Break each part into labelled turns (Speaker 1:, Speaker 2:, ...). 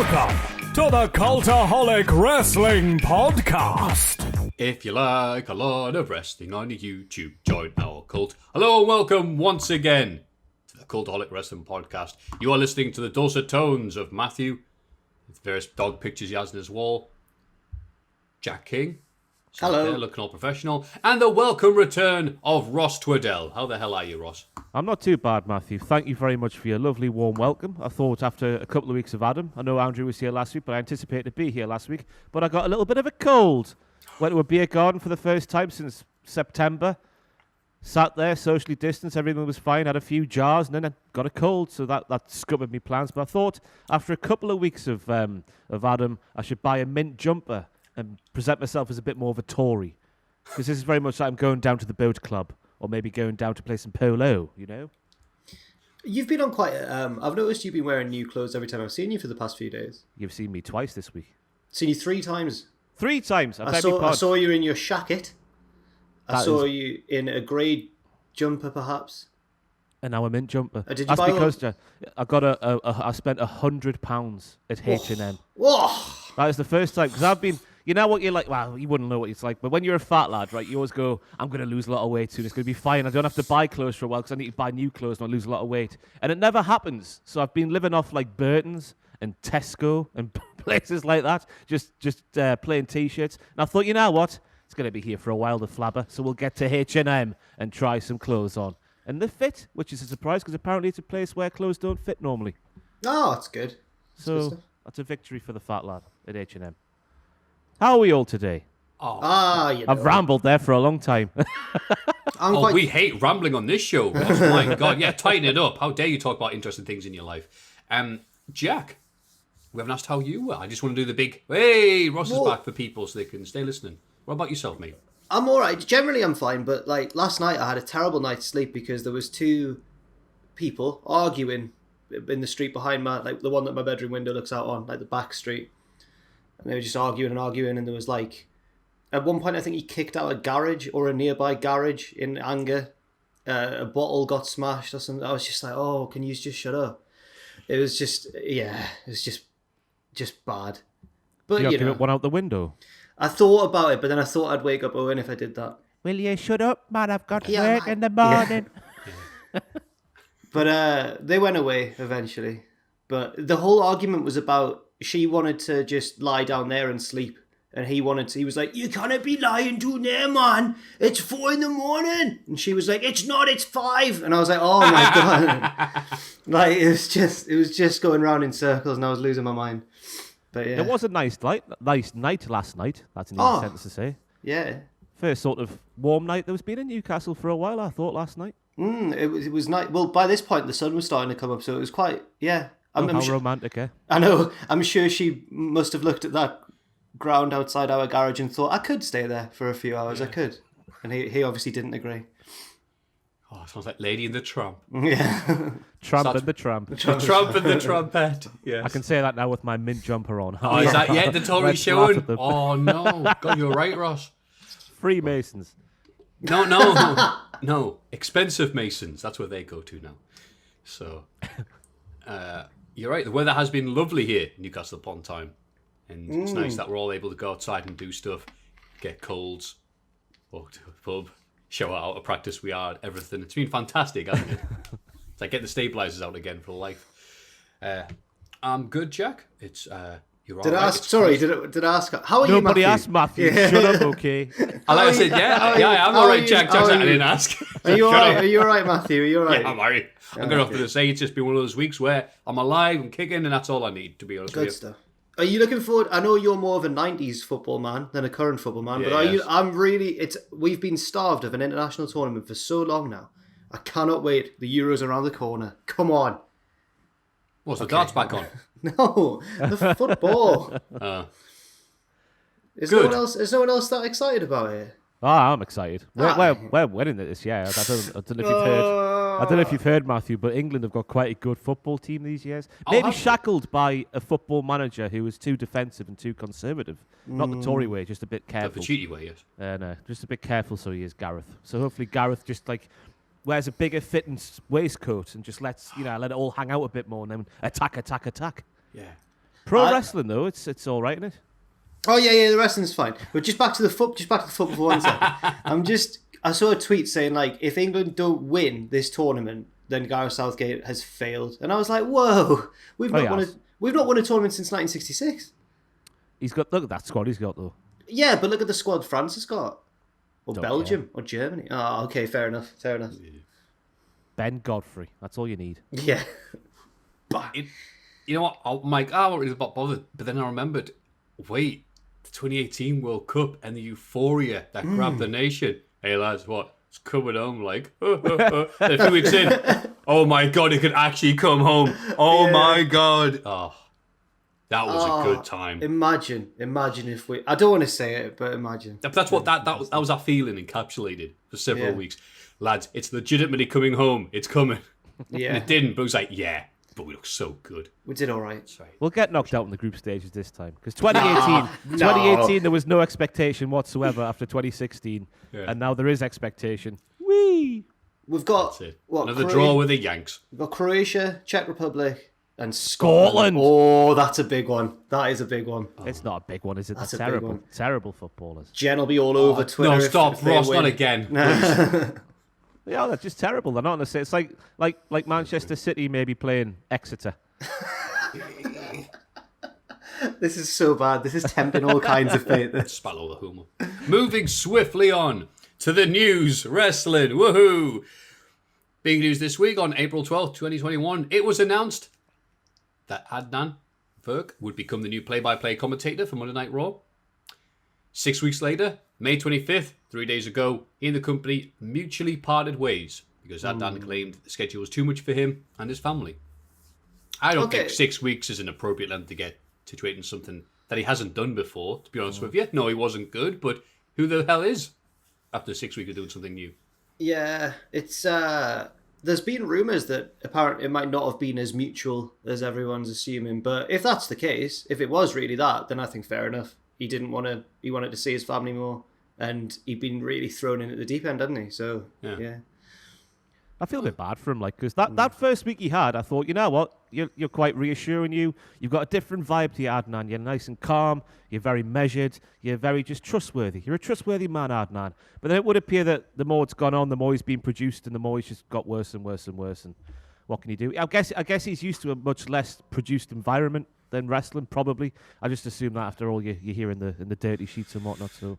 Speaker 1: Welcome to the Cultaholic Wrestling Podcast.
Speaker 2: If you like a lot of wrestling on YouTube, join our cult. Hello and welcome once again to the Cultaholic Wrestling Podcast. You are listening to the dulcet tones of Maffew, with various dog pictures he has on his wall. Jack King.
Speaker 3: Hello.
Speaker 2: There, looking all professional. And the welcome return of Ross Twiddell. How the hell are you, Ross?
Speaker 4: I'm not too bad, Maffew. Thank you very much for your lovely warm welcome. I thought after a couple of weeks of Adam, I know Andrew was here last week, but I anticipated to be here last week. But I got a little bit of a cold. Went to a beer garden for the first time since September. Sat there, socially distanced, everything was fine. Had a few jars, and then I got a cold, so that scuppered me plans. But I thought after a couple of weeks of Adam, I should buy a mint jumper and present myself as a bit more of a Tory. Because this is very much like I'm going down to the boat club, or maybe going down to play some polo, you know?
Speaker 3: You've been on quite I've noticed you've been wearing new clothes every time I've seen you for the past few days.
Speaker 4: You've seen me twice this week.
Speaker 3: Seen you 3 times.
Speaker 4: 3 times?
Speaker 3: I saw you in your shacket. I saw you in a grey jumper, perhaps.
Speaker 4: And now a mint jumper.
Speaker 3: Did you
Speaker 4: That's
Speaker 3: buy
Speaker 4: because I got I spent £100 at H&M.
Speaker 3: Whoa!
Speaker 4: That is the first time, because I've been, you know what you're like, well, you wouldn't know what it's like, but when you're a fat lad, right, you always go, I'm going to lose a lot of weight soon, it's going to be fine, I don't have to buy clothes for a while, because I need to buy new clothes and I lose a lot of weight. And it never happens, so I've been living off like Burton's and Tesco and places like that, just plain T-shirts. And I thought, you know what, it's going to be here for a while, the flabber, so we'll get to H&M and try some clothes on. And they fit, which is a surprise, because apparently it's a place where clothes don't fit normally.
Speaker 3: Oh, that's good.
Speaker 4: So that's a victory for the fat lad at H&M. How are we all today? I've rambled there for a long time.
Speaker 2: We hate rambling on this show. Oh my God, yeah, tighten it up. How dare you talk about interesting things in your life? Jack, we haven't asked how you were. I just want to do the big, hey, Ross is back for people so they can stay listening. What about yourself, mate?
Speaker 3: I'm alright. Generally, I'm fine, but like last night I had a terrible night's sleep because there was 2 people arguing in the street behind like the one that my bedroom window looks out on, like the back street. And they were just arguing, and there was like, at one point I think he kicked out a garage or a nearby garage in anger. A bottle got smashed or something. I was just like, oh, can you just shut up? It was just, just bad. But
Speaker 4: you know, one out the window.
Speaker 3: I thought about it, but then I thought I'd wake up Owen if I did that.
Speaker 4: Will you shut up, man? I've got work in the morning.
Speaker 3: Yeah. But they went away eventually. But the whole argument was about she wanted to just lie down there and sleep. And he was like, you cannot be lying down there, man. It's 4 a.m. And she was like, it's not, it's 5. And I was like, oh my God. Like, it was just going round in circles and I was losing my mind. But yeah.
Speaker 4: It was a nice night last night. That's an easy sentence to say.
Speaker 3: Yeah.
Speaker 4: First sort of warm night there was been in Newcastle for a while, I thought, last night.
Speaker 3: It was nice. Well, by this point, the sun was starting to come up, so it was quite, yeah.
Speaker 4: How romantic, eh?
Speaker 3: I know. I'm sure she must have looked at that ground outside our garage and thought, I could stay there for a few hours, I could. And he obviously didn't agree.
Speaker 2: Oh, it sounds like Lady and the Tramp.
Speaker 3: Yeah.
Speaker 4: Tramp and the Tramp.
Speaker 2: The Tramp and the Trumpet. Yes.
Speaker 4: I can say that now with my mint jumper on.
Speaker 2: Oh, is that yet the Tory showing? Oh, no. God, you're right, Ross.
Speaker 4: Freemasons.
Speaker 2: No. Expensive Masons. That's where they go to now. So, you're right. The weather has been lovely here in Newcastle upon Tyne. And it's nice that we're all able to go outside and do stuff, get colds, walk to a pub, show out at practice we are, everything. It's been fantastic, hasn't it? It's like get the stabilizers out again for life. I'm good, Jack. It's you're all
Speaker 3: Did I
Speaker 2: right.
Speaker 3: ask? Sorry, did I ask? How are you, Maffew?
Speaker 4: Nobody asked Maffew. Yeah. Shut up, okay?
Speaker 2: I said, I'm all right, Jack. I didn't ask.
Speaker 3: Are you all right? Are you all right, Maffew? Are you all right?
Speaker 2: Yeah, I'm all right. I'm going to have to say it's just been one of those weeks where I'm alive, I'm kicking, and that's all I need, to be honest with you.
Speaker 3: Good stuff. Are you looking forward? I know you're more of a 90s football man than a current football man, but are you? We've been starved of an international tournament for so long now. I cannot wait. The Euros around the corner. Come on.
Speaker 2: What's the darts back on?
Speaker 3: No, the football. Is no one else that excited about it?
Speaker 4: Oh, I'm excited. We're winning it this year. I don't know if you've heard. I don't know if you've heard, Maffew, but England have got quite a good football team these years. Maybe shackled by a football manager who was too defensive and too conservative. Not the Tory way, just a bit careful.
Speaker 2: The cheaty way, yes.
Speaker 4: No, just a bit careful. So he is Gareth. So hopefully Gareth just like wears a bigger fitting waistcoat and just let it all hang out a bit more and then attack.
Speaker 2: Yeah.
Speaker 4: Pro wrestling though, it's all right, isn't it?
Speaker 3: Oh yeah, the wrestling's fine. But just back to the foot for 1 second. I saw a tweet saying like, if England don't win this tournament, then Gareth Southgate has failed. And I was like, whoa, we've not won a tournament since 1966. Look
Speaker 4: at that squad he's got though.
Speaker 3: Yeah, but look at the squad France has got. Or
Speaker 4: Don't
Speaker 3: Belgium,
Speaker 4: care.
Speaker 3: or Germany. Oh, okay, fair enough.
Speaker 4: Ben Godfrey, that's all you need.
Speaker 3: Yeah.
Speaker 2: You know what? I'm like, I wasn't really bothered. But then I remembered, wait, the 2018 World Cup and the euphoria that grabbed the nation. Hey lads, what? It's coming home like, Then a few weeks in, oh my God, it could actually come home. Oh my God. Oh, that was a good time.
Speaker 3: Imagine if we... I don't want to say it, but imagine.
Speaker 2: That's what that was that feeling encapsulated for several weeks. Lads, it's legitimately coming home. It's coming.
Speaker 3: Yeah.
Speaker 2: And it didn't, but it was like, yeah, but we look so good.
Speaker 3: We did all right.
Speaker 4: We'll get knocked out in the group stages this time. Because 2018, there was no expectation whatsoever after 2016. Yeah. And now there is expectation. Whee!
Speaker 3: We've got...
Speaker 2: Another draw with the Yanks.
Speaker 3: We've got Croatia, Czech Republic, and Scotland.
Speaker 4: Oh,
Speaker 3: that's a big one. That is a big one.
Speaker 4: It's not a big one, is it?
Speaker 3: That's
Speaker 4: They're
Speaker 3: a big
Speaker 4: terrible.
Speaker 3: one.
Speaker 4: Terrible footballers.
Speaker 3: Jen will be all over Twitter.
Speaker 2: No, stop,
Speaker 3: if they
Speaker 2: Ross,
Speaker 3: win.
Speaker 2: not again.
Speaker 4: Yeah, they're just terrible. They're not on the same. It's like Manchester City maybe playing Exeter.
Speaker 3: This is so bad. This is tempting all kinds of fate.
Speaker 2: Spat all the humor. Moving swiftly on to the news. Wrestling. Woohoo! Big news this week on April 12th, 2021. It was announced that Adnan Virk would become the new play-by-play commentator for Monday Night Raw. 6 weeks later, May 25th, 3 days ago, he and the company mutually parted ways because Adnan claimed the schedule was too much for him and his family. I don't think 6 weeks is an appropriate length to get situated in something that he hasn't done before, to be honest with you. No, he wasn't good, but who the hell is after 6 weeks of doing something new?
Speaker 3: Yeah, it's... there's been rumours that apparently it might not have been as mutual as everyone's assuming, but if that's the case, if it was really that, then I think fair enough. He wanted to see his family more, and he'd been really thrown in at the deep end, hadn't he? So, yeah.
Speaker 4: I feel a bit bad for him, like, because that first week he had, I thought, you know what, you're quite reassuring you. You've got a different vibe to you, Adnan. You're nice and calm. You're very measured. You're very just trustworthy. You're a trustworthy man, Adnan. But then it would appear that the more it's gone on, the more he's been produced, and the more he's just got worse and worse and worse. And what can you do? I guess he's used to a much less produced environment than wrestling, probably. I just assume that after all you hear in the dirty sheets and whatnot. So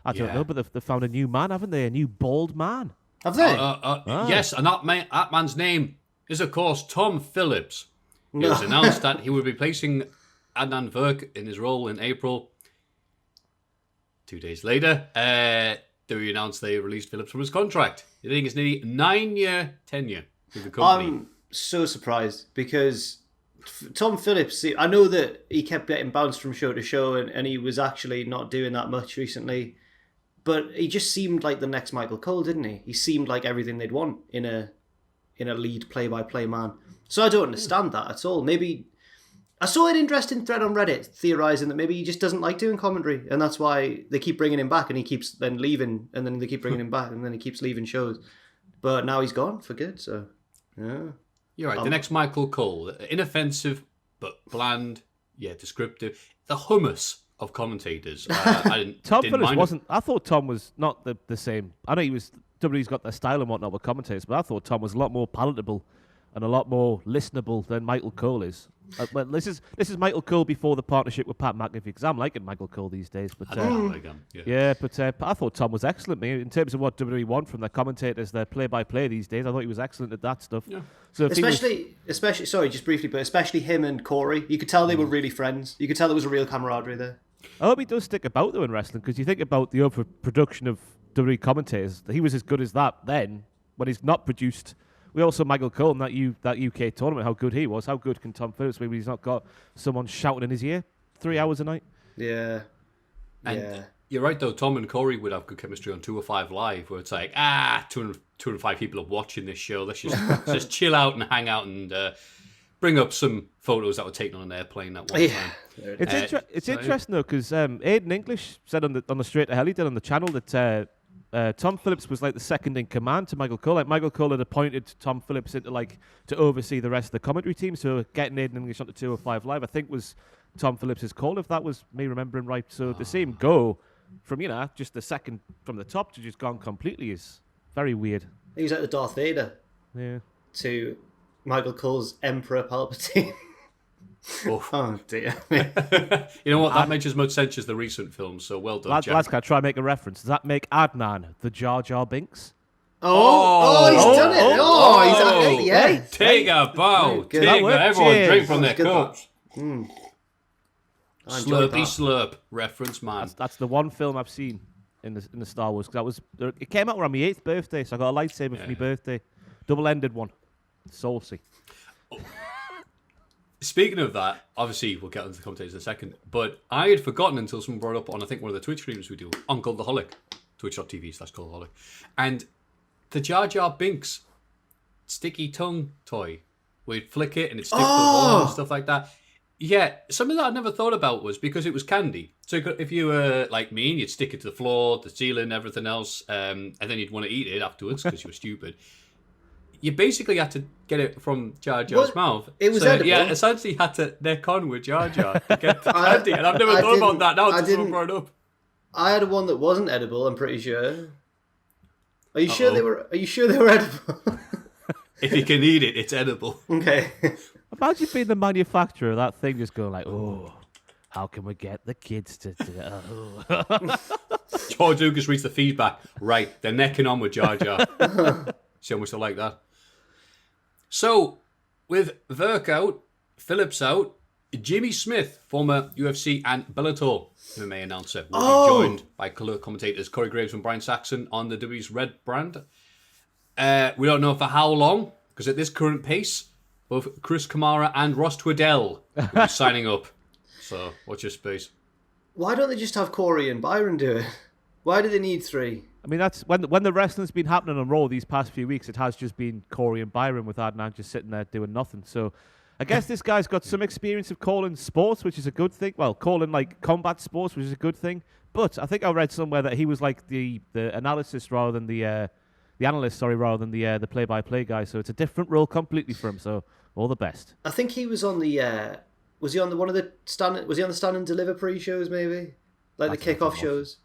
Speaker 4: I don't know, but they've found a new man, haven't they? A new bald man.
Speaker 3: Have they?
Speaker 2: Yes, and that man's name is, of course, Tom Phillips. It was announced that he would be replacing Adnan Virk in his role in April. 2 days later, they announced they released Phillips from his contract. I think it's nearly 9-year tenure with the company.
Speaker 3: I'm so surprised because Tom Phillips, I know that he kept getting bounced from show to show and he was actually not doing that much recently. But he just seemed like the next Michael Cole, didn't he? He seemed like everything they'd want in a lead play-by-play man. So I don't understand that at all. Maybe I saw an interesting thread on Reddit theorising that maybe he just doesn't like doing commentary, and that's why they keep bringing him back, and he keeps then leaving, and then they keep bringing him back, and then he keeps leaving shows. But now he's gone for good. So yeah,
Speaker 2: you're right. The next Michael Cole, inoffensive but bland, descriptive. The hummus of commentators.
Speaker 4: Tom Phillips wasn't. I thought Tom was not the same. I know WWE's got their style and whatnot with commentators, but I thought Tom was a lot more palatable and a lot more listenable than Michael Cole is. Well, this is Michael Cole before the partnership with Pat McAfee, because I'm liking Michael Cole these days. But
Speaker 2: I like him.
Speaker 4: But I thought Tom was excellent. In terms of what WWE want from their commentators, their play-by-play these days, I thought he was excellent at that stuff. Yeah. So
Speaker 3: especially, sorry, just briefly, but especially him and Corey, you could tell they were really friends. You could tell there was a real camaraderie there.
Speaker 4: I hope he does stick about though in wrestling, because you think about the overproduction of WWE commentators. He was as good as that then when he's not produced. We also Michael Cole in that UK tournament, how good he was. How good can Tom Phillips be when he's not got someone shouting in his ear 3 hours a night?
Speaker 3: Yeah.
Speaker 2: And you're right, though. Tom and Corey would have good chemistry on 205 Live, where it's like, 205 people are watching this show. Let's just chill out and hang out and bring up some photos that were taken on an airplane at one time.
Speaker 4: It's interesting, though, because Aiden English said on the Straight to Hell he did on the channel that Tom Phillips was like the second in command to Michael Cole. Like Michael Cole had appointed Tom Phillips to oversee the rest of the commentary team. So getting Aiden English onto 205 Live, I think was Tom Phillips' call, if that was me remembering right. So to see him go from, just the second from the top to just gone completely is very weird.
Speaker 3: He was at the Darth Vader.
Speaker 4: Yeah.
Speaker 3: To Michael Cole's Emperor Palpatine. Oh dear.
Speaker 2: You know what? That makes as much sense as the recent films. So well done, Jack.
Speaker 4: Lads, can I try and make a reference? Does that make Adnan the Jar Jar Binks?
Speaker 3: He's done it. Yeah.
Speaker 2: Take a bow.
Speaker 3: Good.
Speaker 2: Everyone drink from their
Speaker 3: Good
Speaker 2: cups.
Speaker 3: Slurpy
Speaker 2: slurp reference, man.
Speaker 4: That's the one film I've seen in the Star Wars. It came out around my 8th birthday, so I got a lightsaber for my birthday. Double-ended one. Saucy.
Speaker 2: Speaking of that, obviously we'll get into the commentators in a second, but I had forgotten until someone brought up on, I think, one of the Twitch streams we do, on Cultaholic, twitch.tv/Cultaholic, and the Jar Jar Binks sticky tongue toy, where you'd flick it and it'd stick to the wall and stuff like that. Yeah, something that I never thought about was because it was candy. So if you were like me, you'd stick it to the floor, the ceiling, everything else, and then you'd want to eat it afterwards because you were stupid. You basically had to get it from Jar Jar's mouth.
Speaker 3: It was edible.
Speaker 2: Yeah, essentially you had to neck on with Jar Jar to get the candy. And I've never thought about that now until someone brought it up.
Speaker 3: I had one that wasn't edible, I'm pretty sure. Are you sure they were edible?
Speaker 2: If you can eat it, it's edible.
Speaker 3: Okay.
Speaker 4: Imagine being the manufacturer of that thing, just going like, how can we get the kids to
Speaker 2: George Lucas reads the feedback. Right, they're necking on with Jar Jar. See how much they like that. So, with Verk out, Phillips out, Jimmy Smith, former UFC and Bellator MMA announcer, will be joined by color commentators Corey Graves and Brian Saxon on the WWE's Red brand. We don't know for how long, because at this current pace, both Chris Kamara and Ross Twiddell will be signing up. So, watch your space.
Speaker 3: Why don't they just have Corey and Byron do it? Why do they need 3?
Speaker 4: I mean, that's when the wrestling's been happening on Raw these past few weeks. It has just been Corey and Byron with Adnan just sitting there doing nothing. So, I guess this guy's got some experience of calling sports, which is a good thing. Well, calling like combat sports, which is a good thing. But I think I read somewhere that he was like the analysis rather than the analyst, rather than the play-by-play guy. So it's a different role completely for him. So all the best.
Speaker 3: I think he was on the. Was he on one of the stand? Was he on the Stand and Deliver pre-shows? Maybe like the kickoff shows.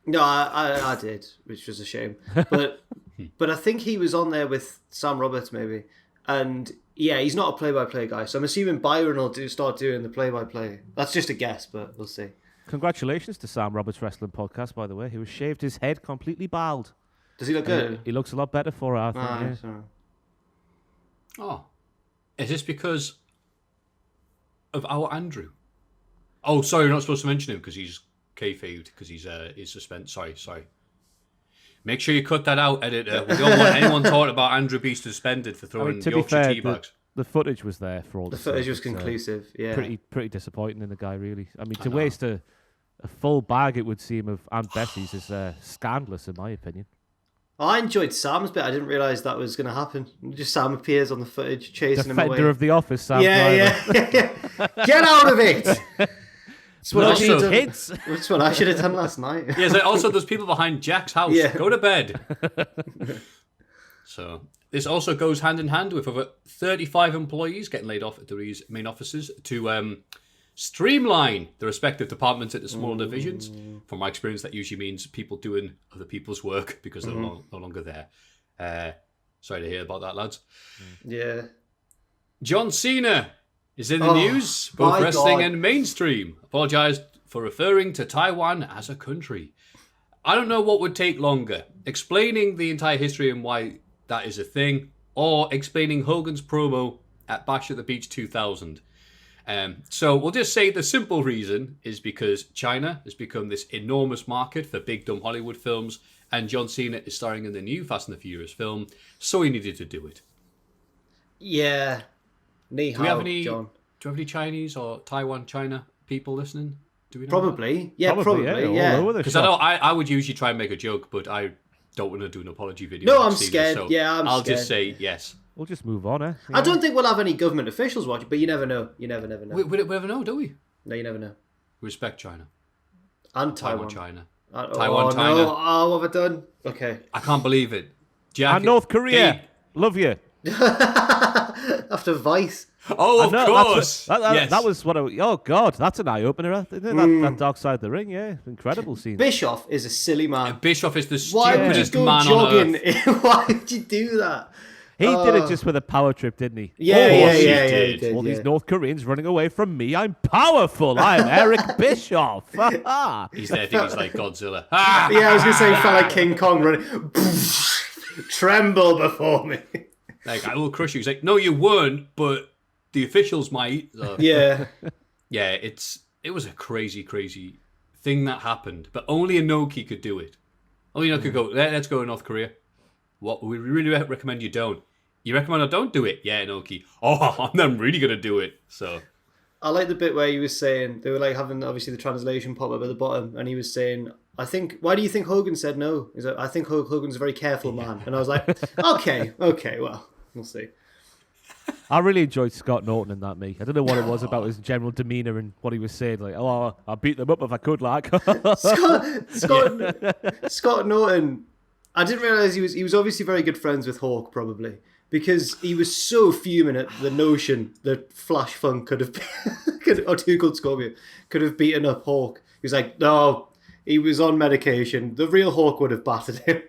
Speaker 3: No, I did, which was a shame. But I think he was on there with Sam Roberts, maybe. And yeah, he's not a play-by-play guy, so I'm assuming Byron will start doing the play-by-play. That's just a guess, but we'll see.
Speaker 4: Congratulations to Sam Roberts Wrestling Podcast, by the way. He was shaved his head completely bald.
Speaker 3: Does he look good?
Speaker 4: He looks a lot better for it, I think.
Speaker 2: Oh, is this because of our Andrew? Oh, sorry, you're not supposed to mention him because he's kayfabed because he's suspended. Sorry. Make sure you cut that out, editor. We don't want anyone talking about Andrew being suspended for throwing Yorkshire tea bags.
Speaker 4: The footage was there for all
Speaker 3: the footage was conclusive. Yeah,
Speaker 4: pretty disappointing in the guy, really. I mean, to waste a full bag, it would seem, of Aunt Bessie's is scandalous, in my opinion.
Speaker 3: I enjoyed Sam's bit. I didn't realise that was going to happen. Just Sam appears on the footage, chasing him away.
Speaker 4: Defender of the office, Sam.
Speaker 3: Yeah. Get out of it! That's what I should have done last night.
Speaker 2: Yeah, so also there's people behind Jack's house. Yeah. Go to bed. So this also goes hand in hand with over 35 employees getting laid off at WWE's main offices to streamline the respective departments at the smaller divisions. From my experience, that usually means people doing other people's work because they're no longer there. Sorry to hear about that, lads.
Speaker 3: Yeah.
Speaker 2: John Cena is in the news, both wrestling and mainstream. Apologised for referring to Taiwan as a country. I don't know what would take longer, explaining the entire history and why that is a thing, or explaining Hogan's promo at Bash at the Beach 2000. So we'll just say the simple reason is because China has become this enormous market for big dumb Hollywood films, and John Cena is starring in the new Fast and the Furious film, so he needed to do it.
Speaker 3: Yeah.
Speaker 2: Do we have any Chinese or Taiwan China people listening? Do we know
Speaker 3: probably. Yeah, probably. Yeah.
Speaker 2: Because I would usually try and make a joke, but I don't want to do an apology video.
Speaker 3: No, I'm scared.
Speaker 2: So
Speaker 3: I'll
Speaker 2: just say yes.
Speaker 4: We'll just move on, eh?
Speaker 3: I don't think we'll have any government officials watching, but you never know. You never know.
Speaker 2: We never know, do we?
Speaker 3: No, you never know.
Speaker 2: Respect China.
Speaker 3: And Taiwan.
Speaker 2: China. Taiwan, China.
Speaker 3: No. Oh, what have I done? Okay.
Speaker 2: I can't believe it. Jack,
Speaker 4: And North Korea. Love you.
Speaker 3: After Vice.
Speaker 2: Oh, of course.
Speaker 4: That
Speaker 2: Yes.
Speaker 4: was what oh, God. That's an eye-opener. That dark side of the ring, yeah. Incredible scene.
Speaker 3: Bischoff is a silly man.
Speaker 2: Bischoff is the
Speaker 3: Why would you
Speaker 2: stupidest
Speaker 3: go
Speaker 2: man on
Speaker 3: jogging?
Speaker 2: earth.
Speaker 3: Why would you do that?
Speaker 4: He did it just with a power trip, didn't he?
Speaker 3: Yeah,
Speaker 2: he
Speaker 3: he
Speaker 2: did.
Speaker 3: did.
Speaker 4: All
Speaker 3: yeah.
Speaker 4: these North Koreans running away from me. I'm powerful. I'm Eric Bischoff.
Speaker 2: He's there, I think he's like Godzilla. Ah!
Speaker 3: Yeah, I was going to say, he felt like King Kong running. Tremble before me.
Speaker 2: Like, I will crush you. He's like, no, you won't, but the officials might. So,
Speaker 3: Yeah.
Speaker 2: yeah, it was a crazy, crazy thing that happened, but only Inoki could do it. Only Inoki could go, let's go to North Korea. What we really recommend you don't. You recommend I don't do it? Yeah, Inoki. Oh, I'm really going to do it. So
Speaker 3: I like the bit where he was saying, they were like having obviously the translation pop up at the bottom, and he was saying, why do you think Hogan said no? He's like, I think Hogan's a very careful man. And I was like, okay, well, we'll see.
Speaker 4: I really enjoyed Scott Norton in that, me. I don't know what it was about his general demeanour and what he was saying. Like, oh, I'll beat them up if I could, like.
Speaker 3: Scott Norton, I didn't realise he was obviously very good friends with Hawk, probably. Because he was so fuming at the notion that Flash Funk could have or Too Cold Scorpio could have beaten up Hawk. He was like, no, he was on medication. The real Hawk would have battered him.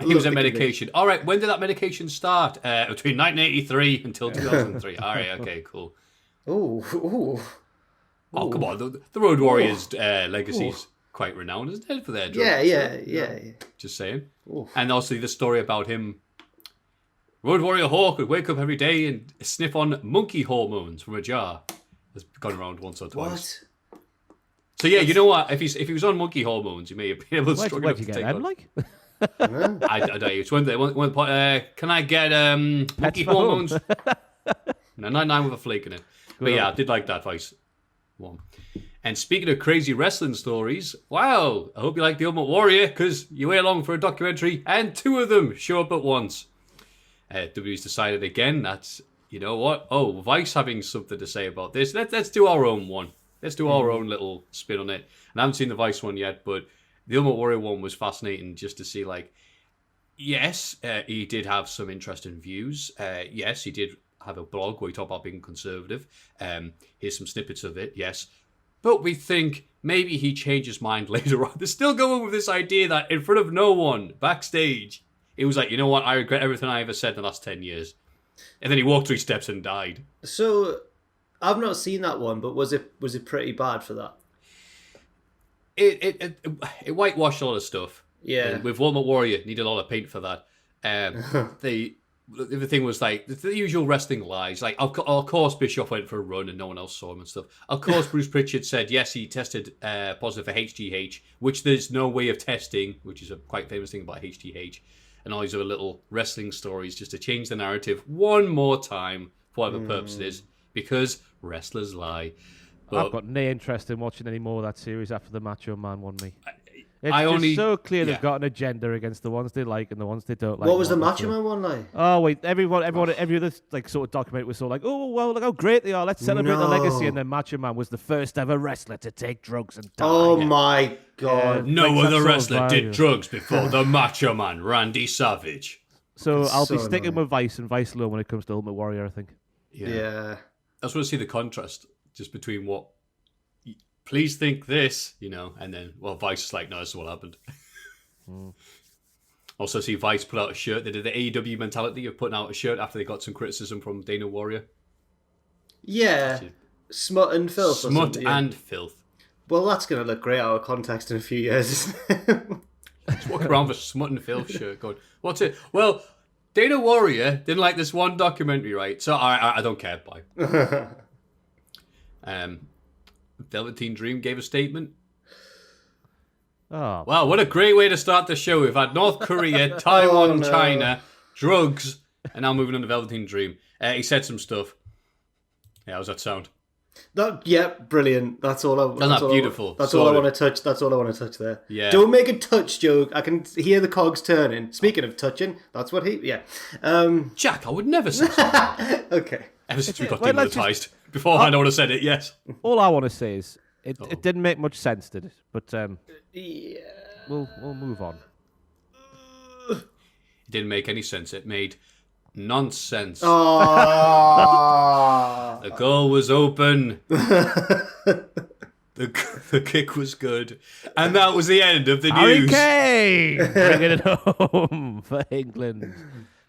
Speaker 2: he was on medication. All right, when did that medication start? Between 1983 until 2003. All right, okay, cool.
Speaker 3: Ooh.
Speaker 2: Oh, come on. The Road Warriors legacy is quite renowned, isn't it, for their drugs?
Speaker 3: Yeah.
Speaker 2: Just saying.
Speaker 3: Ooh.
Speaker 2: And also the story about him. Road Warrior Hawk would wake up every day and sniff on monkey hormones from a jar. Has gone around once or twice.
Speaker 3: What?
Speaker 2: So yeah, you know what? If he was on monkey hormones, he may have been able to struggle
Speaker 4: Where'd
Speaker 2: to
Speaker 4: you get
Speaker 2: take
Speaker 4: them,
Speaker 2: on.
Speaker 4: like?
Speaker 2: I don't know. It's when can I get monkey
Speaker 4: for home.
Speaker 2: hormones? No, 99 with a flake in it. But yeah, I did like that Vice one. And speaking of crazy wrestling stories, wow! I hope you like the Ultimate Warrior because you wait along for a documentary, and 2 of them show up at once. WWE's decided again that's, you know what? Oh, Vice having something to say about this. Let's do our own one. Let's do our own little spin on it. And I haven't seen the Vice one yet, but the Ultimate Warrior one was fascinating just to see, like, yes, he did have some interesting views. Yes, he did have a blog where he talked about being conservative. Here's some snippets of it, yes. But we think maybe he changed his mind later on. They're still going with this idea that in front of no one, backstage, he was like, you know what, I regret everything I ever said in the last 10 years. And then he walked 3 steps and died.
Speaker 3: So, I've not seen that one, but was it pretty bad for that?
Speaker 2: It whitewashed a lot of stuff.
Speaker 3: Yeah.
Speaker 2: And with Ultimate Warrior, needed a lot of paint for that. The thing was like the usual wrestling lies. Like, of course, Bischoff went for a run and no one else saw him and stuff. Of course, Bruce Pritchard said yes, he tested positive for HGH, which there's no way of testing, which is a quite famous thing about HGH. And all these other little wrestling stories just to change the narrative one more time for whatever purpose it is, because wrestlers lie. But
Speaker 4: I've got no interest in watching any more of that series after the Macho Man won me. It's
Speaker 2: I
Speaker 4: just
Speaker 2: only-
Speaker 4: so clear
Speaker 2: yeah.
Speaker 4: they've got an agenda against the ones they like and the ones they don't like.
Speaker 3: What was the
Speaker 4: and whatnot,
Speaker 3: Macho
Speaker 4: so-
Speaker 3: Man one like?
Speaker 4: Oh wait, every other like sort of documentary was so like, oh well, look how great they are. Let's celebrate the legacy. And then Macho Man was the first ever wrestler to take drugs and die.
Speaker 3: Oh my god.
Speaker 4: Yeah.
Speaker 2: no
Speaker 4: Like that
Speaker 2: other
Speaker 4: sort of
Speaker 2: wrestler
Speaker 4: vibe.
Speaker 2: did drugs before the Macho Man, Randy Savage.
Speaker 4: So
Speaker 3: It's
Speaker 4: I'll
Speaker 3: so
Speaker 4: be sticking
Speaker 3: annoying.
Speaker 4: with Vice and Vice alone when it comes to Ultimate Warrior. I think.
Speaker 3: Yeah.
Speaker 2: I just want to see the contrast just between what. Please think this, you know, and then Vice is like, no, this is what happened. Also, see Vice put out a shirt. They did the AEW mentality of putting out a shirt after they got some criticism from Dana Warrior.
Speaker 3: Yeah. Smut and filth. or
Speaker 2: Smut
Speaker 3: something, yeah.
Speaker 2: and filth.
Speaker 3: Well, that's going to look great out of context in a few years, isn't it?
Speaker 2: Just walk around with a smut and filth shirt going, what's it? Well, Dana Warrior didn't like this one documentary, right? So I don't care. Bye. Velveteen Dream gave a statement.
Speaker 4: Oh,
Speaker 2: Wow, what a great way to start the show. We've had North Korea, Taiwan,
Speaker 3: Oh, no.
Speaker 2: China, drugs, and now moving on to Velveteen Dream. He said some stuff. Yeah, how's that sound?
Speaker 3: Brilliant. That's all I.
Speaker 2: That's beautiful.
Speaker 3: That's all I
Speaker 2: Sorted.
Speaker 3: want to touch. That's all I want to touch there.
Speaker 2: Yeah.
Speaker 3: Don't make a touch joke. I can hear the cogs turning. Speaking of touching, that's what he. Yeah.
Speaker 2: Jack, I would never say something.
Speaker 3: Okay.
Speaker 2: Ever since we got
Speaker 4: Well, let's
Speaker 2: demonetized. Beforehand, I would have said it, yes.
Speaker 4: all I want to say is It didn't make much sense, did it? But
Speaker 3: Yeah.
Speaker 4: we'll move on.
Speaker 2: It didn't make any sense. It made nonsense.
Speaker 3: Oh.
Speaker 2: The goal was open. The kick was good. And that was the end of the
Speaker 4: Harry
Speaker 2: news.
Speaker 4: Kane bringing it home for England.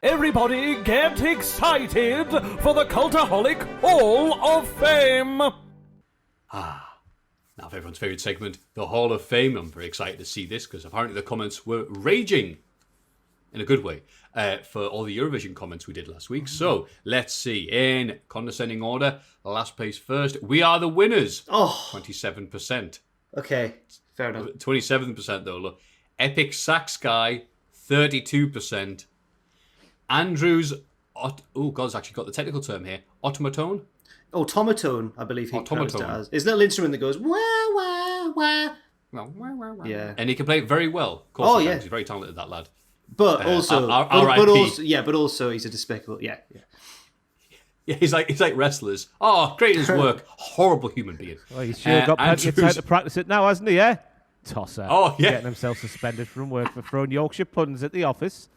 Speaker 1: Everybody get excited for the Cultaholic Hall of Fame!
Speaker 2: Now, for everyone's favourite segment, the Hall of Fame. I'm very excited to see this because apparently the comments were raging in a good way for all the Eurovision comments we did last week. So let's see. In condescending order, last place first. We are the winners. 27%.
Speaker 3: Okay, fair enough.
Speaker 2: 27% though. Look, Epic Sax Guy, 32%. Andrew's. Oh, God's actually got the technical term here. Automaton.
Speaker 3: Automaton, I believe he pronounced it as. His little instrument that goes wah wah wah. Yeah,
Speaker 2: and he can play it very well. Of course,
Speaker 3: yeah,
Speaker 2: he's very talented, that lad.
Speaker 3: But also, but also, he's a despicable. Yeah.
Speaker 2: Yeah, he's like wrestlers. Oh, great at his work. Horrible human being.
Speaker 4: Well, he's sure got plenty of time to practice it now, hasn't he? Yeah. Tosser.
Speaker 2: Oh yeah,
Speaker 4: getting himself suspended from work for throwing Yorkshire puns at the office.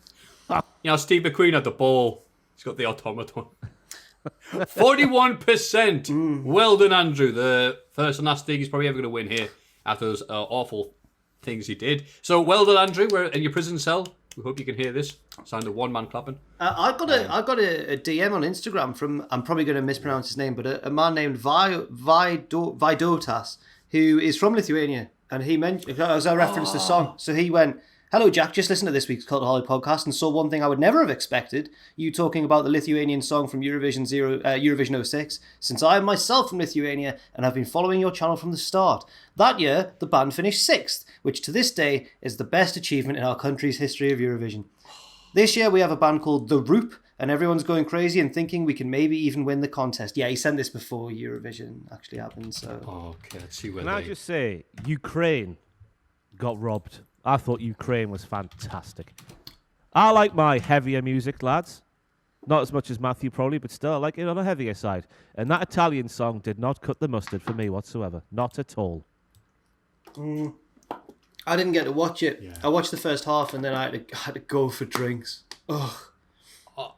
Speaker 2: Steve McQueen had the ball. He's got the automaton. 41%. Well done, Andrew. The first and last thing he's probably ever going to win here after those awful things he did. So well done, Andrew. We're in your prison cell. We hope you can hear this. Sound of one man clapping.
Speaker 3: I got a DM on Instagram from, I'm probably going to mispronounce his name, but a man named Vidotas, who is from Lithuania, and he mentioned, as I referenced the song, so he went, "Hello, Jack. Just listened to this week's Cultaholic podcast and saw one thing I would never have expected. You talking about the Lithuanian song from Eurovision 06. Since I am myself from Lithuania and have been following your channel from the start. That year, the band finished 6th, which to this day is the best achievement in our country's history of Eurovision. This year, we have a band called The Roop, and everyone's going crazy and thinking we can maybe even win the contest." Yeah, he sent this before Eurovision actually happened. So.
Speaker 2: Okay, let's see where
Speaker 4: Can I just say, Ukraine got robbed. I thought Ukraine was fantastic. I like my heavier music, lads. Not as much as Maffew probably, but still I like it on a heavier side. And that Italian song did not cut the mustard for me whatsoever. Not at all.
Speaker 3: I didn't get to watch it.
Speaker 2: Yeah.
Speaker 3: I watched the first half and then I had to go for drinks. Ugh.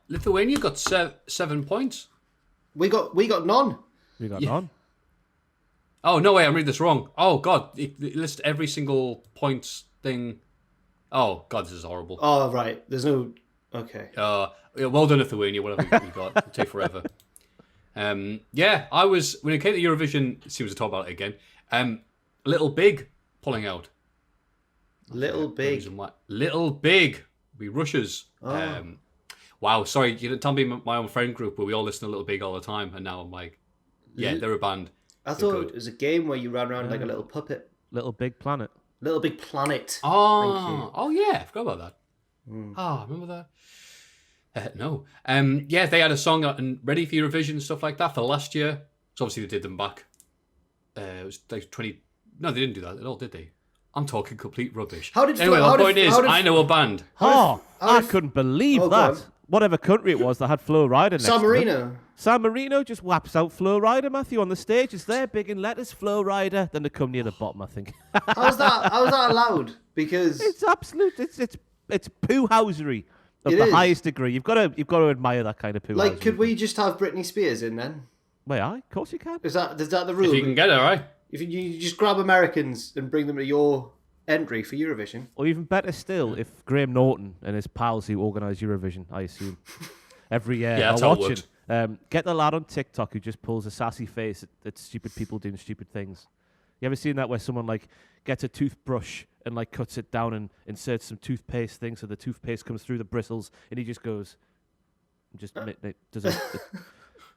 Speaker 2: Lithuania got 7 points.
Speaker 3: We got none.
Speaker 4: We got none.
Speaker 2: Oh, no way, I'm reading this wrong. Oh, God, it lists every single points thing. Oh, God, this is horrible.
Speaker 3: Oh, right. There's no... Okay.
Speaker 2: Yeah, well done, Lithuania, whatever we got. It'll take forever. Yeah, I was... When it came to Eurovision, it seems to talk about it again, Little Big pulling out.
Speaker 3: Little Big.
Speaker 2: Little Big. We Russias.
Speaker 3: Oh.
Speaker 2: Wow, sorry, you didn't tell me my own friend group where we all listen to Little Big all the time, and now I'm like, yeah, they're a band.
Speaker 3: I thought it was a game where you ran around like a little puppet.
Speaker 4: Little Big Planet.
Speaker 3: Little Big Planet.
Speaker 2: Oh yeah, I forgot about that. Remember that? No. Yeah, they had a song and ready for Eurovision and stuff like that for last year. So obviously they did them back. It was like 20... No, they didn't do that at all, did they? I'm talking complete rubbish. Anyway, my point is, I know a band.
Speaker 4: I couldn't believe that. Whatever country it was that had Flo Rida next
Speaker 3: San
Speaker 4: to them.
Speaker 3: Marino.
Speaker 4: San Marino just whaps out Flo Rida, Maffew, on the stage. It's there, big in letters, Flo Rida. Then they come near the bottom, I think.
Speaker 3: How's that allowed? Because
Speaker 4: it's absolute. It's poo-housery of
Speaker 3: It
Speaker 4: the
Speaker 3: is.
Speaker 4: highest degree. You've got to admire that kind of poo-housery.
Speaker 3: like, could we just have Britney Spears in then?
Speaker 4: May I? Of course you can.
Speaker 3: Is that the rule?
Speaker 2: If you can get it, right?
Speaker 3: If you just grab Americans and bring them to your entry for Eurovision.
Speaker 4: Or even better still, if Graham Norton and his pals who organise Eurovision, I assume, every year
Speaker 2: Yeah,
Speaker 4: are
Speaker 2: that's how it
Speaker 4: watching, get the lad on TikTok who just pulls a sassy face at stupid people doing stupid things. You ever seen that where someone like gets a toothbrush and like cuts it down and inserts some toothpaste thing so the toothpaste comes through the bristles and he just goes, does it?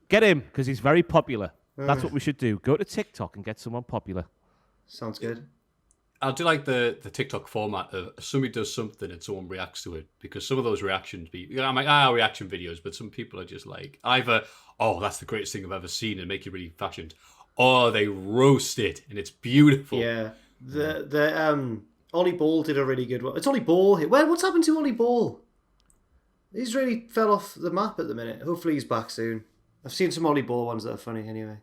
Speaker 4: Get him, because he's very popular. That's what we should do. Go to TikTok and get someone popular.
Speaker 3: Sounds good.
Speaker 2: I do like the TikTok format of somebody does something and someone reacts to it, because some of those reactions I'm like, reaction videos, but some people are just like, either, oh, that's the greatest thing I've ever seen and make you really fashioned, or they roast it and it's beautiful.
Speaker 3: Yeah. The Ollie Ball did a really good one. It's Ollie Ball here. What's happened to Ollie Ball? He's really fell off the map at the minute. Hopefully he's back soon. I've seen some Ollie Ball ones that are funny anyway.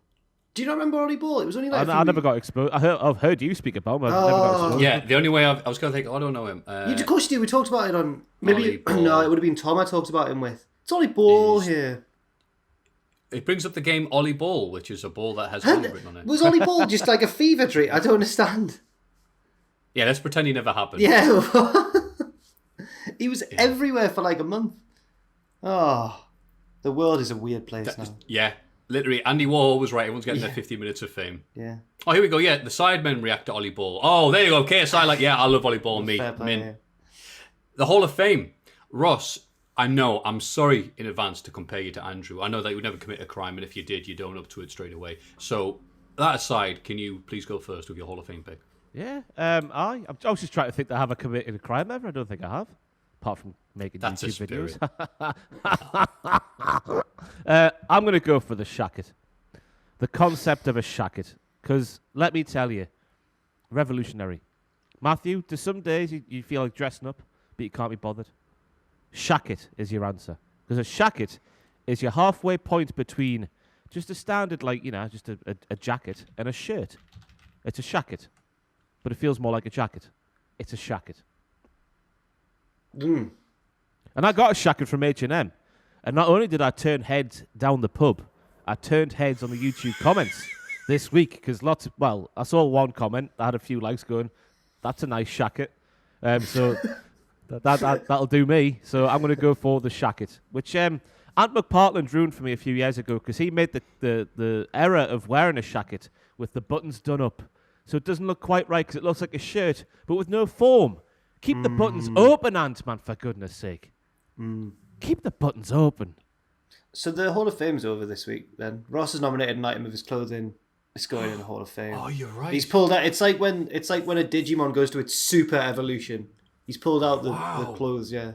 Speaker 3: Do you not remember Ollie Ball? It was only like
Speaker 4: I never got exposed. I've heard you speak about him. I never got exposed.
Speaker 2: Yeah, the only way I was going to think, I don't know him.
Speaker 3: Of course you do. We talked about it on...
Speaker 2: Ollie Ball.
Speaker 3: No, it would have been Tom I talked about him with. It's Ollie Ball here.
Speaker 2: It brings up the game Ollie Ball, which is a ball that has Ollie written on it.
Speaker 3: Was Ollie Ball just like a fever dream? I don't understand.
Speaker 2: Yeah, let's pretend he never happened.
Speaker 3: Yeah. He was everywhere for like a month. Oh, the world is a weird place now.
Speaker 2: Yeah, literally. Andy Warhol was right. Everyone's getting their 50 minutes of fame.
Speaker 3: Yeah.
Speaker 2: Oh, here we go. Yeah, the Sidemen react to Ollie Ball. Oh, there you go. KSI, like, yeah, I love Ollie Ball. Me. The Hall of Fame. Ross, I know, I'm sorry in advance to compare you to Andrew. I know that you would never commit a crime, and if you did, you'd own up to it straight away. So, that aside, can you please go first with your Hall of Fame pick?
Speaker 4: Yeah. I was just trying to think that I have committed a crime ever. I don't think I have. Apart from making YouTube videos. I'm going to go for the shacket. The concept of a shacket. Because, let me tell you, revolutionary. Maffew, to some days you feel like dressing up, but you can't be bothered. Shacket is your answer. Because a shacket is your halfway point between just a standard, just a jacket and a shirt. It's a shacket. But it feels more like a jacket. It's a shacket. And I got a shacket from H&M. And not only did I turn heads down the pub, I turned heads on the YouTube comments this week. Because I saw one comment that had a few likes going, that's a nice shacket. So that'll do me. So I'm going to go for the shacket. Which Ant McPartland ruined for me a few years ago because he made the error of wearing a shacket with the buttons done up. So it doesn't look quite right because it looks like a shirt, but with no form. Keep the buttons open, Ant-Man, for goodness sake. Keep the buttons open.
Speaker 3: So the Hall of Fame's over this week, then. Ross has nominated an item of his clothing. It's going in the Hall of Fame.
Speaker 2: Oh, you're right.
Speaker 3: He's pulled out... It's like when a Digimon goes to its super evolution. He's pulled out the clothes, yeah.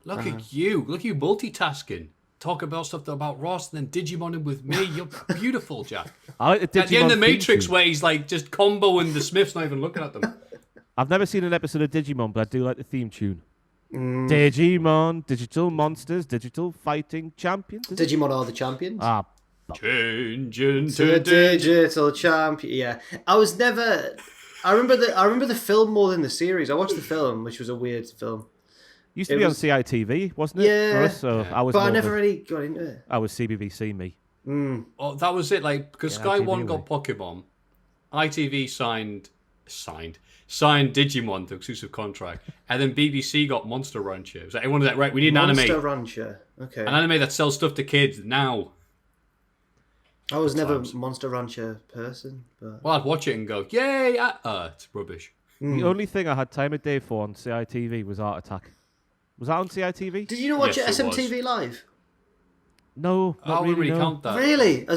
Speaker 2: Look at you. Look at you multitasking. Talk about stuff about Ross and then Digimoning with me. You're beautiful, Jack.
Speaker 4: I like the
Speaker 2: At the end of
Speaker 4: Digimon
Speaker 2: Matrix
Speaker 4: theme
Speaker 2: where he's like just comboing the Smiths, not even looking at them.
Speaker 4: I've never seen an episode of Digimon, but I do like the theme tune. Digimon, digital monsters, digital fighting champions.
Speaker 3: Digimon are the champions.
Speaker 2: Change into
Speaker 3: To a digital champion. Yeah. I remember the film more than the series. I watched the film, which was a weird film.
Speaker 4: Used to be on CITV, wasn't it?
Speaker 3: Yeah.
Speaker 4: For us, so
Speaker 3: But I never really got into it.
Speaker 4: I was CBBC me.
Speaker 2: Oh, that was it. Like because Sky
Speaker 4: ITV
Speaker 2: One got Pokemon, ITV signed Digimon to exclusive contract, and then BBC got Monster Rancher. It was like everyone was like, right, we need an
Speaker 3: Monster
Speaker 2: anime.
Speaker 3: Rancher. Okay.
Speaker 2: An anime that sells stuff to kids now.
Speaker 3: I was never a Monster Rancher person. But...
Speaker 2: Well, I'd watch it and go, yay! It's rubbish.
Speaker 4: The only thing I had time of day for on CITV was Art Attack. Was that on CITV?
Speaker 3: Did you not watch
Speaker 2: Yes,
Speaker 3: it
Speaker 2: it
Speaker 3: SMTV Live?
Speaker 4: No, not
Speaker 2: I wouldn't really
Speaker 4: no.
Speaker 2: count that.
Speaker 3: Really? I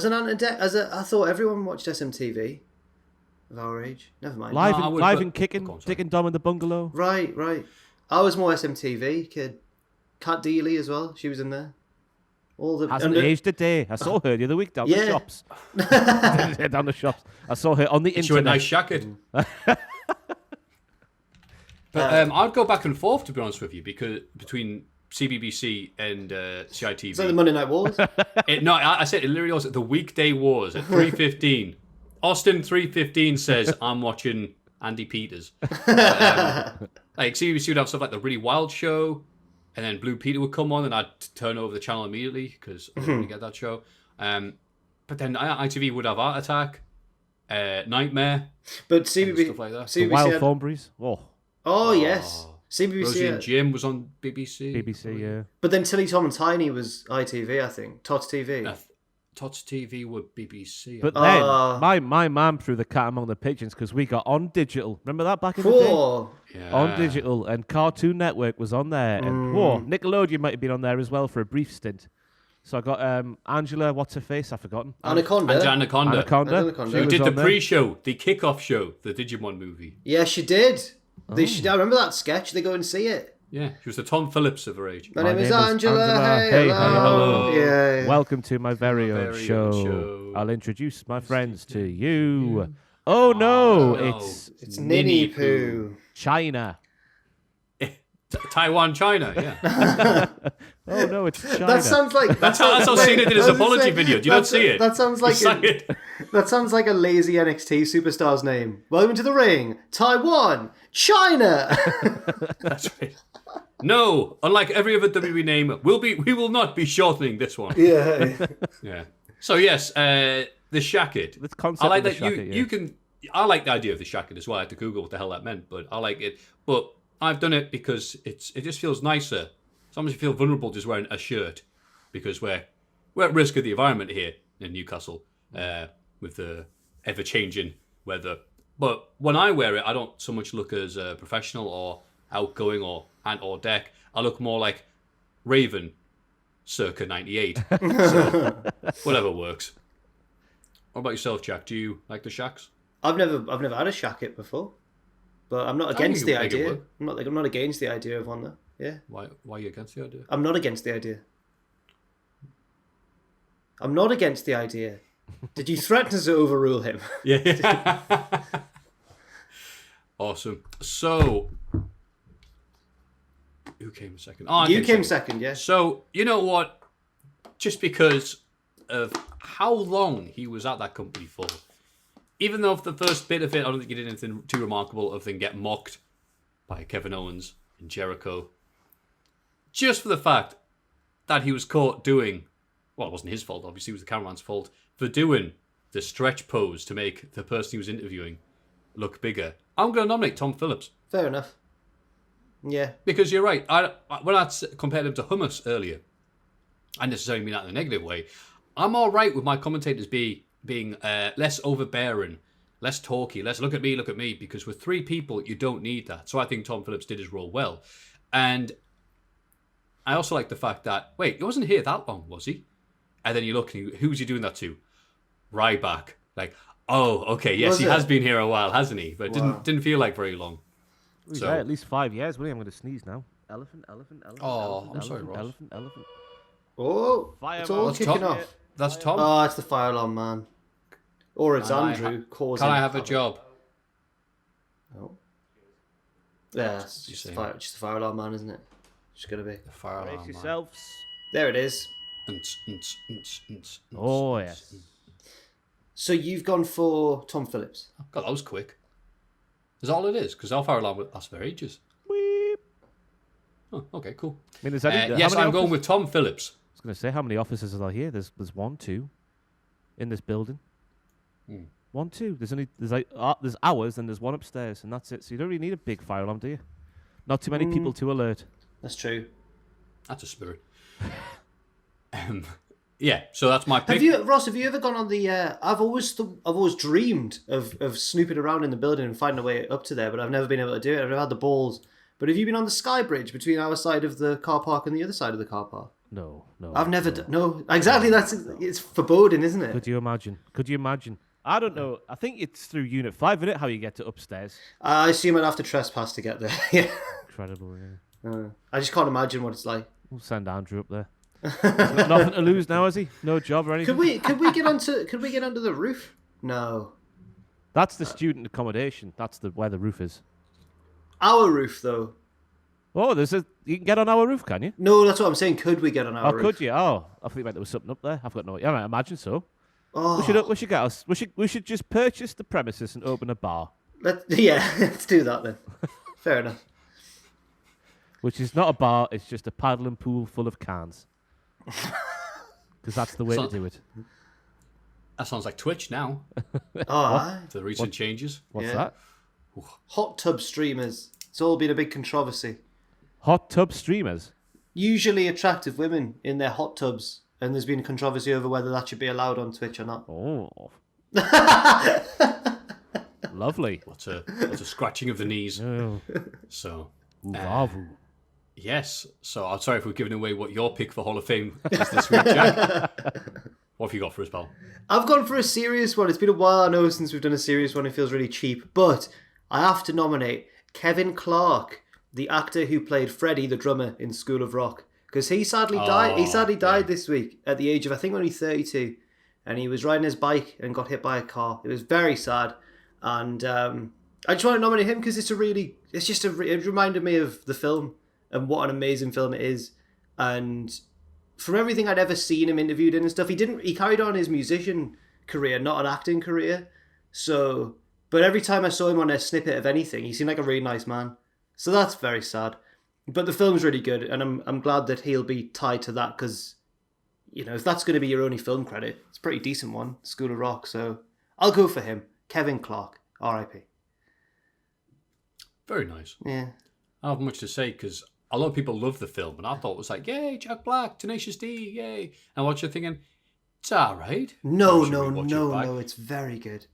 Speaker 3: thought everyone watched SMTV of our age. Never mind.
Speaker 4: Live,
Speaker 2: No, I would,
Speaker 4: live
Speaker 2: but-
Speaker 4: and kicking,
Speaker 2: Go on, sorry.
Speaker 4: Dick and Dom in the bungalow.
Speaker 3: Right. I was more SMTV kid. Kat Deely as well. She was in there. All the
Speaker 4: Hasn't aged a day. I saw her the other week down the shops. Down the shops. I saw her on the
Speaker 2: She went
Speaker 4: internet.
Speaker 2: nice jacket. But I'd go back and forth, to be honest with you, because between CBBC and CITV.
Speaker 3: Is that the Monday Night Wars?
Speaker 2: I said it literally was the weekday wars at 3:15. Austin 3:15 says I'm watching Andy Peters. Like CBBC would have stuff like the Really Wild Show, and then Blue Peter would come on, and I'd turn over the channel immediately because I didn't really get that show. But then ITV would have Art Attack, Nightmare,
Speaker 3: But CBBC,
Speaker 2: stuff like that.
Speaker 4: The
Speaker 3: CBBC
Speaker 4: Wild
Speaker 3: had...
Speaker 4: Thornberries.
Speaker 3: Oh, yes. CBBC
Speaker 2: Rosie
Speaker 3: had...
Speaker 2: and Jim was on BBC.
Speaker 4: BBC, yeah.
Speaker 3: But then Tilly, Tom and Tiny was ITV, I think. Tots TV.
Speaker 2: Tots TV were BBC.
Speaker 4: But then, my mum threw the cat among the pigeons because we got on digital. Remember that back in the day?
Speaker 2: Yeah.
Speaker 4: On digital, and Cartoon Network was on there. And Nickelodeon might have been on there as well for a brief stint. So I got Angela, what's her face? I've forgotten.
Speaker 3: Anaconda.
Speaker 2: Anaconda.
Speaker 3: Anaconda.
Speaker 2: Who
Speaker 4: was
Speaker 2: did the
Speaker 4: on there.
Speaker 2: pre-show, the kickoff show, the Digimon movie.
Speaker 3: Yeah, she did. I remember that sketch. They go and see it.
Speaker 2: Yeah, she was the Tom Phillips of her age.
Speaker 3: My name is Angela. Hey,
Speaker 2: hello.
Speaker 3: Yeah.
Speaker 4: Welcome to my very own
Speaker 2: very
Speaker 4: show.
Speaker 2: own show.
Speaker 4: I'll introduce my friends to you. Oh no,
Speaker 2: no.
Speaker 3: It's Ninny Poo.
Speaker 4: China.
Speaker 2: Taiwan, China, yeah.
Speaker 4: Oh no, it's China.
Speaker 3: That sounds like
Speaker 2: That's how Cena did his apology video. Do you not see it?
Speaker 3: That sounds like that sounds like a lazy NXT superstar's name. Welcome to the ring, Taiwan, China.
Speaker 2: That's right. No, unlike every other WWE name, we will not be shortening this one.
Speaker 3: Yeah.
Speaker 2: Yeah. So yes, the shacket.
Speaker 4: This concept
Speaker 2: I like
Speaker 4: of the
Speaker 2: that
Speaker 4: shacket,
Speaker 2: you can. I like the idea of the shacket as well. I had to Google what the hell that meant, but I like it. But I've done it because it just feels nicer. Sometimes you feel vulnerable just wearing a shirt because we're at risk of the environment here in Newcastle with the ever-changing weather. But when I wear it, I don't so much look as a professional or outgoing or deck. I look more like Raven circa 98. So whatever works. What about yourself, Jack? Do you like the shacks?
Speaker 3: I've never had a shacket before, but I'm not against the idea. I'm not against the idea of one though. Yeah.
Speaker 2: Why are you against the idea?
Speaker 3: I'm not against the idea. I'm not against the idea. Did you threaten to overrule him?
Speaker 2: Yeah. Awesome. So, who came second? Oh,
Speaker 3: you came second, yeah.
Speaker 2: So, you know what? Just because of how long he was at that company for, even though for the first bit of it, I don't think he did anything too remarkable other than get mocked by Kevin Owens and Jericho. Just for the fact that he was caught doing, well, it wasn't his fault, obviously, it was the cameraman's fault, for doing the stretch pose to make the person he was interviewing look bigger. I'm going to nominate Tom Phillips.
Speaker 3: Fair enough. Yeah. Because
Speaker 2: you're right. When I compared him to Hummus earlier, I necessarily mean that in a negative way, I'm all right with my commentators being less overbearing, less talky, less look at me, because with three people, you don't need that. So I think Tom Phillips did his role well. And I also like the fact that, wait, he wasn't here that long, was he? And then you look, and who's he doing that to? Ryback. Like, oh, okay, yes, he has been here a while, hasn't he? But it didn't feel like very long.
Speaker 4: He's there at least 5 years, William. I'm going to sneeze now. Elephant.
Speaker 2: Oh,
Speaker 4: elephant,
Speaker 2: I'm sorry, Ross.
Speaker 4: Elephant.
Speaker 3: Oh, it's all kicking off.
Speaker 2: That's Tom.
Speaker 3: Oh, it's the fire alarm man. Or it's Andrew causing...
Speaker 2: Can I have a job?
Speaker 3: Oh. Yeah, it's just the fire alarm man, isn't it? It's going to be.
Speaker 2: The fire alarm man.
Speaker 4: Yourselves.
Speaker 3: There it is.
Speaker 4: Oh, yes.
Speaker 3: So you've gone for Tom Phillips.
Speaker 2: God, that was quick. Is that all it is? Because our fire alarm lasts for ages.
Speaker 4: Weep.
Speaker 2: Oh, okay, cool.
Speaker 4: I mean, is that
Speaker 2: yes, I'm going with Tom Phillips.
Speaker 4: I was going to say, how many offices are there here? There's 1, 2 in this building. 1, 2. There's ours and there's one upstairs, and that's it. So you don't really need a big fire alarm, do you? Not too many people to alert.
Speaker 3: That's true.
Speaker 2: That's a spirit. Yeah, so that's my pick.
Speaker 3: Ross, have you ever gone on the... I've always dreamed of snooping around in the building and finding a way up to there, but I've never been able to do it. I've never had the balls. But have you been on the Sky Bridge between our side of the car park and the other side of the car park?
Speaker 4: No.
Speaker 3: I've never... No, exactly. It's foreboding, isn't it?
Speaker 4: Could you imagine? I don't know. I think it's through Unit 5, isn't it, how you get to upstairs?
Speaker 3: I assume I'd have to trespass to get there. Yeah.
Speaker 4: Incredible, yeah.
Speaker 3: I just can't imagine what it's like.
Speaker 4: We'll send Andrew up there. He's got nothing to lose now, has he? No job or anything?
Speaker 3: Could we get under the roof? No.
Speaker 4: That's the student accommodation. That's where the roof is.
Speaker 3: Our roof, though.
Speaker 4: Oh, you can get on our roof, can you?
Speaker 3: No, that's what I'm saying. Could we get on our roof?
Speaker 4: Oh, could you? Oh, I thought there was something up there. I've got no... Yeah, I imagine so.
Speaker 3: Oh.
Speaker 4: We should just purchase the premises and open a bar.
Speaker 3: Let's do that then. Fair enough.
Speaker 4: Which is not a bar, it's just a paddling pool full of cans. Because that's the way to do it.
Speaker 2: That sounds like Twitch now.
Speaker 3: Oh,
Speaker 2: for the recent changes.
Speaker 4: What's that?
Speaker 3: Hot tub streamers. It's all been a big controversy.
Speaker 4: Hot tub streamers?
Speaker 3: Usually attractive women in their hot tubs. And there's been a controversy over whether that should be allowed on Twitch or not.
Speaker 4: Oh. Lovely.
Speaker 2: What's a scratching of the knees.
Speaker 4: Oh.
Speaker 2: So. Yes. So I'm sorry if we're giving away what your pick for Hall of Fame is this week, Jack. What have you got for us, pal?
Speaker 3: I've gone for a serious one. It's been a while, I know, since we've done a serious one. It feels really cheap. But I have to nominate Kevin Clark, the actor who played Freddie, the drummer in School of Rock. Because he sadly died. He sadly died this week at the age of, I think, only 32. And he was riding his bike and got hit by a car. It was very sad. And I just want to nominate him because it reminded me of the film and what an amazing film it is. And from everything I'd ever seen him interviewed in and stuff, he carried on his musician career, not an acting career. So, but every time I saw him on a snippet of anything, he seemed like a really nice man. So that's very sad. But the film's really good, and I'm glad that he'll be tied to that, because, you know, if that's going to be your only film credit, it's a pretty decent one, School of Rock. So I'll go for him. Kevin Clark, R.I.P.
Speaker 2: Very nice.
Speaker 3: Yeah.
Speaker 2: I don't have much to say because a lot of people love the film, and I thought it was like, yay, Jack Black, Tenacious D, yay. And I watched it thinking, it's all right.
Speaker 3: No, it's very good.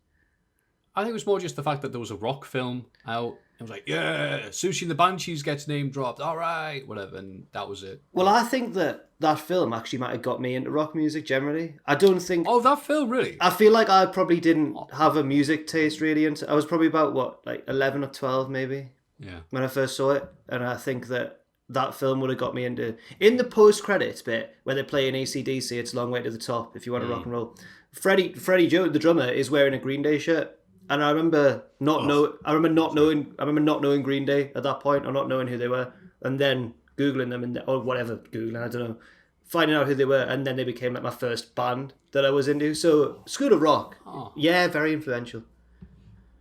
Speaker 2: I think it was more just the fact that there was a rock film out. It was like, yeah, Sushi and the Banshees gets name dropped, all right, whatever, and that was it.
Speaker 3: Well, I think that film actually might have got me into rock music generally. I don't think...
Speaker 2: Oh, that film, really?
Speaker 3: I feel like I probably didn't have a music taste really until... I was probably about, 11 or 12 maybe?
Speaker 2: Yeah.
Speaker 3: When I first saw it, and I think that film would have got me into... In the post-credits bit, where they play in AC/DC, It's a Long Way to the Top, if you want to rock and roll, Freddie Joe, the drummer, is wearing a Green Day shirt. And I remember not knowing Green Day at that point, or not knowing who they were, and then Googling them or whatever, Googling, I don't know, finding out who they were, and then they became like my first band that I was into. So School of Rock, yeah, very influential.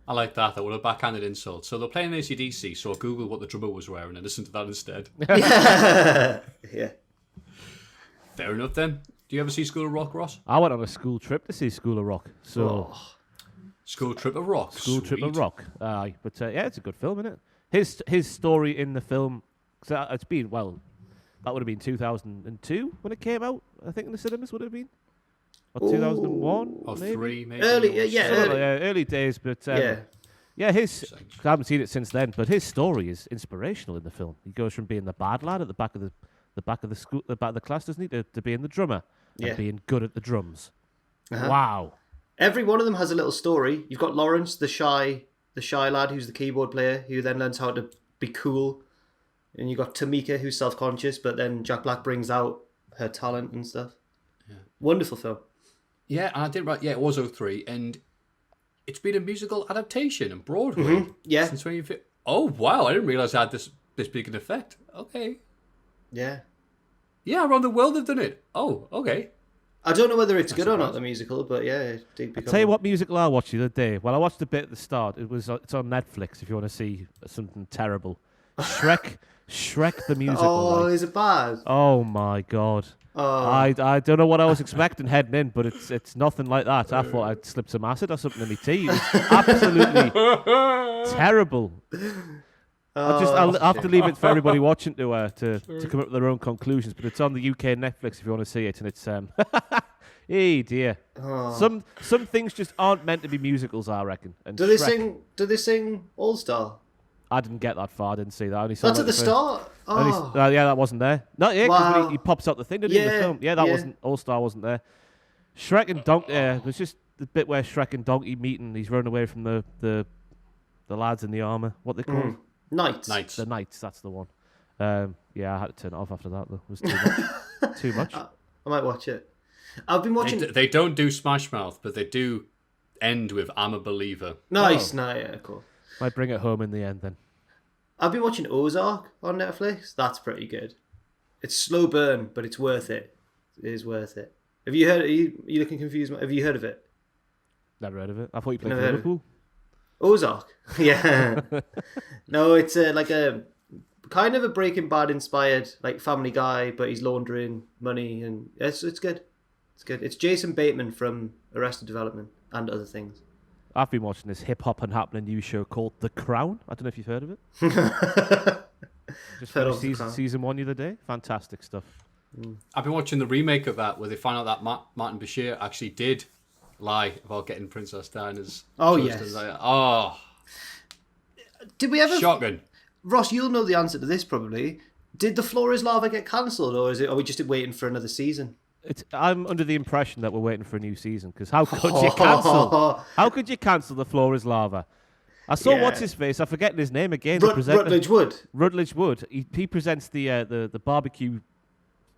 Speaker 2: I like that. That would have backhanded insult. So they're playing AC/DC, so I Googled what the drummer was wearing and listened to that instead.
Speaker 3: Yeah.
Speaker 2: Fair enough then. Do you ever see School of Rock, Ross?
Speaker 4: I went on a school trip to see School of Rock. So
Speaker 2: School Trip of Rock.
Speaker 4: Trip of Rock. Aye, but yeah, it's a good film, isn't it? His story in the film, cause it's been, well, that would have been 2002 when it came out. I think in the cinemas would have been, or 2001,
Speaker 2: or
Speaker 4: maybe?
Speaker 2: 3, maybe.
Speaker 4: Early days. But yeah, his. I haven't seen it since then, but his story is inspirational in the film. He goes from being the bad lad at the back of the school, the back of the class, doesn't he, to being the drummer and being good at the drums. Wow.
Speaker 3: Every one of them has a little story. You've got Lawrence, the shy lad who's the keyboard player, who then learns how to be cool. And you've got Tamika, who's self-conscious, but then Jack Black brings out her talent and stuff. Yeah. Wonderful film.
Speaker 2: Yeah, and I did right. Yeah, it was 03, and it's been a musical adaptation on Broadway.
Speaker 3: Mm-hmm. Yeah.
Speaker 2: Since 2015. Oh, wow. I didn't realise it had this big an effect. Okay.
Speaker 3: Yeah.
Speaker 2: Yeah, around the world they've done it. Oh, okay.
Speaker 3: I don't know whether it's good or not, the musical, but yeah, it did become...
Speaker 4: I'll tell you what musical I watched the other day. Well, I watched a bit at the start. It's on Netflix if you want to see something terrible. Shrek the musical.
Speaker 3: Oh, is it bad?
Speaker 4: Oh, my God.
Speaker 3: Oh.
Speaker 4: I don't know what I was expecting heading in, but it's nothing like that. I thought I'd slipped some acid or something in my tea. It was absolutely terrible. I'll have to leave it for everybody watching to come up with their own conclusions. But it's on the UK Netflix if you want to see it, and it's hey dear. Oh. Some things just aren't meant to be musicals, I reckon. And
Speaker 3: do they sing All Star?
Speaker 4: I didn't get that far. I didn't see that. I only saw
Speaker 3: That's at the start. Oh.
Speaker 4: Yeah, that wasn't there. Not yet, because
Speaker 3: wow.
Speaker 4: he pops out the thing, didn't he, in the film? Yeah, that wasn't All Star. Wasn't there? Shrek and Donkey. It was just the bit where Shrek and Donkey meet, and he's running away from the lads in the armor. What they call
Speaker 3: Knights.
Speaker 4: The Knights, that's the one. Yeah, I had to turn it off after that, though. It was too much. Too much.
Speaker 3: I might watch it. I've been watching...
Speaker 2: They don't do Smash Mouth, but they do end with I'm a Believer.
Speaker 3: Nice. No, yeah, cool.
Speaker 4: Might bring it home in the end, then.
Speaker 3: I've been watching Ozark on Netflix. That's pretty good. It's slow burn, but it's worth it. It is worth it. Have you heard... Are you looking confused? Have you heard of it?
Speaker 4: Never heard of it. I thought you played for Liverpool.
Speaker 3: Ozark. Yeah. No, it's like a kind of a Breaking Bad inspired, like Family Guy, but he's laundering money, and it's good. It's good. It's Jason Bateman from Arrested Development and other things.
Speaker 4: I've been watching this hip-hop and happening news show called The Crown. I don't know if you've heard of it. Just finished season 1 the other day. Fantastic stuff.
Speaker 2: I've been watching the remake of that where they find out that Martin Bashir actually did lie about getting Princess Diana's...
Speaker 3: Oh, yes. Did we ever...
Speaker 2: Shotgun.
Speaker 3: Ross, you'll know the answer to this probably. Did The Floor is Lava get cancelled, or are we just waiting for another season?
Speaker 4: I'm under the impression that we're waiting for a new season, because how could you cancel? How could you cancel The Floor is Lava? I saw what's his face. I'm forgetting his name again.
Speaker 3: Rutledge Wood.
Speaker 4: Rutledge Wood. He presents the barbecue,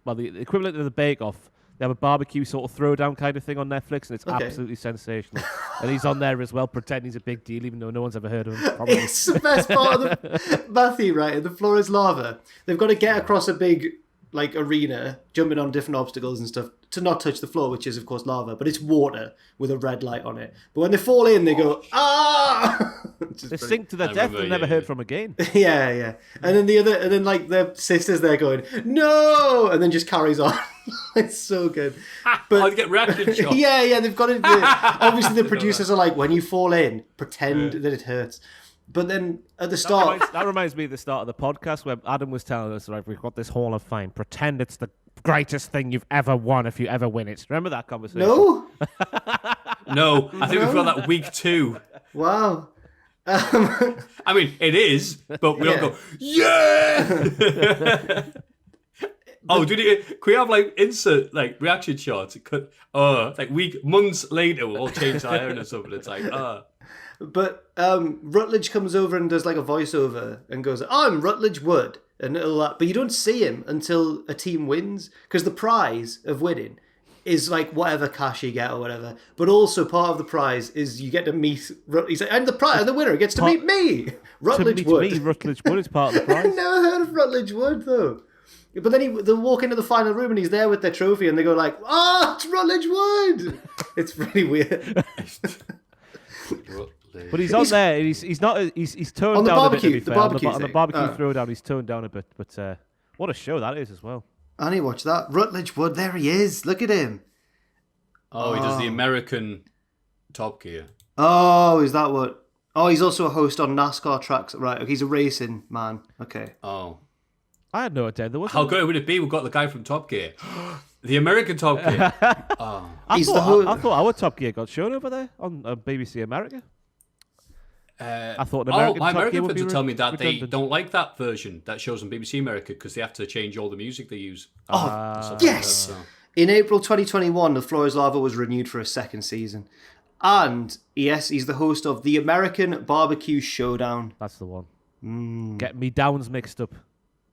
Speaker 4: well, the equivalent of the Bake Off. They have a barbecue sort of throwdown kind of thing on Netflix, and it's absolutely sensational. And he's on there as well, pretending he's a big deal, even though no one's ever heard of him. Probably.
Speaker 3: It's the best part of the Maffew, right? The Floor is Lava. They've got to get across a big like arena, jumping on different obstacles and stuff to not touch the floor, which is of course lava, but it's water with a red light on it. But when they fall in, they go ah.
Speaker 4: They sink to their death and never heard from again.
Speaker 3: Yeah. And then like the sister's there going no, and then just carries on. It's so good. But
Speaker 2: I'd get reaction shots.
Speaker 3: yeah, they've got it. Obviously, the producers are like, when you fall in, pretend that it hurts. But then at the start...
Speaker 4: That reminds me of the start of the podcast where Adam was telling us, right, we've got this Hall of Fame. Pretend it's the greatest thing you've ever won if you ever win it. Remember that conversation?
Speaker 3: No?
Speaker 2: No, I think we've got that week 2.
Speaker 3: Wow.
Speaker 2: I mean, it is, but we all go, yeah! Oh, can we have like insert like reaction shots? Like months later, we'll all change our hair or something. It's like,
Speaker 3: But Rutledge comes over and does like a voiceover and goes, I'm Rutledge Wood. And but you don't see him until a team wins, because the prize of winning is like whatever cash you get or whatever. But also part of the prize is you get to meet. He's like, and the winner gets to meet me, Rutledge Wood.
Speaker 4: Rutledge Wood is part of the prize.
Speaker 3: I've never heard of Rutledge Wood though. But then they'll walk into the final room and he's there with their trophy and they go like, it's Rutledge Wood. It's really weird.
Speaker 4: But he's on there. He's toned
Speaker 3: on the
Speaker 4: down
Speaker 3: barbecue,
Speaker 4: a bit. To be fair. On the barbecue
Speaker 3: Oh.
Speaker 4: throwdown, he's toned down a bit. But what a show that is as well.
Speaker 3: I need to watch that. Rutledge Wood, there he is. Look at him.
Speaker 2: he does the American Top Gear.
Speaker 3: Oh, is that what? Oh, he's also a host on NASCAR tracks. Right, he's a racing man. Okay.
Speaker 2: Oh.
Speaker 4: I had no idea. There was
Speaker 2: How good would it be? We've got the guy from Top Gear. The American Top Gear.
Speaker 3: He's
Speaker 4: I thought our Top Gear got shown over there on BBC America. I thought
Speaker 2: my
Speaker 4: Top
Speaker 2: American
Speaker 4: Gear would
Speaker 2: friends
Speaker 4: be
Speaker 2: will tell me that they
Speaker 4: redundant.
Speaker 2: don't like that version that shows on BBC America because they have to change all the music they use.
Speaker 3: Yes! In April 2021, The Floor is Lava was renewed for a second season. And, yes, he's the host of the American Barbecue Showdown.
Speaker 4: That's the one. Get me downs mixed up.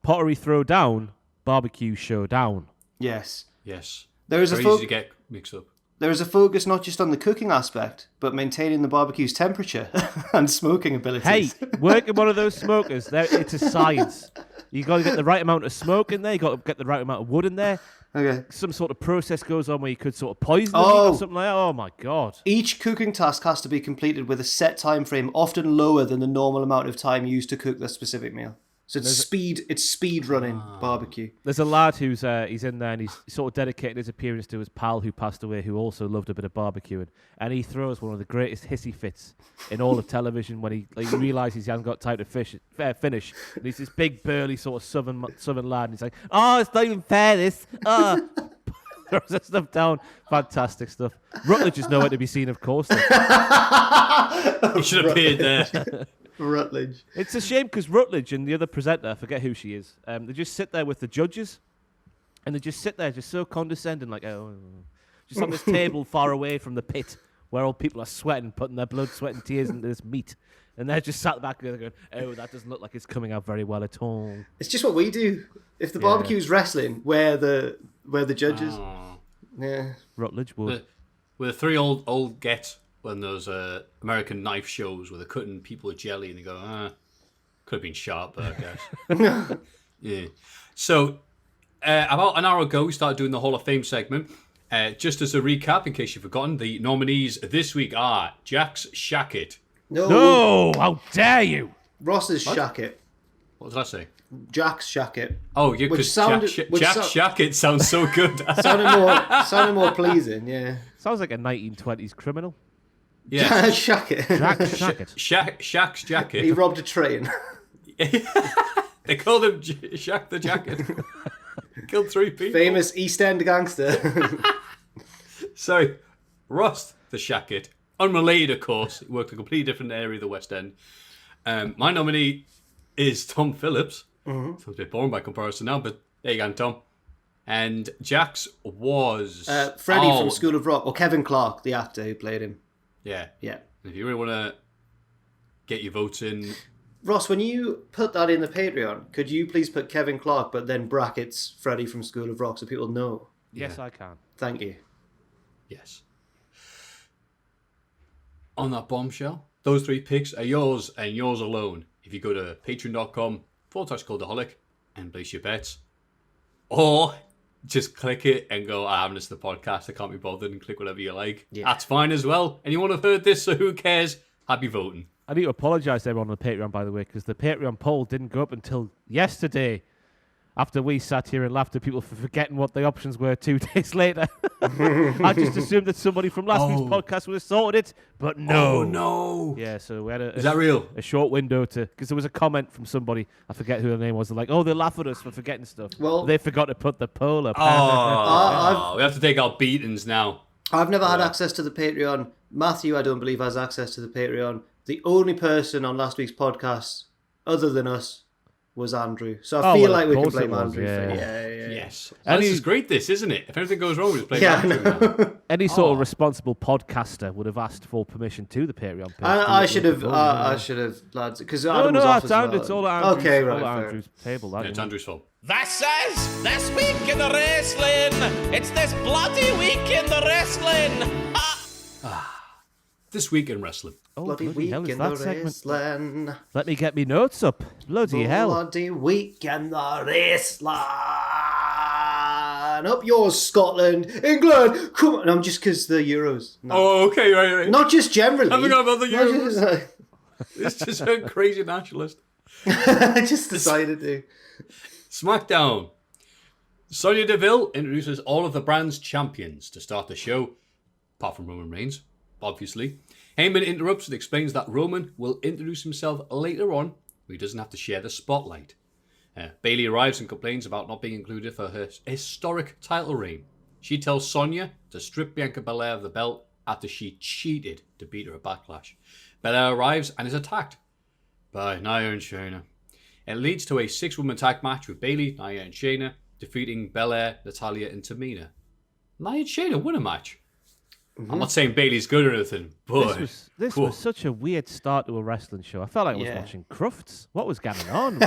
Speaker 4: Pottery Throwdown, Barbecue Showdown.
Speaker 2: Yes.
Speaker 3: There is
Speaker 2: Very
Speaker 3: a
Speaker 2: easy to get mixed up.
Speaker 3: There is a focus not just on the cooking aspect, but maintaining the barbecue's temperature and smoking abilities.
Speaker 4: Hey, working one of those smokers, it's a science. You got to get the right amount of smoke in there. You got to get the right amount of wood in there.
Speaker 3: Okay.
Speaker 4: Some sort of process goes on where you could sort of poison the meat or something like that. Oh my god!
Speaker 3: Each cooking task has to be completed with a set time frame, often lower than the normal amount of time used to cook the specific meal. So it's speed running barbecue.
Speaker 4: There's a lad who's he's in there and he's sort of dedicated his appearance to his pal who passed away, who also loved a bit of barbecuing, and he throws one of the greatest hissy fits in all of television when he realizes he hasn't got time to finish. And he's this big burly sort of southern lad, and he's like, "Oh, it's not even fair, this." Throws that stuff down. Fantastic stuff. Rutledge is nowhere to be seen, of course.
Speaker 2: He should have appeared there.
Speaker 3: Rutledge.
Speaker 4: It's a shame because Rutledge and the other presenter, I forget who she is, they just sit there with the judges, and they just sit there just so condescending, like, just on this table far away from the pit where all people are sweating, putting their blood, sweat and tears into this meat. And they're just sat back there going, that doesn't look like it's coming out very well at all.
Speaker 3: It's just what we do. If the barbecue's wrestling, we're the judges. Yeah.
Speaker 4: Rutledge would.
Speaker 2: We're the three old gets when those American knife shows where they're cutting people with jelly and they go, could have been sharper, I guess. Yeah. So, about an hour ago, we started doing the Hall of Fame segment. Just as a recap, in case you've forgotten, the nominees this week are Jax Shackett.
Speaker 4: No, how dare you?
Speaker 3: Ross's Shackett.
Speaker 2: What did I say?
Speaker 3: Jax Shackett.
Speaker 2: Oh, yeah, because Jack Shackett sounds so good.
Speaker 3: sounded more pleasing, yeah.
Speaker 4: Sounds like a 1920s criminal.
Speaker 2: Yeah.
Speaker 3: Shackett.
Speaker 4: Jack Shackett.
Speaker 2: Shaq's Jacket.
Speaker 3: He robbed a train.
Speaker 2: They called him Shaq the Jacket. Killed 3 people.
Speaker 3: Famous East End gangster.
Speaker 2: So, Ross the Shackett, unrelated, of course, he worked a completely different area of the West End. My nominee is Tom Phillips. Sounds a bit boring by comparison now, but there you go, Tom. And Jax was...
Speaker 3: Freddie from School of Rock, or Kevin Clark, the actor who played him.
Speaker 2: Yeah.
Speaker 3: Yeah.
Speaker 2: If you really want to get your votes in...
Speaker 3: Ross, when you put that in the Patreon, could you please put Kevin Clark, but then brackets Freddie from School of Rock so people know?
Speaker 4: Yes, I can.
Speaker 3: Thank you.
Speaker 2: Yes. On that bombshell, those 3 picks are yours and yours alone. If you go to patreon.com/Cultaholic and place your bets, Or just click it and go, I haven't listened to the podcast, I can't be bothered, and click whatever you like.
Speaker 3: Yeah.
Speaker 2: That's fine as well. And you won't have heard this, so who cares? Happy voting.
Speaker 4: I need to apologise to everyone on the Patreon, by the way, because the Patreon poll didn't go up until yesterday, after we sat here and laughed at people for forgetting what the options were 2 days later. I just assumed that somebody from last week's podcast would have sorted it, but no.
Speaker 2: Oh, no.
Speaker 4: Yeah, so we had
Speaker 2: Is that real?
Speaker 4: a short window to... Because there was a comment from somebody, I forget who the name was, they're like, oh, they laugh at us for forgetting stuff.
Speaker 3: Well-
Speaker 4: they forgot to put the poll up.
Speaker 2: Oh, we have to take our beatings now.
Speaker 3: I've never had access to the Patreon. Maffew, I don't believe, has access to the Patreon. The only person on last week's podcast, other than us, was Andrew. So I feel like we can blame Andrew for yeah.
Speaker 2: Yes. This is great, this, isn't it? If anything goes wrong, we just blame
Speaker 3: Yeah,
Speaker 2: Andrew now.
Speaker 4: Any sort of responsible podcaster would have asked for permission to the Patreon page.
Speaker 3: I should have, lads, because Adam
Speaker 4: No,
Speaker 3: was off
Speaker 4: that's
Speaker 3: as well.
Speaker 4: Andrew. It's all at Andrew's,
Speaker 3: Okay, right,
Speaker 4: all at
Speaker 3: fair.
Speaker 4: Andrew's table. That,
Speaker 2: It's Andrew's fault.
Speaker 5: This is This Week in the Wrestling. It's this bloody week in the wrestling.
Speaker 2: This week in wrestling.
Speaker 4: Oh,
Speaker 3: Bloody
Speaker 4: bloody hell,
Speaker 3: week
Speaker 4: is
Speaker 3: in
Speaker 4: that
Speaker 3: the
Speaker 4: segment?
Speaker 3: wrestling.
Speaker 4: Let me get me notes up. Bloody hell.
Speaker 3: Bloody week in the wrestling. Up yours, Scotland. England. Come on. No, just because the Euros. No.
Speaker 2: Oh, okay, right.
Speaker 3: Not just generally.
Speaker 2: I forgot about the
Speaker 3: Not
Speaker 2: Euros.
Speaker 3: just-
Speaker 2: It's just a crazy nationalist.
Speaker 3: I just decided to.
Speaker 2: SmackDown. Sonya Deville introduces all of the brand's champions to start the show, apart from Roman Reigns, obviously. Heyman interrupts and explains that Roman will introduce himself later on, where he doesn't have to share the spotlight. Bayley arrives and complains about not being included for her historic title reign. She tells Sonya to strip Bianca Belair of the belt after she cheated to beat her at Backlash. Belair arrives and is attacked by Nia and Shayna. It leads to a 6-woman tag match with Bayley, Nia and Shayna, defeating Belair, Natalya and Tamina. Nia and Shayna won a match. I'm not saying Bayley's good or anything, but...
Speaker 4: This was such a weird start to a wrestling show. I felt like I was
Speaker 3: Yeah.
Speaker 4: watching Crufts. What was going on?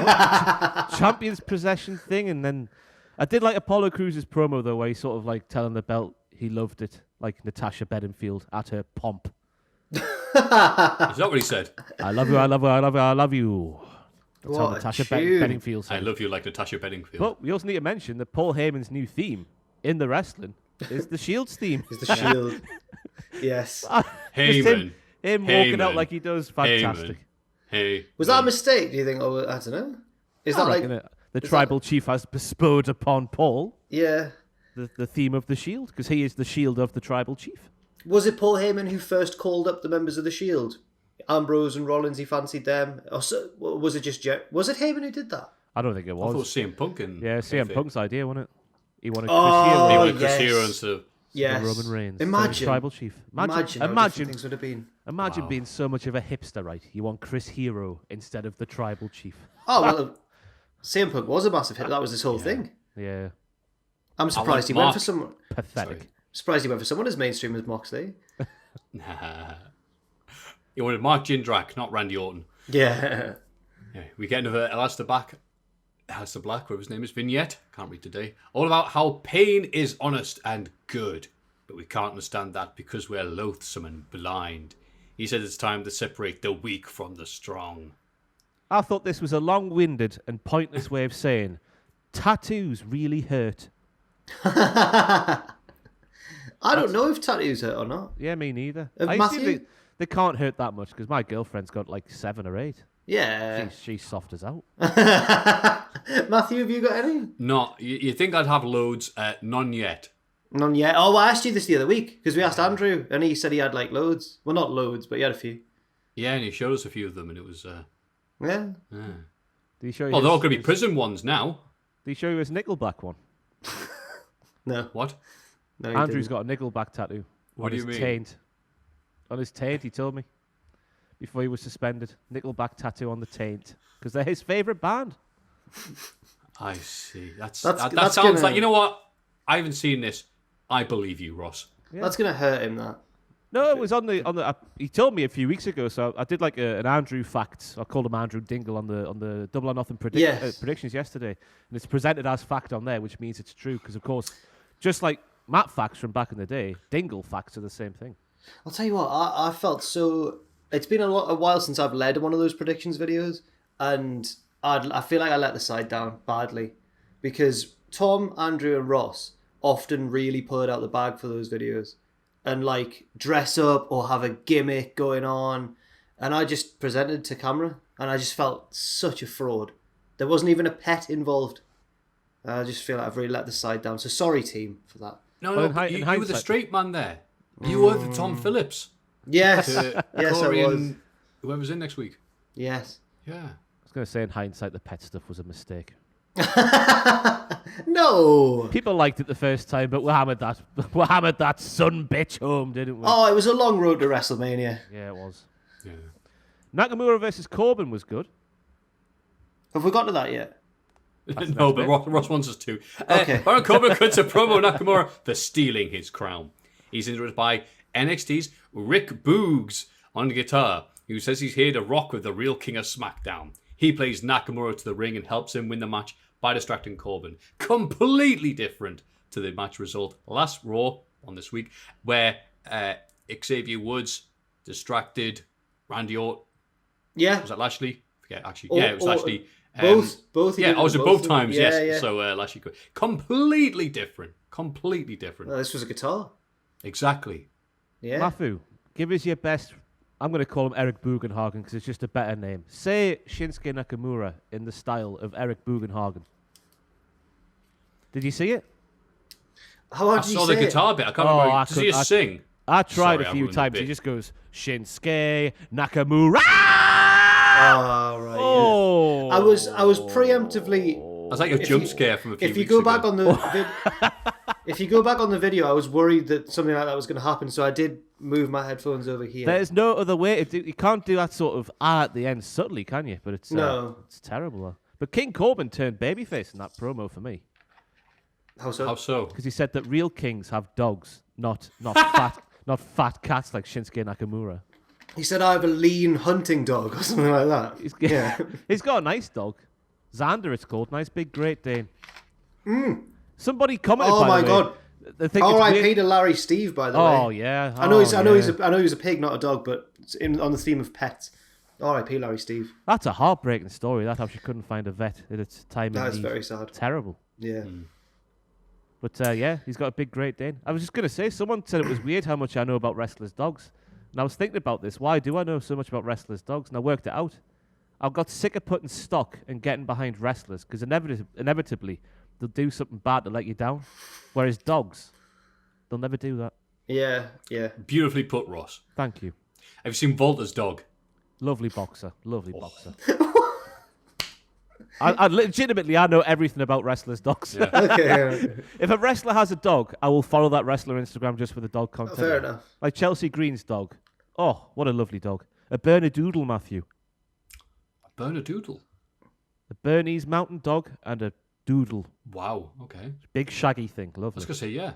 Speaker 4: Champions possession thing, and then... I did like Apollo Crews' promo, though, where he's sort of like telling the belt he loved it, like Natasha Bedingfield at her pomp.
Speaker 2: Is that what he said?
Speaker 4: I love you, I love you, I love you, I love you. That's how
Speaker 3: What a
Speaker 4: Natasha
Speaker 3: tune.
Speaker 4: Bedingfield
Speaker 2: I
Speaker 4: said.
Speaker 2: love you like Natasha Bedingfield.
Speaker 4: But we also need to mention that Paul Heyman's new theme in the wrestling is the Shields theme.
Speaker 3: Is the Shield. Yes.
Speaker 2: Heyman.
Speaker 4: Him walking out
Speaker 2: Heyman.
Speaker 4: like he does, fantastic.
Speaker 2: Hey.
Speaker 3: Was that a mistake, do you think? Or I don't know. Is that
Speaker 4: I
Speaker 3: like...
Speaker 4: reckon the tribal chief has bestowed upon Paul
Speaker 3: Yeah.
Speaker 4: the theme of the Shield, because he is the shield of the tribal chief.
Speaker 3: Was it Paul Heyman who first called up the members of the Shield? Ambrose and Rollins, he fancied them? Or was it just... Was it Heyman who did that?
Speaker 4: I don't think it
Speaker 2: I thought
Speaker 4: was.
Speaker 2: CM Punk and...
Speaker 4: Yeah, CM Punk's idea, wasn't it? He wanted
Speaker 3: Oh,
Speaker 2: He
Speaker 4: Chris Hero,
Speaker 2: wanted Chris
Speaker 3: yes.
Speaker 2: Hero instead of...
Speaker 3: Yes.
Speaker 4: Roman Reigns, the
Speaker 3: Imagine.
Speaker 4: tribal chief.
Speaker 3: Imagine how different
Speaker 4: Imagine
Speaker 3: things would have been.
Speaker 4: being so much of a hipster, right? You want Chris Hero instead of the tribal chief.
Speaker 3: Oh, well, CM Punk was a massive hit. That was his whole thing.
Speaker 4: Yeah,
Speaker 3: I'm surprised he went for someone...
Speaker 4: pathetic.
Speaker 3: Surprised he went for someone as mainstream as Moxley.
Speaker 2: He wanted Mark Jindrak, not Randy Orton.
Speaker 3: Yeah.
Speaker 2: Yeah, we get another Alistair Black, whatever his name is, vignette, can't read today, all about how pain is honest and good, but we can't understand that because we're loathsome and blind. He said it's time to separate the weak from the strong.
Speaker 4: I thought this was a long-winded and pointless way of saying tattoos really hurt.
Speaker 3: I don't know if tattoos hurt or not.
Speaker 4: Yeah, me neither.
Speaker 3: Of
Speaker 4: I
Speaker 3: Matthew?
Speaker 4: assume they can't hurt that much because my girlfriend's got like 7 or 8.
Speaker 3: Yeah.
Speaker 4: She's soft as out.
Speaker 3: Matthew, have you got any?
Speaker 2: No, you think I'd have loads? None yet.
Speaker 3: None yet. Oh, I asked you this the other week because we asked Andrew and he said he had like loads. Well, not loads, but he had a few.
Speaker 2: Yeah, and he showed us a few of them, and it was...
Speaker 3: Yeah.
Speaker 4: Did he show you?
Speaker 2: Oh, they're all going to be prison ones now.
Speaker 4: Did he show you his Nickelback one?
Speaker 3: No.
Speaker 2: What?
Speaker 3: No, he
Speaker 4: Andrew's
Speaker 3: didn't.
Speaker 4: got a Nickelback tattoo.
Speaker 2: What
Speaker 4: on
Speaker 2: do
Speaker 4: his
Speaker 2: you mean?
Speaker 4: Taint. On his taint, he told me. Before he was suspended. Nickelback tattoo on the taint. Because they're his favourite band.
Speaker 2: I see. That
Speaker 3: That's
Speaker 2: sounds
Speaker 3: gonna-
Speaker 2: like... You know what? I haven't seen this. I believe you, Ross.
Speaker 3: That's going to hurt him, that.
Speaker 4: No, it was on the. He told me a few weeks ago, so I did like an Andrew fact. I called him Andrew Dingle on the Double or Nothing
Speaker 3: Yes.
Speaker 4: predictions yesterday, and it's presented as fact on there, which means it's true. Because of course, just like Matt facts from back in the day, Dingle facts are the same thing.
Speaker 3: I'll tell you what, I felt so... It's been a while since I've led one of those predictions videos, and I feel like I let the side down badly. Because Tom, Andrew, and Ross often really pull it out the bag for those videos and like dress up or have a gimmick going on. And I just presented to camera and I just felt such a fraud. There wasn't even a pet involved. I just feel like I've really let the side down. So sorry, team, for that.
Speaker 2: No, but you were the straight man there. You were the Tom Phillips.
Speaker 3: Yes. Yes,
Speaker 2: Corey
Speaker 3: I was.
Speaker 2: and whoever's in next week.
Speaker 3: Yes.
Speaker 2: Yeah.
Speaker 4: I was going to say, in hindsight, the pet stuff was a mistake.
Speaker 3: No.
Speaker 4: People liked it the first time, but we hammered that son bitch home, didn't we?
Speaker 3: Oh, it was a long road to WrestleMania.
Speaker 4: Yeah, it was.
Speaker 2: Yeah.
Speaker 4: Nakamura versus Corbin was good.
Speaker 3: Have we got to that yet?
Speaker 2: No, but Ross wants us to.
Speaker 3: Okay.
Speaker 2: Baron Corbin cuts a promo on Nakamura for stealing his crown. He's interrupted by NXT's Rick Boogs on guitar, who says he's here to rock with the real king of SmackDown. He plays Nakamura to the ring and helps him win the match by distracting Corbin. Completely different to the match result last Raw on this week, where Xavier Woods distracted Randy Orton.
Speaker 3: Yeah.
Speaker 2: Was that Lashley? Forget actually. Yeah, it was Lashley.
Speaker 3: Both.
Speaker 2: Yeah, I was at both times.
Speaker 3: Yeah,
Speaker 2: Yes.
Speaker 3: yeah.
Speaker 2: So Lashley, completely different. Completely different.
Speaker 3: Well, this was a guitar.
Speaker 2: Exactly.
Speaker 3: Yeah.
Speaker 4: Maffew, give us your best. I'm going to call him Eric Bugenhagen because it's just a better name. Say Shinsuke Nakamura in the style of Eric Bugenhagen. Did you see it?
Speaker 3: How
Speaker 2: I
Speaker 3: hard did you
Speaker 2: saw the
Speaker 3: say
Speaker 2: guitar bit. I can't remember. Does he just sing?
Speaker 4: I tried
Speaker 2: Sorry,
Speaker 4: a
Speaker 2: I
Speaker 4: few
Speaker 2: ruined the
Speaker 4: times. He
Speaker 2: bit.
Speaker 4: just goes Shinsuke Nakamura.
Speaker 3: Oh, right.
Speaker 4: Oh,
Speaker 3: Yeah. I was preemptively.
Speaker 2: That's like a jump scare from a few
Speaker 3: If you
Speaker 2: weeks
Speaker 3: go
Speaker 2: ago.
Speaker 3: back on the if you go back on the video, I was worried that something like that was going to happen, so I did move my headphones over here.
Speaker 4: There's no other way to do. You can't do that sort of at the end subtly, can you? But it's
Speaker 3: No.
Speaker 4: it's terrible. But King Corbin turned babyface in that promo for me
Speaker 3: How so?
Speaker 2: How so?
Speaker 4: because he said that real kings have dogs, not fat cats like Shinsuke Nakamura.
Speaker 3: He said I have a lean hunting dog or something like that. Yeah.
Speaker 4: He's got a nice dog. Xander, it's called. Nice big Great Dane. Somebody commented.
Speaker 3: Oh
Speaker 4: by
Speaker 3: my
Speaker 4: the way,
Speaker 3: god.
Speaker 4: they think it's
Speaker 3: R.I.P.
Speaker 4: weird-
Speaker 3: to Larry Steve, by the way.
Speaker 4: Oh yeah.
Speaker 3: I know he's
Speaker 4: yeah.
Speaker 3: a pig, not a dog, but it's on the theme of pets. R.I.P. Larry Steve.
Speaker 4: That's a heartbreaking story. That how she couldn't find a vet at its time.
Speaker 3: That
Speaker 4: in
Speaker 3: is
Speaker 4: need.
Speaker 3: very sad.
Speaker 4: Terrible.
Speaker 3: Yeah.
Speaker 4: But yeah, he's got a big Great Dane. I was just going to say, someone said it was weird how much I know about wrestlers' dogs. And I was thinking about this. Why do I know so much about wrestlers' dogs? And I worked it out. I got sick of putting stock and getting behind wrestlers because inevitably they'll do something bad to let you down. Whereas dogs, they'll never do that.
Speaker 3: Yeah, yeah.
Speaker 2: Beautifully put, Ross.
Speaker 4: Thank you.
Speaker 2: Have you seen Volta's dog?
Speaker 4: Lovely boxer. Lovely boxer. I legitimately, I know everything about wrestlers' dogs.
Speaker 2: Yeah.
Speaker 3: Okay.
Speaker 4: If a wrestler has a dog, I will follow that wrestler Instagram just for the dog content.
Speaker 3: Fair enough.
Speaker 4: Like Chelsea Green's dog. Oh, what a lovely dog. A Bernedoodle, Maffew.
Speaker 2: Bernedoodle.
Speaker 4: A Bernese mountain dog and a doodle.
Speaker 2: Wow. Okay.
Speaker 4: Big shaggy thing.
Speaker 2: I
Speaker 4: Lovely.
Speaker 2: was gonna say yeah.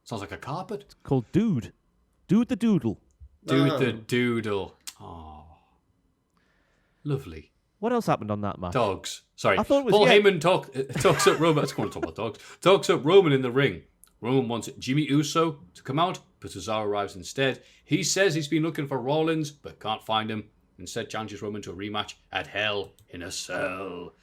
Speaker 2: Sounds like a carpet.
Speaker 4: Called Dude. Dude the Doodle.
Speaker 2: Dude the doodle. Oh. Lovely.
Speaker 4: What else happened on that match?
Speaker 2: Dogs. Sorry.
Speaker 4: I thought it was-
Speaker 2: Paul
Speaker 4: yeah.
Speaker 2: Heyman talks up Roman. Let's go on to talk about dogs. Talks up Roman in the ring. Roman wants Jimmy Uso to come out, but Cesaro arrives instead. He says he's been looking for Rollins, but can't find him. Instead, challenges Roman to a rematch at Hell in a Cell.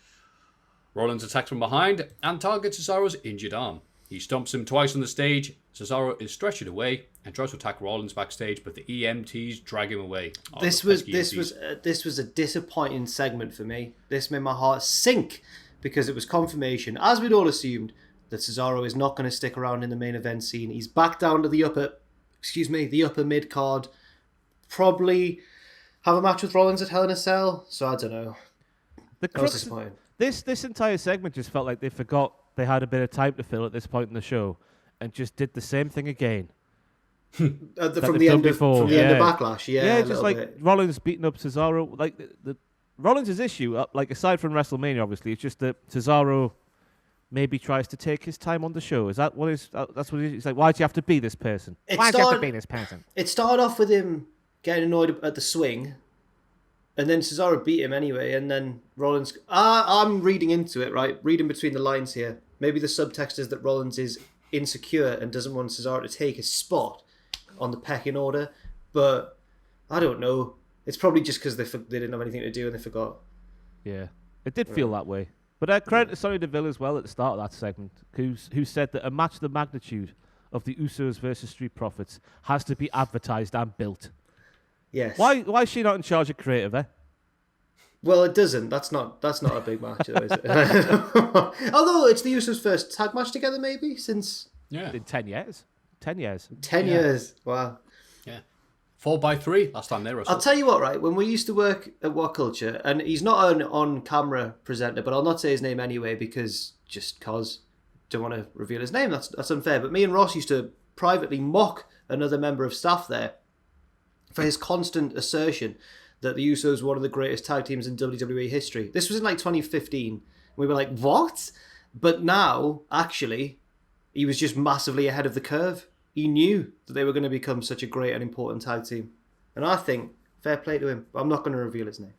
Speaker 2: Rollins attacks from behind and targets Cesaro's injured arm. He stomps him twice on the stage. Cesaro is stretched away and tries to attack Rollins backstage, but the EMTs drag him away. Oh,
Speaker 3: This
Speaker 2: the
Speaker 3: was
Speaker 2: pesky
Speaker 3: a disappointing segment for me. This made my heart sink because it was confirmation, as we'd all assumed, that Cesaro is not going to stick around in the main event scene. He's back down to the upper mid card. Probably have a match with Rollins at Hell in a Cell. So I don't know.
Speaker 4: The
Speaker 3: That was
Speaker 4: crux,
Speaker 3: disappointing.
Speaker 4: this entire segment just felt like they forgot they had a bit of time to fill at this point in the show and just did the same thing again.
Speaker 3: From
Speaker 4: they've
Speaker 3: the
Speaker 4: done
Speaker 3: end
Speaker 4: before,
Speaker 3: of
Speaker 4: yeah.
Speaker 3: Backlash, yeah, a
Speaker 4: just
Speaker 3: little
Speaker 4: like
Speaker 3: bit.
Speaker 4: Rollins beating up Cesaro. Like the Rollins' issue, like aside from WrestleMania, obviously, it's just that Cesaro maybe tries to take his time on the show. Is that what is? That's what it is. It's like, why do you have to be this person? Why do you have to be this person?
Speaker 3: It started off with him getting annoyed at the swing, and then Cesaro beat him anyway, and then Rollins... I'm reading into it, right? Reading between the lines here. Maybe the subtext is that Rollins is insecure and doesn't want Cesaro to take his spot on the pecking order, but I don't know. It's probably just because they didn't have anything to do and they forgot.
Speaker 4: Yeah, it did feel that way. But credit to Sonya Deville as well at the start of that segment, who said that a match the magnitude of the Usos versus Street Profits has to be advertised and built.
Speaker 3: Yes.
Speaker 4: Why is she not in charge of creative, eh?
Speaker 3: Well, it doesn't. That's not a big match, though, is it? Although it's the Usos' first tag match together, maybe since
Speaker 4: in 10 years. 10 years.
Speaker 3: 10 years. Wow.
Speaker 2: Yeah. 4x3 last time they wrestled.
Speaker 3: I'll tell you what, right? When we used to work at What Culture, and he's not an on-camera presenter, but I'll not say his name anyway because don't want to reveal his name. That's unfair. But me and Ross used to privately mock another member of staff there for his constant assertion that the Usos were one of the greatest tag teams in WWE history. This was in like 2015. We were like, what? But now, actually, he was just massively ahead of the curve. He knew that they were going to become such a great and important tag team. And I think, fair play to him, but I'm not going to reveal his name.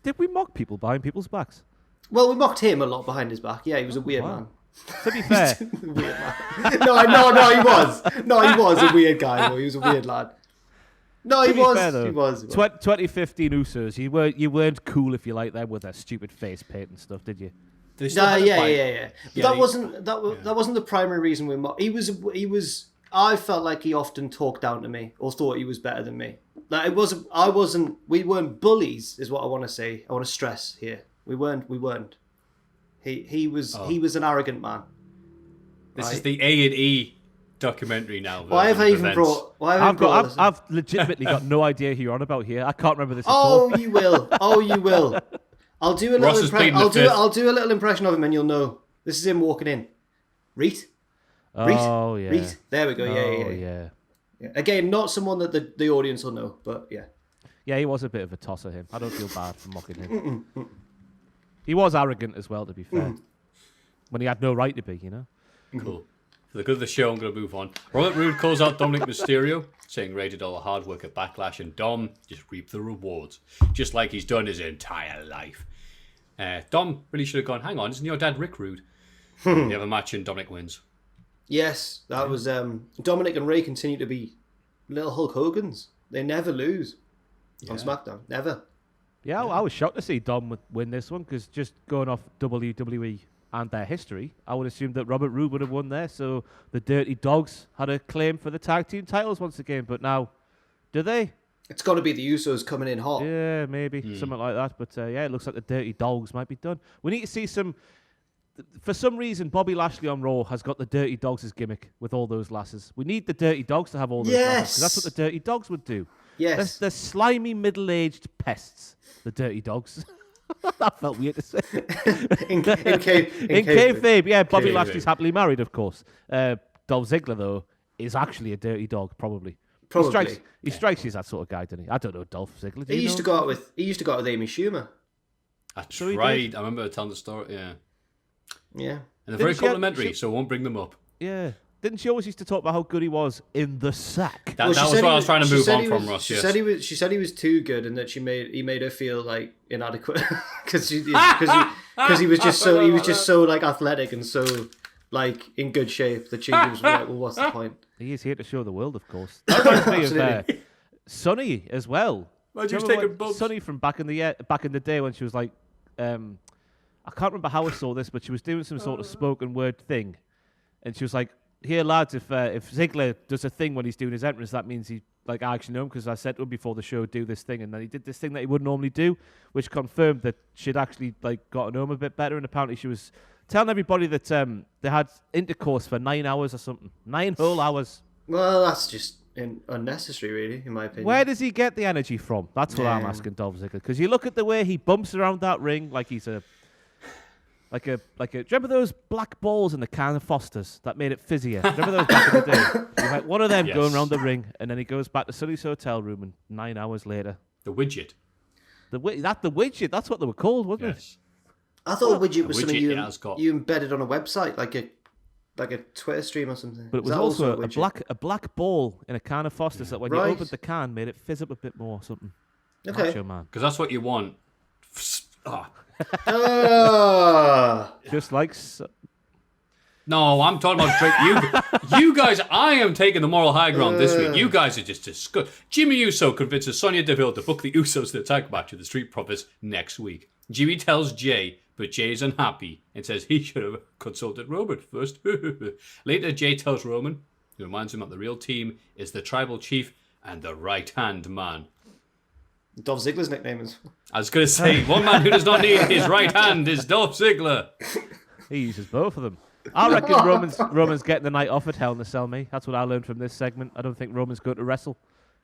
Speaker 4: Did we mock people behind people's backs?
Speaker 3: Well, we mocked him a lot behind his back. Yeah, he was a weird man.
Speaker 4: To be fair.
Speaker 3: Weird man. No, he was. No, he was a weird guy. Though. He was a weird lad. No, he was.
Speaker 4: Fair,
Speaker 3: he was.
Speaker 4: 2015 Usos, you weren't cool if you like them with their stupid face paint and stuff, did you?
Speaker 3: Yeah. But that wasn't the primary reason we mocked. He was. I felt like he often talked down to me or thought he was better than me. Like we weren't bullies, is what I want to say. I want to stress here. We weren't. He was an arrogant man.
Speaker 2: This is the A&E documentary now.
Speaker 3: Why have I even brought?
Speaker 4: I've legitimately got no idea who you're on about here. I can't remember this.
Speaker 3: Oh, you will. I'll do a little impression. I'll do a little impression of him, and you'll know. This is him walking in. Reet.
Speaker 4: Oh yeah.
Speaker 3: Reet. There we go. Yeah. Again, not someone that the audience will know, but yeah.
Speaker 4: Yeah, he was a bit of a tosser. Him. I don't feel bad for mocking him. He was arrogant as well, to be fair. When he had no right to be, you know.
Speaker 2: Cool. For the good of the show, I'm going to move on. Robert Roode calls out Dominic Mysterio, saying Ray did all the hard work at Backlash, and Dom just reaped the rewards, just like he's done his entire life. Dom really should have gone, hang on, isn't your dad Rick Rude? They have a match and Dominic wins.
Speaker 3: Yes, that was... Dominic and Ray continue to be little Hulk Hogans. They never lose on SmackDown. Never.
Speaker 4: Yeah, I was shocked to see Dom win this one, because just going off WWE and their history, I would assume that Robert Roode would have won there, so the Dirty Dogs had a claim for the tag team titles once again, but now, do they?
Speaker 3: It's got to be the Usos coming in hot.
Speaker 4: Yeah, maybe, something like that, but it looks like the Dirty Dogs might be done. We need to see some... For some reason, Bobby Lashley on Raw has got the Dirty Dogs as gimmick with all those lasses. We need the Dirty Dogs to have all those lasses, because that's what the Dirty Dogs would do.
Speaker 3: Yes.
Speaker 4: They're slimy, middle-aged pests, the Dirty Dogs. That felt weird to say.
Speaker 3: in kayfabe,
Speaker 4: yeah. Bobby Lashley's happily married, of course. Dolph Ziggler, though, is actually a dirty dog, probably. He strikes you as that sort of guy, doesn't he? I don't know Dolph Ziggler.
Speaker 3: He used to go out with Amy Schumer.
Speaker 2: That's right. I remember telling the story. Yeah.
Speaker 3: Yeah.
Speaker 2: And they're very complimentary, so I won't bring them up.
Speaker 4: Yeah. Didn't she always used to talk about how good he was in the sack?
Speaker 2: That was what I was trying to move on from, Ross.
Speaker 3: She said he was too good, and that he made her feel like inadequate because he was just so like athletic and so like in good shape that she was like, well, what's the point?
Speaker 4: He is here to show the world, of course. That reminds me of Sunny as well. Sunny from back in the day when she was like, I can't remember how I saw this, but she was doing some sort of spoken word thing, and she was like, here, lads, if Ziggler does a thing when he's doing his entrance, that means he, like, I actually know him because I said to him before the show, do this thing. And then he did this thing that he wouldn't normally do, which confirmed that she'd actually, like, got to know him a bit better. And apparently she was telling everybody that they had intercourse for 9 hours or something. 9 whole hours.
Speaker 3: Well, that's just unnecessary, really, in my opinion.
Speaker 4: Where does he get the energy from? That's what I'm asking Dolph Ziggler. Because you look at the way he bumps around that ring like he's a... Like a. Do you remember those black balls in the can of Foster's that made it fizzier? Do you remember those back in the day? You had one of them going around the ring, and then he goes back to Sully's hotel room, and 9 hours later,
Speaker 2: the widget.
Speaker 4: The widget. That's what they were called, wasn't it?
Speaker 3: I thought a widget was something you embedded on a website, like a Twitter stream or something.
Speaker 4: But it was also a black ball in a can of Foster's that when you opened the can, made it fizz up a bit more or something.
Speaker 3: Okay,
Speaker 4: Macho man.
Speaker 2: Because that's what you want.
Speaker 4: Just like
Speaker 2: no, I'm talking about drink. You guys, I am taking the moral high ground this week. You guys are just disgusting. Jimmy Uso convinces Sonya Deville to book the Usos to the tag match with the Street Profits next week. Jimmy tells Jay but Jay is unhappy and says he should have consulted Roman first. Later, Jay tells Roman, who reminds him that the real team is the tribal chief and the right-hand man.
Speaker 3: Dolph Ziggler's nickname is.
Speaker 2: I was going to say, one man who does not need his right hand is Dolph Ziggler.
Speaker 4: He uses both of them. I reckon Roman's getting the night off at Hell in a Cell, me. That's what I learned from this segment. I don't think Roman's going to wrestle.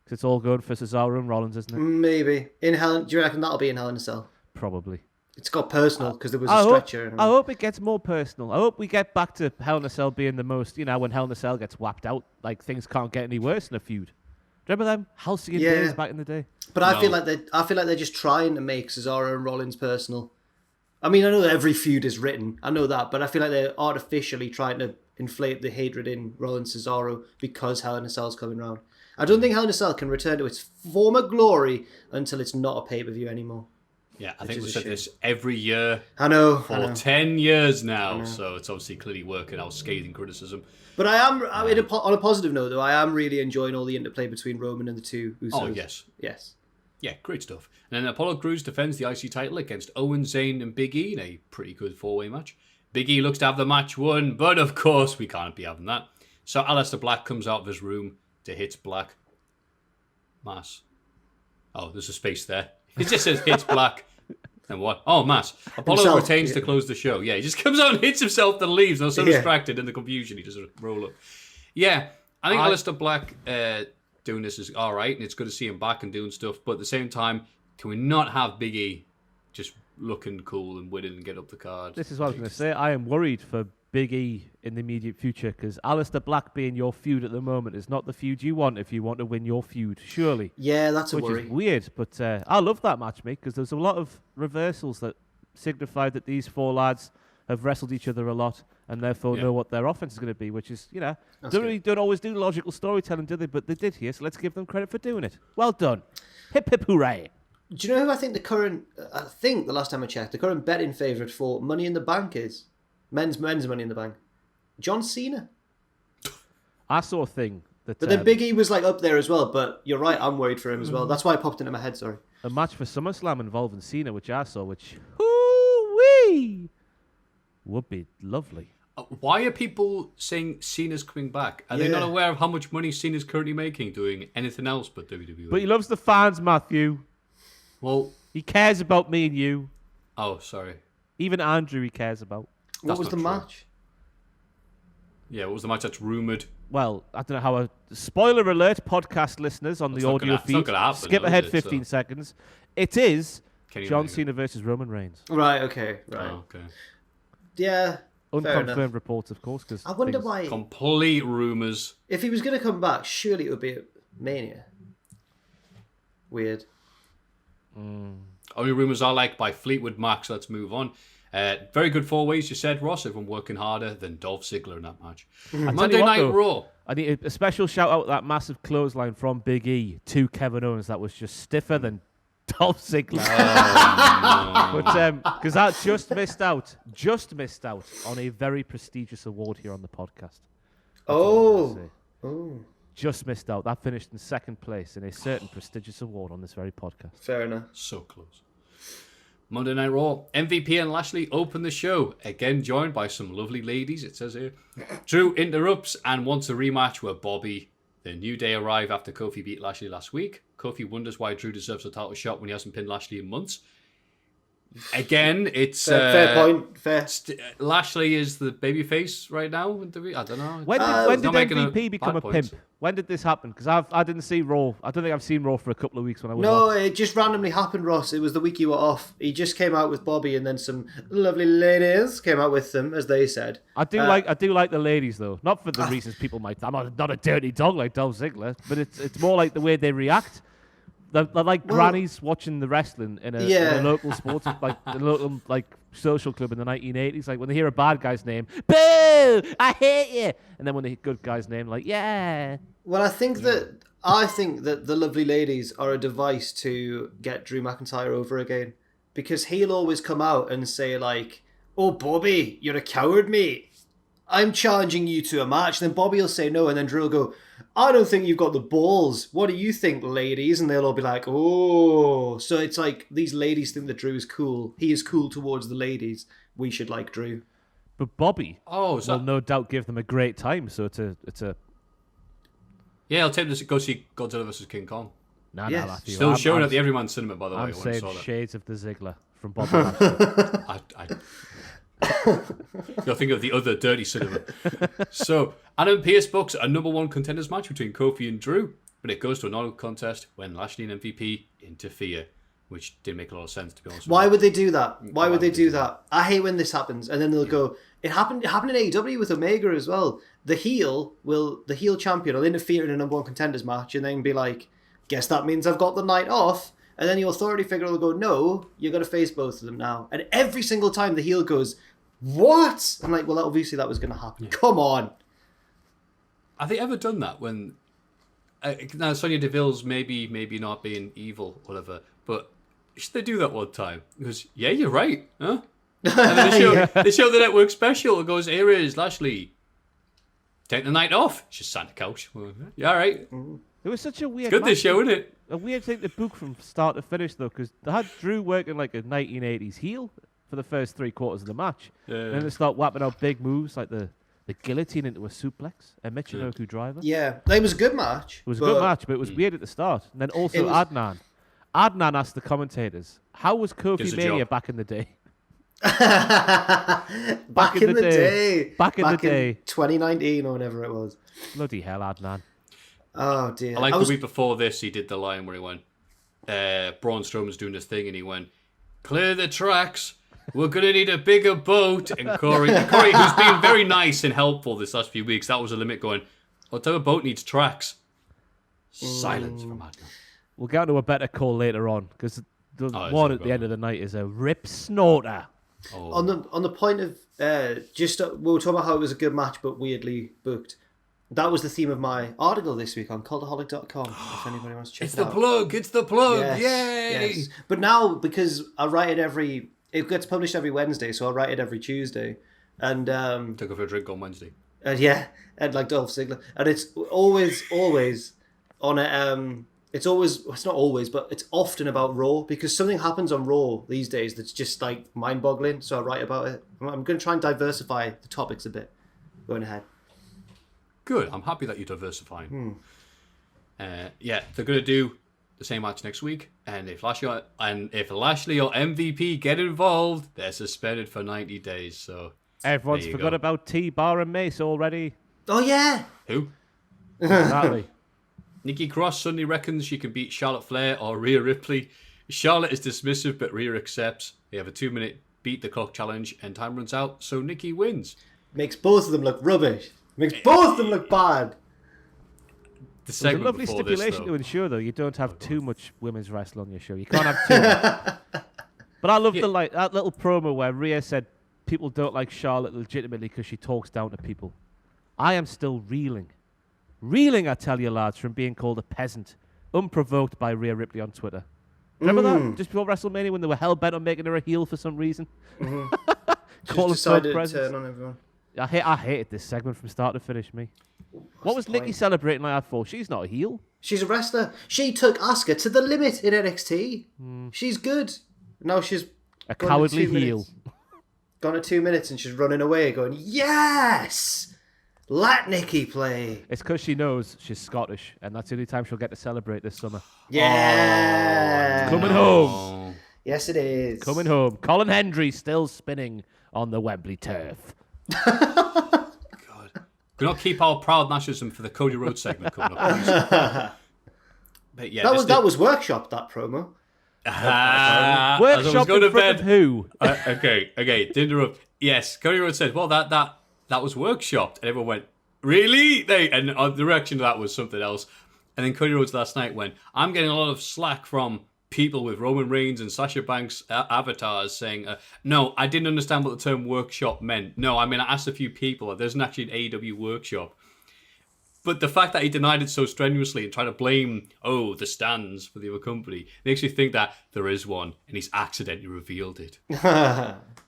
Speaker 4: Because it's all going for Cesaro and Rollins, isn't it?
Speaker 3: Maybe. Do you reckon that'll be in Hell in a Cell?
Speaker 4: Probably.
Speaker 3: It's got personal because there was a stretcher.
Speaker 4: I hope it gets more personal. I hope we get back to Hell in a Cell being the most, when Hell in a Cell gets whapped out, like things can't get any worse in a feud. Remember them halcyon days back in the day?
Speaker 3: But I feel like they're just trying to make Cesaro and Rollins personal. I mean, I know that every feud is written. I know that, but I feel like they're artificially trying to inflate the hatred in Rollins Cesaro because Hell in a Cell's coming round. I don't think Hell in a Cell can return to its former glory until it's not a pay-per-view anymore.
Speaker 2: Yeah, I think we've said this every year.
Speaker 3: I know.
Speaker 2: For 10 years now, so it's obviously clearly working out scathing criticism.
Speaker 3: But on a positive note, though, I am really enjoying all the interplay between Roman and the two Usos.
Speaker 2: Oh, yes.
Speaker 3: Yes.
Speaker 2: Yeah, great stuff. And then Apollo Crews defends the IC title against Owen, Zayn, and Big E in a pretty good four-way match. Big E looks to have the match won, but of course we can't be having that. So Aleister Black comes out of his room to hit Black. Mass. Oh, there's a space there. It just says hits Black. And what? Oh, Mass. Apollo retains to close the show. Yeah, he just comes out and hits himself and leaves. I was so distracted in the confusion. He just roll up. Yeah, I think Aleister Black doing this is all right, and it's good to see him back and doing stuff. But at the same time, can we not have Big E just looking cool and winning and get up the card?
Speaker 4: This is what I was going to say. I am worried for Big E in the immediate future because Aleister Black being your feud at the moment is not the feud you want if you want to win your feud, surely.
Speaker 3: Yeah, that's a worry.
Speaker 4: Which is weird, but I love that match, mate, because there's a lot of reversals that signified that these four lads have wrestled each other a lot and therefore know what their offense is going to be, which is, don't always do logical storytelling, do they? But they did here, so let's give them credit for doing it. Well done. Hip hip hooray.
Speaker 3: Do you know who I think the last time I checked, the current betting favourite for Money in the Bank is? Men's Money in the Bank. John Cena.
Speaker 4: I saw a thing that...
Speaker 3: But then Big E was up there as well, but you're right, I'm worried for him as well. That's why it popped into my head, sorry.
Speaker 4: A match for SummerSlam involving Cena, which I saw, which... Hoo-wee! Would be lovely.
Speaker 2: Why are people saying Cena's coming back? Are they not aware of how much money Cena's currently making doing anything else but WWE?
Speaker 4: But he loves the fans, Maffew.
Speaker 2: Well...
Speaker 4: He cares about me and you.
Speaker 2: Oh, sorry.
Speaker 4: Even Andrew he cares about.
Speaker 3: What was the match?
Speaker 2: Yeah, what was the match that's rumoured?
Speaker 4: Well, I don't know how spoiler alert, podcast listeners on the audio feed. Skip ahead 15 seconds. It is John Cena versus Roman Reigns.
Speaker 3: Right, okay. Right.
Speaker 2: Oh, okay.
Speaker 3: Yeah.
Speaker 4: Unconfirmed reports, of course. Cause
Speaker 3: I wonder why.
Speaker 2: Complete rumours.
Speaker 3: If he was going to come back, surely it would be at Mania. Weird.
Speaker 2: Only rumours I like by Fleetwood Mac, so let's move on. Very good four ways, you said, Ross. Everyone working harder than Dolph Ziggler in that match. Monday Night Raw.
Speaker 4: I need a special shout out to that massive clothesline from Big E to Kevin Owens that was just stiffer than Dolph Ziggler. But because that just missed out on a very prestigious award here on the podcast. Just missed out. That finished in second place in a certain prestigious award on this very podcast.
Speaker 3: Fair enough.
Speaker 2: So close. Monday Night Raw. MVP and Lashley open the show. Again joined by some lovely ladies, it says here. Drew interrupts and wants a rematch with Bobby. The New Day arrive after Kofi beat Lashley last week. Kofi wonders why Drew deserves a title shot when he hasn't pinned Lashley in months. Again, it's...
Speaker 3: fair point. Fair.
Speaker 2: Lashley is the babyface right now. I don't know.
Speaker 4: When did MVP become a pimp? When did this happen? Because I didn't see Raw. I don't think I've seen Raw for a couple of weeks when I was off.
Speaker 3: It just randomly happened, Ross. It was the week you were off. He just came out with Bobby, and then some lovely ladies came out with them, as they said.
Speaker 4: I do like the ladies though, not for the reasons people might. I'm not a dirty dog like Dolph Ziggler, but it's more like the way they react. They're like grannies watching the wrestling in a local sports, like a local social club in the 1980s. Like when they hear a bad guy's name, boo! I hate you. And then when they hear a good guy's name, like yeah.
Speaker 3: Well, I think that the lovely ladies are a device to get Drew McIntyre over again, because he'll always come out and say like, "Oh, Bobby, you're a coward, mate." I'm challenging you to a match. Then Bobby will say no, and then Drew will go, I don't think you've got the balls. What do you think, ladies? And they'll all be like, oh. So it's like these ladies think that Drew is cool. He is cool towards the ladies. We should like Drew.
Speaker 4: But Bobby
Speaker 2: will
Speaker 4: no doubt give them a great time. So it's a
Speaker 2: Yeah, I'll take them to go see Godzilla vs. King Kong.
Speaker 4: No,
Speaker 3: Yes.
Speaker 4: Matthew.
Speaker 2: Still showing at the Everyman Cinema, by the way.
Speaker 4: I'm
Speaker 2: when I
Speaker 4: saying
Speaker 2: saw that.
Speaker 4: shades of the Ziggler from Bobby Lashley.
Speaker 2: You'll think of the other dirty cinema. So, Adam Pearce books a number one contenders match between Kofi and Drew, but it goes to a non-contest when Lashley and MVP interfere, which didn't make a lot of sense, to be honest.
Speaker 3: Why would they do that? Why would they do that? I hate when this happens, and then they'll go. It happened in AEW with Omega as well. The heel champion will interfere in a number one contenders match, and then be like, "Guess that means I've got the night off." And then the authority figure will go, "No, you're going to face both of them now." And every single time the heel goes, "What?" I'm like, well, obviously that was going to happen. Yeah. Come on.
Speaker 2: Have they ever done that when... now, Sonya Deville's maybe not being evil, whatever, but should they do that one time? Because, yeah, you're right, huh? And then they show the network special. It goes, here is Lashley. Take the night off. She's sat on the couch. Well, yeah, all right.
Speaker 4: It was such a weird
Speaker 2: Good this show, isn't it?
Speaker 4: A weird thing to book from start to finish, though, because they had Drew working like a 1980s heel for the first 3 quarters of the match. And then they start whapping out big moves like the guillotine into a suplex, a Michinoku driver.
Speaker 3: Yeah, it was a good match.
Speaker 4: It was a good match, but it was weird at the start. And then also Adnan. Adnan asked the commentators, how was Kofi Mania back in the day?
Speaker 3: Back in the day.
Speaker 4: Back in the day.
Speaker 3: 2019 or whatever it was.
Speaker 4: Bloody hell, Adnan.
Speaker 3: Oh, dear.
Speaker 2: I like the week before this, he did the line where he went, Braun Strowman's doing this thing, and he went, clear the tracks. We're going to need a bigger boat. And Corey, who's been very nice and helpful this last few weeks, that was a limit going, what type of boat needs tracks? Silence from Adnan.
Speaker 4: We'll get to a better call later on, because the one at the end of the night is a rip snorter.
Speaker 3: Oh. On the point of, we were talking about how it was a good match, but weirdly booked. That was the theme of my article this week on cultaholic.com, if anybody wants to check it out.
Speaker 2: It's the plug,
Speaker 3: yes,
Speaker 2: yay!
Speaker 3: Yes. But now, because I write it it gets published every Wednesday, so I write it every Tuesday. And
Speaker 2: took her for a drink on Wednesday.
Speaker 3: And like Dolph Ziggler. And it's always on a, it's not always, but it's often about Raw, because something happens on Raw these days that's just like mind-boggling, so I write about it. I'm going to try and diversify the topics a bit going ahead.
Speaker 2: Good. I'm happy that you're diversifying. They're going to do the same match next week, and if Lashley or MVP get involved, they're suspended for 90 days. So
Speaker 4: everyone's forgot about T-Bar and Mace already.
Speaker 3: Oh yeah.
Speaker 2: Who?
Speaker 4: Exactly.
Speaker 2: Nikki Cross suddenly reckons she can beat Charlotte Flair or Rhea Ripley. Charlotte is dismissive, but Rhea accepts. They have a 2-minute beat the clock challenge, and time runs out, so Nikki wins.
Speaker 3: Makes both of them look rubbish. Makes both of them look bad.
Speaker 4: There's a lovely stipulation to ensure, though, you don't have too much women's wrestling on your show. You can't have too much. But I love that little promo where Rhea said people don't like Charlotte legitimately because she talks down to people. I am still reeling. Reeling, I tell you, lads, from being called a peasant, unprovoked by Rhea Ripley on Twitter. Remember that? Just before WrestleMania when they were hell-bent on making her a heel for some reason?
Speaker 3: Just decided to turn on everyone.
Speaker 4: I hated this segment from start to finish, me. What was Nikki celebrating like that for? She's not a heel.
Speaker 3: She's a wrestler. She took Asuka to the limit in NXT. She's good. Now she's
Speaker 4: a cowardly heel.
Speaker 3: Gone to 2 minutes and she's running away going, yes! Let Nikki play.
Speaker 4: It's because she knows she's Scottish, and that's the only time she'll get to celebrate this summer.
Speaker 3: Yeah.
Speaker 4: It's coming home.
Speaker 3: Yes, it is.
Speaker 4: Coming home. Colin Hendry still spinning on the Wembley turf.
Speaker 2: God. We're not keep our proud nationalism for the Cody Rhodes segment coming up. But yeah,
Speaker 3: that was workshopped, that promo.
Speaker 4: Workshop in front of who?
Speaker 2: Okay, didn't interrupt. Yes, Cody Rhodes said, well, that was workshopped. And everyone went, really? And the reaction to that was something else. And then Cody Rhodes last night went, I'm getting a lot of slack from people with Roman Reigns and Sasha Banks avatars saying, no, I didn't understand what the term workshop meant. No, I mean, I asked a few people. There's actually an AEW workshop. But the fact that he denied it so strenuously and tried to blame, the stands for the other company, makes me think that there is one and he's accidentally revealed it.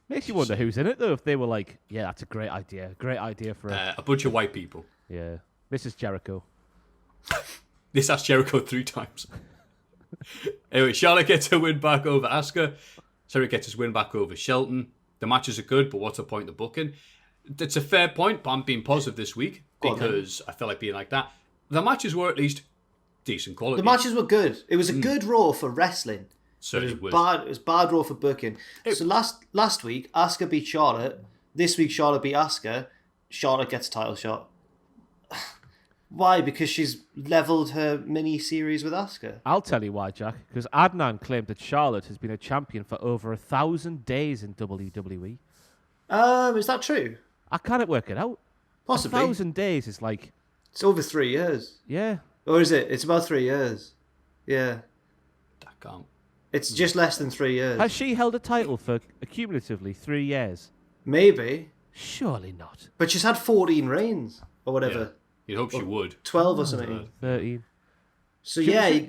Speaker 4: Makes you wonder who's in it, though, if they were like, yeah, that's a great idea. Great idea for
Speaker 2: a bunch of white people.
Speaker 4: Yeah. This is Jericho.
Speaker 2: This asked Jericho 3 times. Anyway, Charlotte gets her win back over Asuka. Sarah gets his win back over Shelton. The matches are good, but what's the point of booking? It's a fair point, but I'm being positive this week because I feel like being like that. The matches were at least decent quality.
Speaker 3: The matches were good. It was a good Raw for wrestling.
Speaker 2: Certainly
Speaker 3: it was bad Raw for booking. So last week, Asuka beat Charlotte. This week, Charlotte beat Asuka. Charlotte gets a title shot. Why? Because she's leveled her mini-series with Asuka.
Speaker 4: I'll tell you why, Jack. Because Adnan claimed that Charlotte has been a champion for over 1,000 days in WWE.
Speaker 3: Is that true?
Speaker 4: I can't work it out.
Speaker 3: Possibly.
Speaker 4: 1,000 days is like...
Speaker 3: It's over 3 years.
Speaker 4: Yeah.
Speaker 3: Or is it? It's about 3 years. Yeah.
Speaker 2: I can't.
Speaker 3: It's just less than 3 years.
Speaker 4: Has she held a title for cumulatively 3 years?
Speaker 3: Maybe.
Speaker 4: Surely not.
Speaker 3: But she's had 14 reigns. Or whatever.
Speaker 2: Yeah. You'd hope she would.
Speaker 3: 12 or something.
Speaker 4: 13.
Speaker 3: So yeah,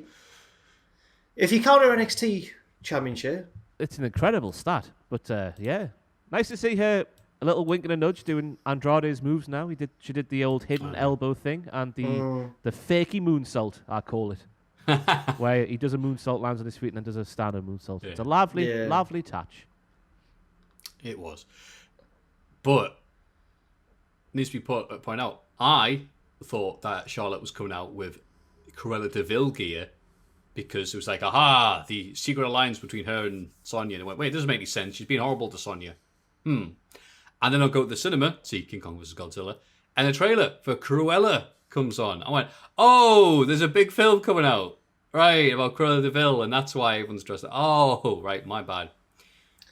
Speaker 3: if you count her NXT championship...
Speaker 4: It's an incredible stat. But yeah. Nice to see her a little wink and a nudge doing Andrade's moves now. She did the old hidden elbow thing and the fakey moonsault, I call it. Where he does a moonsault, lands on his feet, and then does a standard moonsault. Yeah. It's a lovely touch.
Speaker 2: It was. But, needs to be point out, I thought that Charlotte was coming out with Cruella de Vil gear because it was like, aha, the secret alliance between her and Sonya. And I went, wait, it doesn't make any sense. She's been horrible to Sonya. And then I'll go to the cinema, see King Kong vs. Godzilla, and the trailer for Cruella comes on. I went, oh, there's a big film coming out. Right, about Cruella de Vil, and that's why everyone's dressed up. Oh, right, my bad.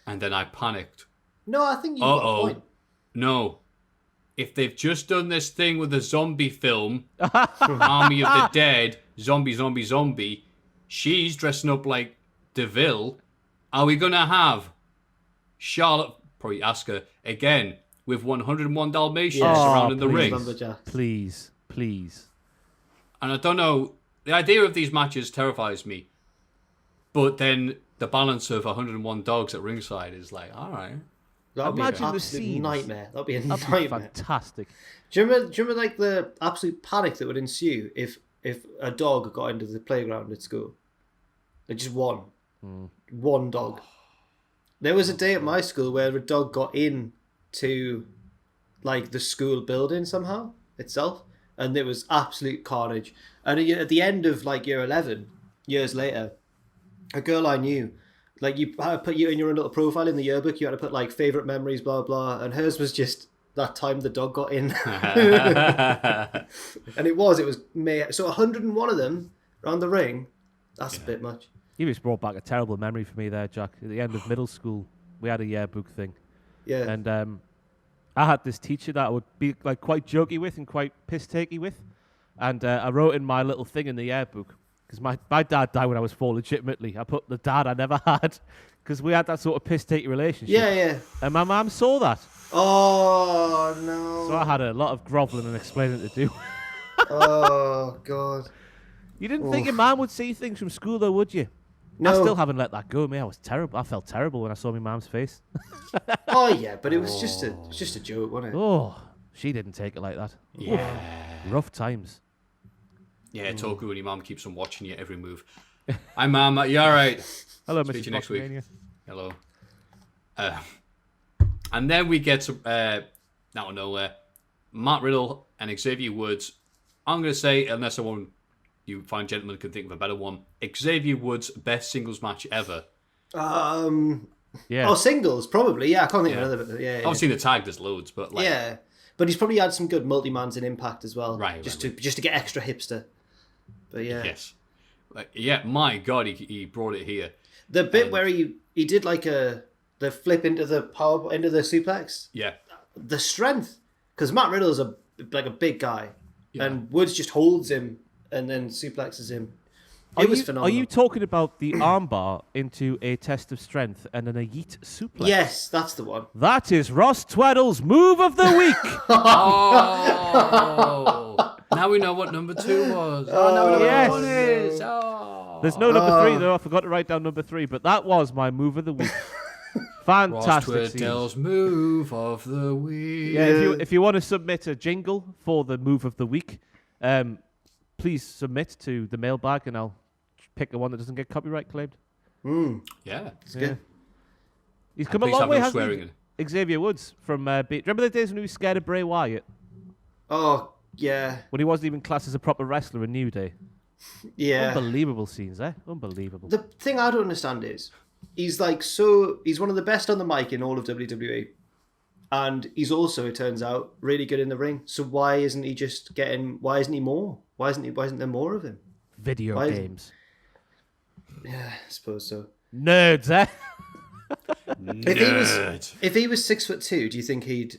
Speaker 2: And then I panicked.
Speaker 3: No, I think you've got a point.
Speaker 2: No. If they've just done this thing with the zombie film, Army of the Dead, zombie, she's dressing up like DeVille. Are we going to have Charlotte, probably Asuka, again, with 101 Dalmatians surrounding the ring?
Speaker 4: Please.
Speaker 2: And I don't know, the idea of these matches terrifies me. But then the balance of 101 dogs at ringside is like, all right.
Speaker 3: That'd be an
Speaker 4: Imagine the
Speaker 3: absolute
Speaker 4: scenes.
Speaker 3: nightmare. That'd be a
Speaker 4: That'd be
Speaker 3: nightmare.
Speaker 4: fantastic.
Speaker 3: Do you remember like the absolute panic that would ensue if a dog got into the playground at school? Like just one. One dog. There was a day at my school where a dog got in to like the school building somehow itself, and it was absolute carnage. And at the end of like year 11, years later, a girl I knew, like you had to put in your own little profile in the yearbook, you had to put like favourite memories, blah, blah, and hers was just that time the dog got in. And it was so 101 of them around the ring, that's a bit much.
Speaker 4: You just brought back a terrible memory for me there, Jack. At the end of middle school, we had a yearbook thing.
Speaker 3: Yeah.
Speaker 4: And I had this teacher that I would be like quite jokey with and quite piss-takey with. And I wrote in my little thing in the yearbook, because my dad died when I was 4, legitimately. I put the dad I never had, because we had that sort of piss-takey relationship.
Speaker 3: Yeah.
Speaker 4: And my mum saw that.
Speaker 3: Oh, no.
Speaker 4: So I had a lot of grovelling and explaining to do.
Speaker 3: Oh, God.
Speaker 4: You didn't think your mum would see things from school, though, would you?
Speaker 3: No.
Speaker 4: I still haven't let that go, mate. I was terrible. I felt terrible when I saw my mum's face.
Speaker 3: Oh, yeah, but it was just a joke, wasn't it?
Speaker 4: Oh, she didn't take it like that.
Speaker 2: Yeah.
Speaker 4: Oof. Rough times.
Speaker 2: Yeah, Toku and your mum keeps on watching you every move. Hi, Mum. You all right?
Speaker 4: Hello,
Speaker 2: Speak
Speaker 4: Mrs.
Speaker 2: to you next week.
Speaker 4: Boxmania.
Speaker 2: Hello. And then we get to, out of nowhere, Matt Riddle and Xavier Woods. I'm going to say, unless you fine gentlemen can think of a better one, Xavier Woods' best singles match ever.
Speaker 4: Yeah.
Speaker 3: Oh, singles, probably. Yeah, I can't think of another. Yeah.
Speaker 2: Obviously, in the tag, there's loads, but like...
Speaker 3: Yeah. But he's probably had some good multi-mans in Impact as well.
Speaker 2: Right.
Speaker 3: Just to get extra hipster. But yeah.
Speaker 2: Yes. Like, yeah, my God, he brought it here.
Speaker 3: The bit where he did like the flip into the suplex.
Speaker 2: Yeah.
Speaker 3: The strength. Because Matt Riddle's a big guy. Yeah. And Woods just holds him and then suplexes him. It was phenomenal.
Speaker 4: Are you talking about the armbar into a test of strength and then a yeet suplex?
Speaker 3: Yes, that's the one.
Speaker 4: That is Ross Tweddle's move of the week.
Speaker 2: Oh. Now we know what number 2 was. Oh, now we know
Speaker 4: yes.
Speaker 2: what 1 is. Oh.
Speaker 4: There's no number 3, though. I forgot to write down number 3, but that was my move of the week. Fantastic
Speaker 2: Ross
Speaker 4: scenes.
Speaker 2: Twiddell's move of the week.
Speaker 4: Yeah, if you want to submit a jingle for the move of the week, please submit to the mailbag, and I'll pick the one that doesn't get copyright claimed.
Speaker 2: Yeah.
Speaker 3: It's good.
Speaker 4: He's come a
Speaker 2: Please
Speaker 4: long
Speaker 2: have
Speaker 4: way,
Speaker 2: no
Speaker 4: hasn't
Speaker 2: swearing
Speaker 4: he?
Speaker 2: in it.
Speaker 4: Xavier Woods from remember the days when he was scared of Bray Wyatt?
Speaker 3: Oh, yeah.
Speaker 4: When he wasn't even classed as a proper wrestler in New Day.
Speaker 3: Yeah.
Speaker 4: Unbelievable scenes, eh? Unbelievable.
Speaker 3: The thing I don't understand is he's one of the best on the mic in all of WWE. And he's also, it turns out, really good in the ring. So why isn't he more? Why isn't there more of him?
Speaker 4: Video games.
Speaker 3: Yeah, I suppose so.
Speaker 4: Nerds, eh?
Speaker 3: If he was 6'2", do you think he'd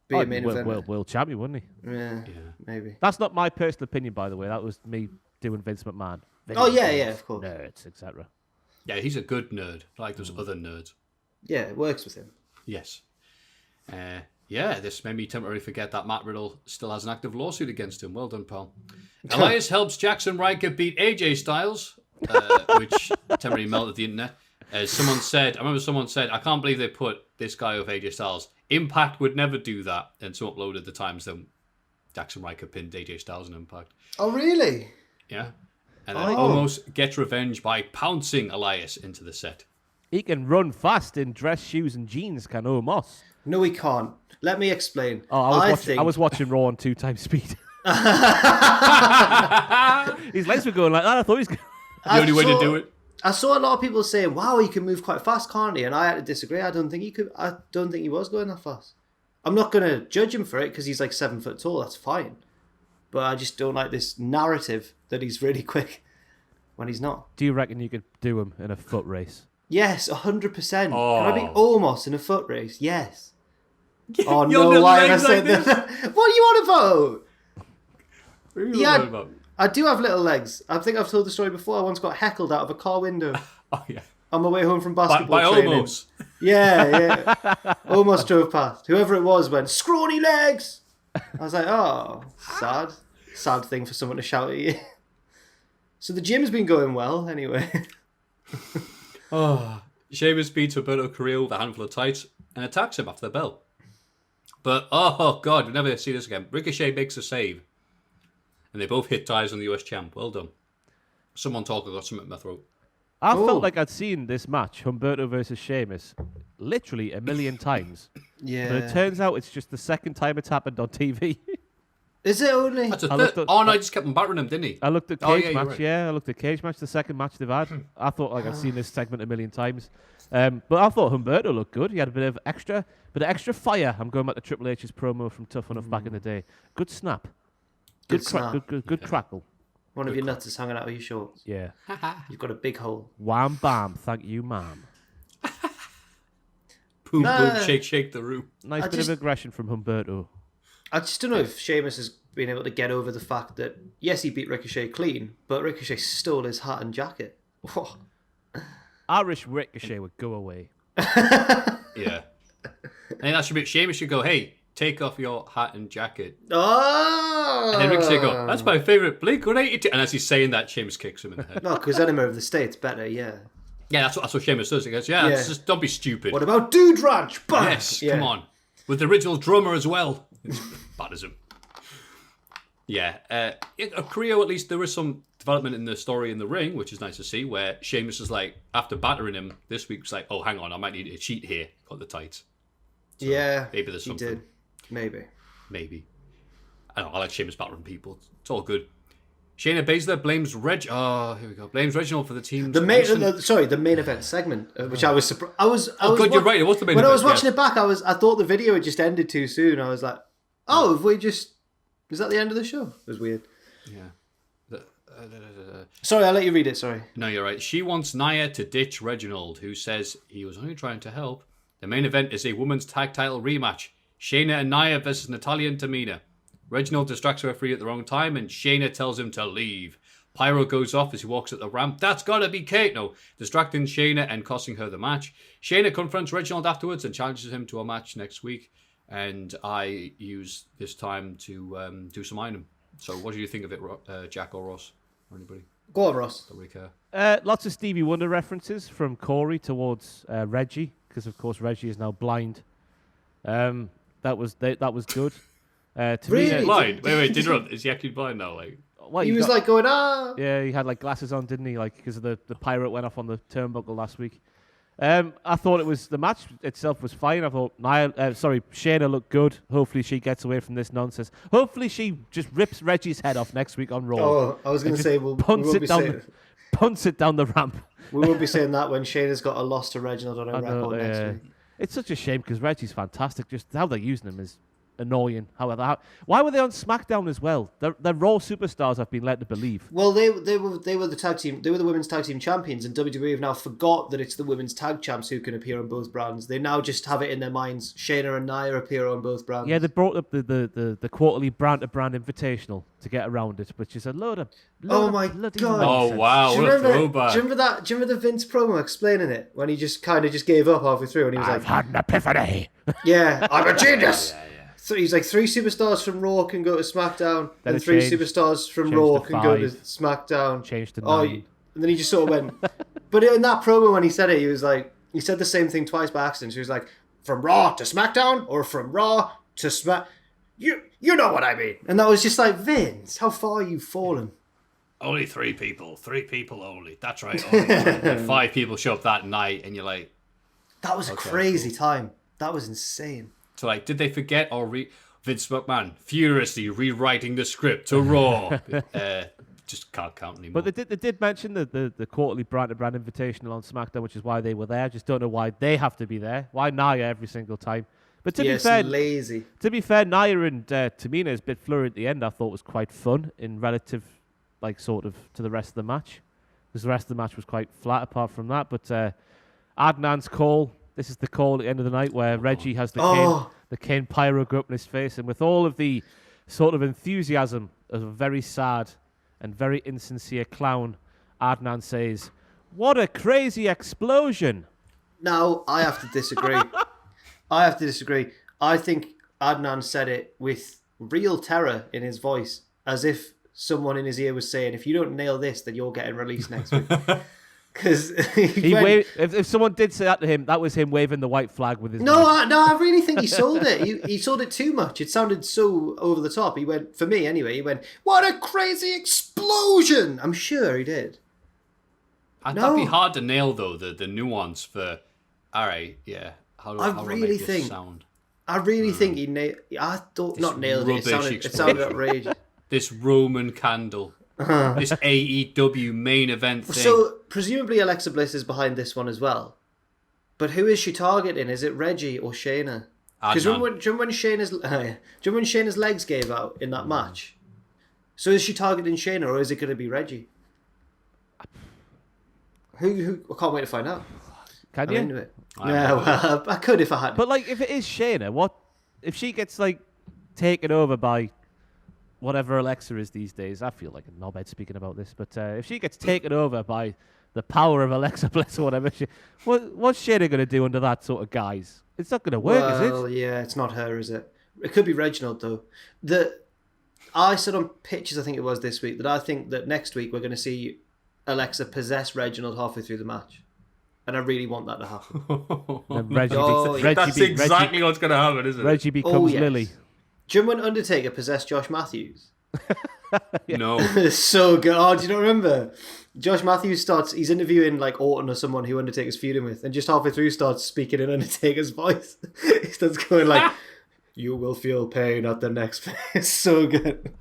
Speaker 3: be a main eventer?
Speaker 4: World champion, wouldn't he?
Speaker 3: Yeah, maybe.
Speaker 4: That's not my personal opinion, by the way. That was me doing Vince McMahon.
Speaker 3: Yeah, of course.
Speaker 4: Nerds, etc.
Speaker 2: Yeah, he's a good nerd, like those other nerds.
Speaker 3: Yeah, it works with him.
Speaker 2: Yes. This made me temporarily forget that Matt Riddle still has an active lawsuit against him. Well done, pal. Elias helps Jackson Riker beat AJ Styles, which temporarily melted the internet. As someone said, I can't believe they put this guy with AJ Styles. Impact would never do that. And so uploaded the times that Jackson Riker pinned AJ Styles in Impact.
Speaker 3: Oh, really?
Speaker 2: Yeah. And then almost gets revenge by pouncing Elias into the set.
Speaker 4: He can run fast in dress shoes and jeans, can Omos.
Speaker 3: No, he can't. Let me explain.
Speaker 4: Oh, I was watching Raw on 2x speed. His legs were going like that. I thought he was going.
Speaker 2: The only way to do it.
Speaker 3: I saw a lot of people saying, "Wow, he can move quite fast, can't he?" And I had to disagree. I don't think he could. I don't think he was going that fast. I'm not going to judge him for it because he's like 7 foot tall. That's fine. But I just don't like this narrative that he's really quick when he's not.
Speaker 4: Do you reckon you could do him in a foot race?
Speaker 3: Yes, 100%.
Speaker 2: Oh.
Speaker 3: Can I be almost in a foot race? Yes. Oh
Speaker 2: Your
Speaker 3: no! Why have I
Speaker 2: legs
Speaker 3: said
Speaker 2: like
Speaker 3: that? What do you want about?
Speaker 2: What are you
Speaker 3: Yeah.
Speaker 2: on about?
Speaker 3: I do have little legs. I think I've told the story before. I once got heckled out of a car window
Speaker 2: Oh, yeah.
Speaker 3: on my way home from basketball
Speaker 2: By
Speaker 3: training.
Speaker 2: almost.
Speaker 3: Yeah. Almost drove past. Whoever it was went, "Scrawny legs!" I was like, oh, sad. Sad thing for someone to shout at you. So the gym's been going well, anyway.
Speaker 2: Sheamus beats Roberto Carrillo with a handful of tights and attacks him after the bell. But, oh God, we'll never see this again. Ricochet makes a save. And they both hit ties on the US champ. Well done. Someone talk, I got something in my throat.
Speaker 4: I felt like I'd seen this match, Humberto versus Sheamus, literally a million times.
Speaker 3: Yeah.
Speaker 4: But it turns out it's just the second time it's happened on TV.
Speaker 3: Is it only?
Speaker 2: That's a
Speaker 4: I looked
Speaker 2: third.
Speaker 4: at-
Speaker 2: Oh, no, he just kept on battering him, didn't he?
Speaker 4: I looked at
Speaker 2: Oh,
Speaker 4: Cage
Speaker 2: yeah, you're
Speaker 4: Match,
Speaker 2: right.
Speaker 4: I looked at Cage Match, the second match they've had. I thought like I'd seen this segment a million times. But I thought Humberto looked good. He had a bit of extra fire. I'm going back to Triple H's promo from Tough Enough back in the day. Good snap.
Speaker 3: Good snap.
Speaker 4: Good crackle.
Speaker 3: One of your nuts is hanging out of your shorts.
Speaker 4: Yeah.
Speaker 3: You've got a big hole.
Speaker 4: Wham bam, thank you, ma'am.
Speaker 2: Boom,
Speaker 3: Nah.
Speaker 2: boom, shake the room.
Speaker 4: Nice
Speaker 3: I
Speaker 4: bit
Speaker 3: just-
Speaker 4: of aggression from Humberto.
Speaker 3: I just don't know if Sheamus has been able to get over the fact that, yes, he beat Ricochet clean, but Ricochet stole his hat and jacket. Whoa.
Speaker 4: I wish Ricochet would go away.
Speaker 2: Yeah. I think that should be, Sheamus should go, hey, take off your hat and jacket.
Speaker 3: Oh!
Speaker 2: And then Ricochet go, that's my favourite Blink-182. And as he's saying that, Sheamus kicks him in the head.
Speaker 3: No, because Enema of the State's better, yeah.
Speaker 2: Yeah, that's what Sheamus does. He goes, yeah,
Speaker 3: Yeah.
Speaker 2: just don't be stupid.
Speaker 3: What about Dude Ranch? Bang!
Speaker 2: Yes,
Speaker 3: Yeah.
Speaker 2: come on. With the original drummer as well. It's bad as him. Yeah. Carrillo, at least there is some development in the story in the ring, which is nice to see, where Sheamus is like, after battering him this week, was like, oh, hang on, I might need a cheat here. Got the tights. So
Speaker 3: Yeah,
Speaker 2: maybe there's
Speaker 3: he
Speaker 2: something.
Speaker 3: did. Maybe.
Speaker 2: Maybe. I don't know, I like Sheamus battering people. It's all good. Shayna Baszler blames here we go. Blames Reginald for the team's
Speaker 3: The main event segment, which I was surprised.
Speaker 2: You're right. It was the main
Speaker 3: when
Speaker 2: event.
Speaker 3: I was watching it back, I thought the video had just ended too soon. I was like, oh, have we just? Is that the end of the show? It was weird.
Speaker 2: Yeah.
Speaker 3: Sorry, I'll let you read it. Sorry.
Speaker 2: No, you're right. She wants Nia to ditch Reginald, who says he was only trying to help. The main event is a women's tag title rematch. Shayna and Nia versus Natalya and Tamina. Reginald distracts her referee at the wrong time, and Shayna tells him to leave. Pyro goes off as he walks up the ramp. That's gotta be Kate. No, distracting Shayna and costing her the match. Shayna confronts Reginald afterwards and challenges him to a match next week. And I use this time to do some item. So what do you think of it, Jack or Ross? Or anybody?
Speaker 3: Go on, Ross.
Speaker 2: Don't really care.
Speaker 4: Lots of Stevie Wonder references from Corey towards Reggie. because of course Reggie is now blind. That was good.
Speaker 3: Really?
Speaker 2: Blind? Wait, is he actually blind now? Like,
Speaker 4: Well,
Speaker 3: He was like going, ah.
Speaker 4: Yeah, he had like glasses on, didn't he? Like because of the pirate went off on the turnbuckle last week. I thought the match itself was fine. I thought Shayna looked good. Hopefully she gets away from this nonsense. Hopefully she just rips Reggie's head off next week on Raw.
Speaker 3: Oh, I was going to say,
Speaker 4: punts it down the ramp.
Speaker 3: We won't be saying that when Shayna's got a loss to Reginald on her record next week.
Speaker 4: It's such a shame because Reggie's fantastic. Just how they're using him is annoying. Why were they on SmackDown as well? They're Raw superstars, I've been led to believe.
Speaker 3: Well, they were the tag team. They were the women's tag team champions, and WWE have now forgot that it's the women's tag champs who can appear on both brands. They now just have it in their minds. Shayna and Nia appear on both brands.
Speaker 4: Yeah, they brought up the quarterly brand to brand invitational to get around it, which is a load of
Speaker 3: my God.
Speaker 4: nonsense.
Speaker 2: wow,
Speaker 3: Do you
Speaker 2: what a
Speaker 3: remember?
Speaker 2: throwback.
Speaker 3: Do you remember the Vince promo explaining it when he just kind of just gave up halfway through and he was
Speaker 4: I've had an epiphany.
Speaker 3: "Yeah, I'm a genius." So he's like, 3 superstars from Raw can go to SmackDown,
Speaker 4: Then
Speaker 3: and
Speaker 4: it
Speaker 3: 3
Speaker 4: changed.
Speaker 3: superstars from
Speaker 4: Changed
Speaker 3: Raw
Speaker 4: to
Speaker 3: can go to
Speaker 4: 5.
Speaker 3: SmackDown.
Speaker 4: Changed to 9.
Speaker 3: Oh, and then he just sort of went. But in that promo when he said it, he was like, he said the same thing twice by accident. So he was like, from Raw to SmackDown, or from Raw to Smack. You know what I mean. And that was just like, Vince, how far you've fallen.
Speaker 2: Only 3 people. 3 people only. That's right. And 5 people show up that night, and you're like...
Speaker 3: That was a crazy time. That was insane.
Speaker 2: So, like, did they forget or Vince McMahon furiously rewriting the script to Raw? Just can't count anymore.
Speaker 4: But they did mention the quarterly brand-to-brand invitational on SmackDown, which is why they were there. Just don't know why they have to be there. Why Nia every single time? But to be fair,
Speaker 3: lazy.
Speaker 4: To be fair, Nia and Tamina's bit flurry at the end I thought was quite fun in relative, like, sort of to the rest of the match. Because the rest of the match was quite flat apart from that. But Adnan's call, this is the call at the end of the night where Reggie has the cane pyro go up in his face. And with all of the sort of enthusiasm of a very sad and very insincere clown, Adnan says, "What a crazy explosion."
Speaker 3: Now, I have to disagree. I think Adnan said it with real terror in his voice, as if someone in his ear was saying, if you don't nail this, then you're getting released next week. Because
Speaker 4: if someone did say that to him, that was him waving the white flag with his
Speaker 3: I really think he sold it. He sold it too much. It sounded so over the top. He went, for me anyway, "What a crazy explosion." I'm sure he did.
Speaker 2: That'd be hard to nail, though, the nuance for, all right, yeah, how do I make this sound?
Speaker 3: I really think he nailed it. It sounded outrageous.
Speaker 2: This Roman candle. This AEW main event thing.
Speaker 3: So, presumably Alexa Bliss is behind this one as well. But who is she targeting? Is it Reggie or Shayna? Because remember when Shayna's legs gave out in that match? So is she targeting Shayna or is it going to be Reggie? Who? I can't wait to find out.
Speaker 4: Can
Speaker 3: I'm
Speaker 4: you?
Speaker 3: into it. Yeah, well, I could if I had.
Speaker 4: But like, if it is Shayna, what if she gets like taken over by whatever Alexa is these days? I feel like a knobhead speaking about this, but if she gets taken over by the power of Alexa Bliss or whatever, what's Shayna going to do under that sort of guise? It's not going to work, is it?
Speaker 3: Well, yeah, it's not her, is it? It could be Reginald, though. I said on Pitches, I think it was this week, that I think that next week we're going to see Alexa possess Reginald halfway through the match. And I really want that to happen.
Speaker 2: That's exactly what's going to happen, isn't it?
Speaker 4: Reggie becomes Lily.
Speaker 3: Do you remember when Undertaker possessed Josh Matthews?
Speaker 2: No.
Speaker 3: It's so good. Oh, do you not remember? Josh Matthews he's interviewing like Orton or someone who Undertaker's feuding with, and just halfway through starts speaking in Undertaker's voice. He starts going like, "You will feel pain at the next phase." It's so good.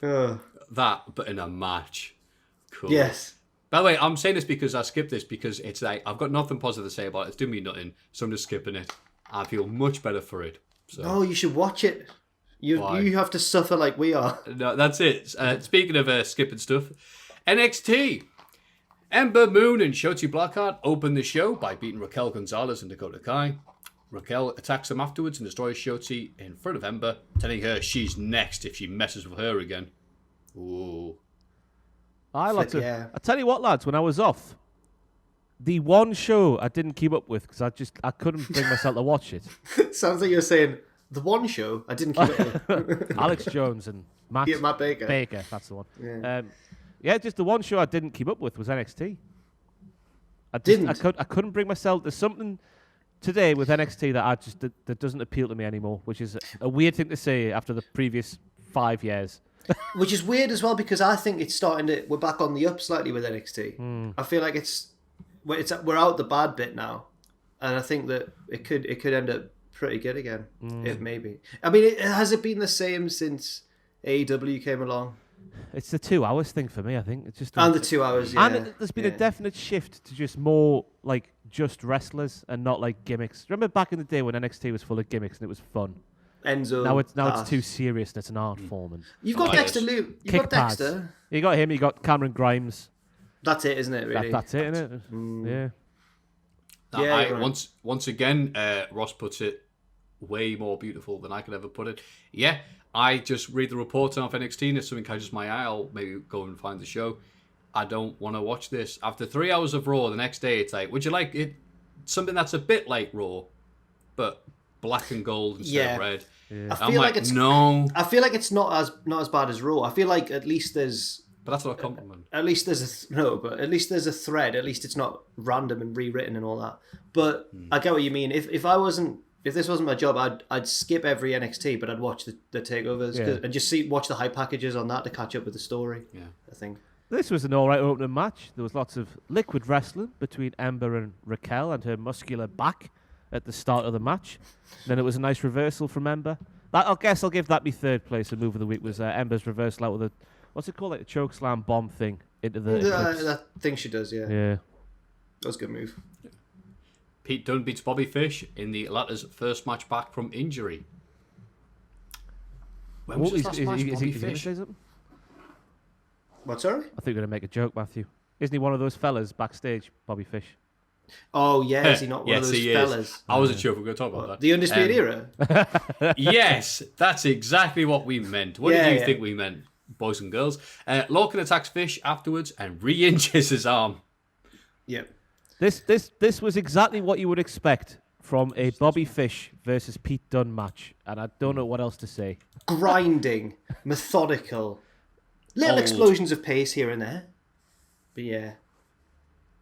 Speaker 2: That, but in a match. Cool.
Speaker 3: Yes.
Speaker 2: By the way, I'm saying this because I skipped this because it's like, I've got nothing positive to say about it. It's doing me nothing, so I'm just skipping it. I feel much better for it. So.
Speaker 3: No, you should watch it. You have to suffer like we are.
Speaker 2: No, that's it. Speaking of skipping stuff, NXT. Ember Moon and Shotzi Blackheart open the show by beating Raquel Gonzalez and Dakota Kai. Raquel attacks them afterwards and destroys Shotzi in front of Ember, telling her she's next if she messes with her again. Ooh.
Speaker 4: I tell you what, lads, when I was off, the one show I didn't keep up with because I couldn't bring myself to watch it.
Speaker 3: Sounds like you're saying the one show I didn't keep up with.
Speaker 4: Alex Jones and Matt
Speaker 3: Baker.
Speaker 4: Baker, that's the one. Yeah. Just the one show I didn't keep up with was NXT. I
Speaker 3: Didn't?
Speaker 4: I couldn't bring myself. There's something today with NXT that doesn't appeal to me anymore, which is a weird thing to say after the previous 5 years.
Speaker 3: Which is weird as well, because I think it's starting to. We're back on the up slightly with NXT. I feel like we're out the bad bit now, and I think that it could end up pretty good again. If maybe. I mean, has it been the same since AEW came along?
Speaker 4: It's the 2 hours thing for me, I think. It's just
Speaker 3: And the 2 hours, yeah.
Speaker 4: And there's been a definite shift to just more like just wrestlers and not like gimmicks. Remember back in the day when NXT was full of gimmicks and it was fun?
Speaker 3: Enzo.
Speaker 4: Now it's too serious and it's an art form. And
Speaker 3: You've got Dexter Luke. You've got
Speaker 4: pads.
Speaker 3: Dexter.
Speaker 4: You got him. You got Cameron Grimes.
Speaker 3: That's it, isn't it? Really.
Speaker 4: That's it, isn't it? Yeah.
Speaker 2: Once again, Ross puts it way more beautiful than I could ever put it. Yeah, I just read the report off NXT, and if something catches my eye, I'll maybe go and find the show. I don't want to watch this. After 3 hours of Raw, the next day it's like, would you like it? Something that's a bit like Raw, but black and gold instead of red.
Speaker 3: Yeah. I feel like it's
Speaker 2: no.
Speaker 3: I feel like it's not as bad as Raw. I feel like at least there's.
Speaker 2: But that's not a compliment.
Speaker 3: At least there's at least there's a thread. At least it's not random and rewritten and all that. But I get what you mean. If this wasn't my job, I'd skip every NXT, but I'd watch the takeovers and just watch the hype packages on that to catch up with the story. Yeah, I think
Speaker 4: this was an alright opening match. There was lots of liquid wrestling between Ember and Raquel and her muscular back at the start of the match. And then it was a nice reversal from Ember. I guess I'll give that me third place. The move of the week was Ember's reversal out with what's it called, like the chokeslam bomb thing into the
Speaker 3: that thing she does. Yeah,
Speaker 4: that
Speaker 3: was a good move.
Speaker 2: Pete Dunne beats Bobby Fish in the latter's first match back from injury. When was his last match, Bobby Fish?
Speaker 3: What, sorry?
Speaker 4: I think you're going to make a joke, Maffew. Isn't he one of those fellas backstage, Bobby Fish?
Speaker 3: Oh, yeah, is he not one of those fellas?
Speaker 2: I wasn't sure if we were going to talk about that.
Speaker 3: The Undisputed Era?
Speaker 2: Yes, that's exactly what we meant. What did you think we meant, boys and girls? Lorcan attacks Fish afterwards and re-injures his arm.
Speaker 3: Yep.
Speaker 4: This was exactly what you would expect from a Bobby Fish versus Pete Dunne match, and I don't know what else to say.
Speaker 3: Grinding, methodical, little explosions of pace here and there, but yeah.